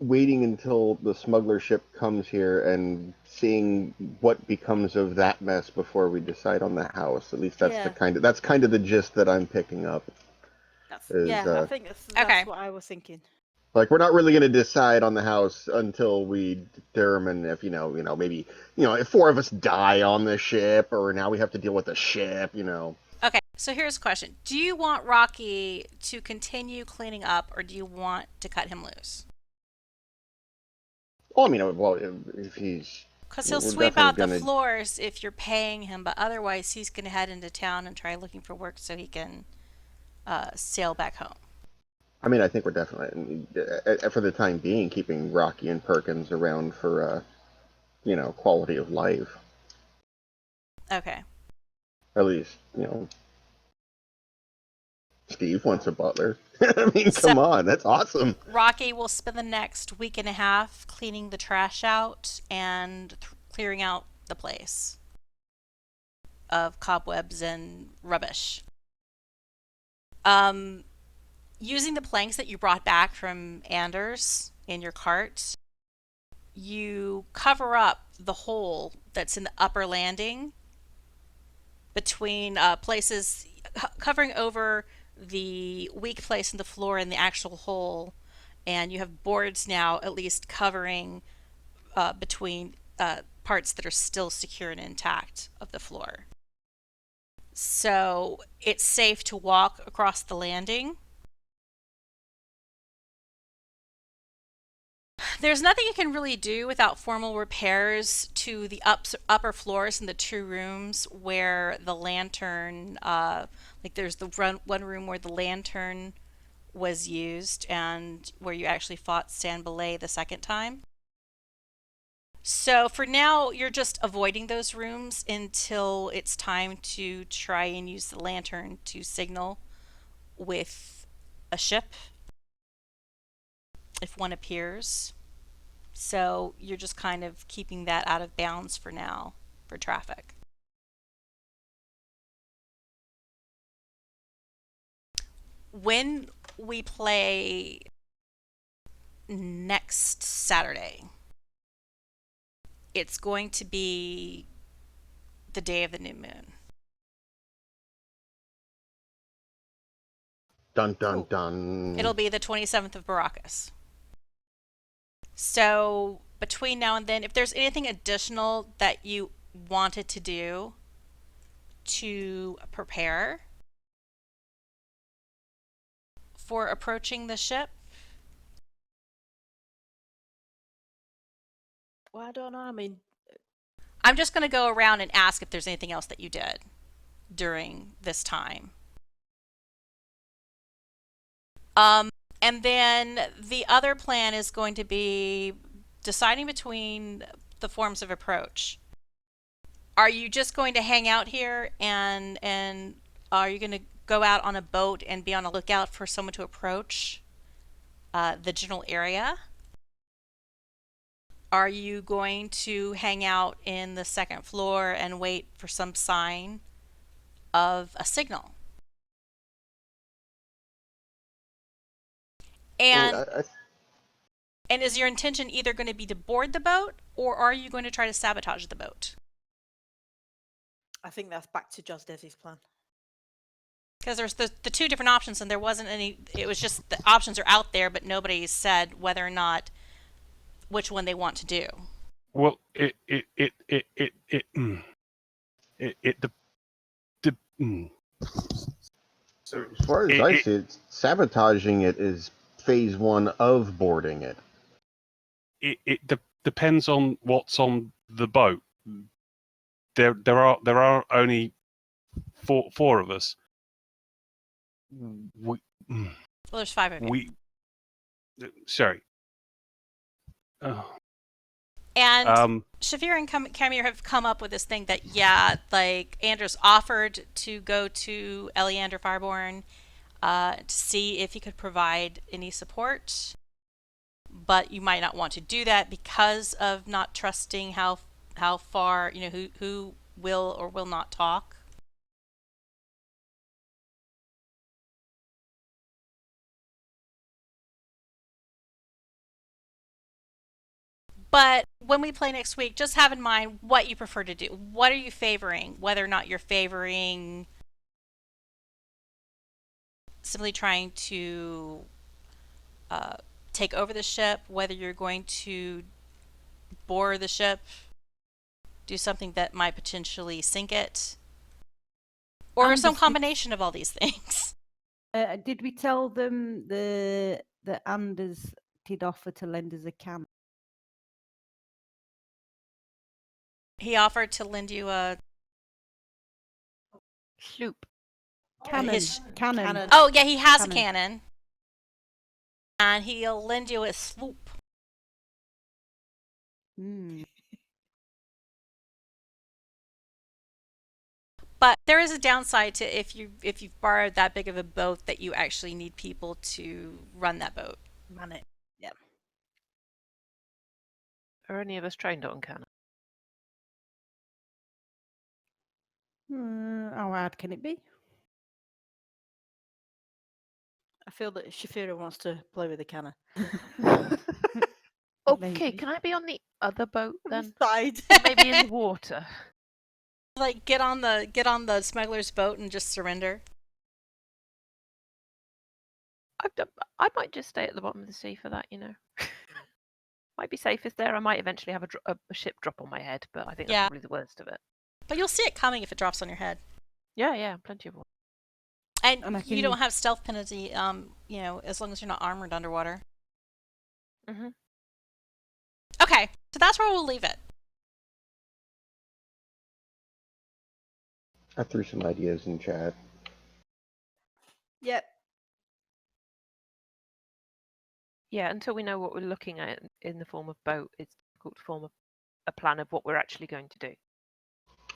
D: waiting until the smuggler ship comes here and seeing what becomes of that mess before we decide on the house. At least
B: Yeah.
D: that's kind of the gist that I'm picking up.
B: I think
A: Okay.
B: that's what I was thinking.
D: Like, we're not really going to decide on the house until we determine if maybe if four of us die on the ship, or now we have to deal with the ship.
A: okay, so here's a question. Do you want Rocky to continue cleaning up or do you want to cut him loose?
D: Well, I mean, well, if he's
A: Because he'll
D: we're
A: sweep
D: definitely
A: out the
D: gonna.
A: floors if you're paying him, but otherwise he's going to head into town and try looking for work so he can sail back home.
D: I mean, I think we're definitely, for the time being, keeping Rocky and Perkins around for quality of life.
A: Okay.
D: At least, Stiiv wants a butler. I mean,
A: So-
D: come on, that's awesome.
A: Rocky will spend the next week and a half cleaning the trash out and clearing out the place of cobwebs and rubbish. Using the planks that you brought back from Anders in your cart, you cover up the hole that's in the upper landing between places, covering over the weak place in the floor and the actual hole, and you have boards now at least covering between parts that are still secure and intact of the floor. So it's safe to walk across the landing. There's nothing you can really do without formal repairs to the upper floors in the two rooms where the lantern, like there's the one room where the lantern was used and where you actually fought Stan Belay the second time. So for now, you're just avoiding those rooms until it's time to try and use the lantern to signal with a ship if one appears. So you're just kind of keeping that out of bounds for now for traffic. When we play next Saturday, it's going to be the day of the new moon.
D: Dun dun
B: Cool.
D: dun.
A: It'll be the 27th of Baracus. So between now and then, if there's anything additional that you wanted to do to prepare for approaching the ship.
B: Well, I don't know. I mean,
A: I'm just going to go around and ask if there's anything else that you did during this time. And then the other plan is going to be deciding between the forms of approach. Are you just going to hang out here and are you going to go out on a boat and be on a lookout for someone to approach the general area? Are you going to hang out in the second floor and wait for some sign of a signal? And
D: Well,
A: and is your intention either going to be to board the boat or are you going to try to sabotage the boat?
B: I think that's back to Jozdess's plan.
A: Because there's the two different options and there wasn't any, it was just the options are out there, but nobody said whether or not which one they want to do.
E: Well,
D: So as far as I see it, sabotaging it is phase one of boarding it.
E: It depends on what's on the boat. There are only four of us.
A: Well, there's 5 of you.
E: Sorry.
A: And Shaefira and Kymir have come up with this thing that, yeah, like Anders offered to go to Eleander Fireborn to see if he could provide any support, but you might not want to do that because of not trusting how far, you know, who will or will not talk. But when we play next week, just have in mind what you prefer to do. What are you favoring? Whether or not you're favoring simply trying to take over the ship, whether you're going to board the ship, do something that might potentially sink it, or some combination of all these things.
F: Did we tell them that Anders did offer to lend us a cannon?
A: He offered to lend you a
C: Sloop.
F: Cannon. Cannon.
A: Oh yeah, he has a cannon, and he'll lend you a sloop. But there is a downside to if you've borrowed that big of a boat that you actually need people to run that boat.
B: Man it. Yeah.
C: Are any of us trained on cannon?
F: How hard can it be?
B: I feel that Shaefira wants to play with the cannon.
C: Okay,
F: Maybe.
C: can I be on the other boat then?
B: Side.
C: Maybe in the water.
A: Like get on the smuggler's boat and just surrender.
C: I might just stay at the bottom of the sea for that, you know. Might be safest there. I might eventually have a ship drop on my head, but I think that's probably the worst of it.
A: But you'll see it coming if it drops on your head.
C: Yeah, plenty of water.
A: And you don't have stealth penalty, you know, as long as you're not armored underwater.
C: Mhm.
A: Okay, so that's where we'll leave it.
D: I threw some ideas in chat.
B: Yep.
C: Yeah, until we know what we're looking at in the form of boat, it's difficult to form a plan of what we're actually going to do.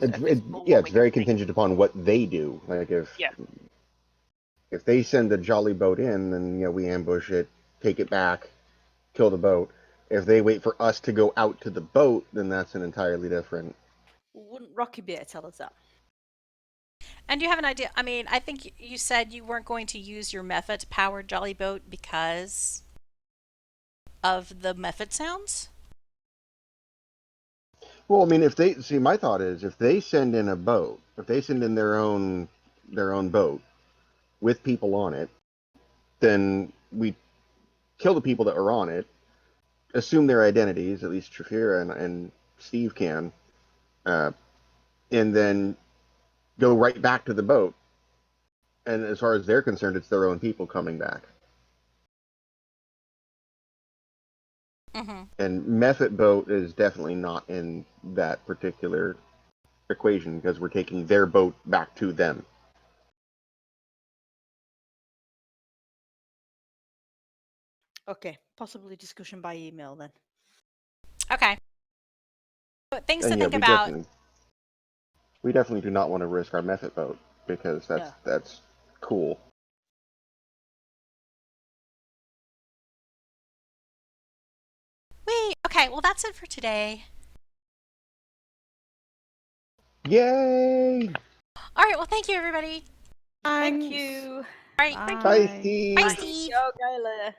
D: It's very contingent upon what they do. Like if they send a jolly boat in, then we ambush it, take it back, kill the boat. If they wait for us to go out to the boat, then that's an entirely different.
B: Wouldn't Rocky be able to tell us that?
A: And you have an idea. I mean, I think you said you weren't going to use your method powered jolly boat because of the method sounds.
D: Well, I mean, if they see, my thought is if they send in a boat, if they send in their own boat with people on it, then we kill the people that are on it, assume their identities, at least Shaefira and Stiiv can, and then go right back to the boat. And as far as they're concerned, it's their own people coming back.
A: Mm-hmm.
D: And method boat is definitely not in that particular equation because we're taking their boat back to them.
B: Okay, possibly discussion by email then.
A: Okay. But things to
D: And yeah,
A: think about.
D: we definitely do not want to risk our method boat because that's cool.
A: Okay, well, that's it for today.
D: Yay!
A: All right, well, thank you, everybody.
B: Thank
F: Thanks.
B: you.
A: All right,
F: Bye.
D: Bye, Steve.
A: bye,
C: Bye.
A: Steve.
B: Yo, Gaila.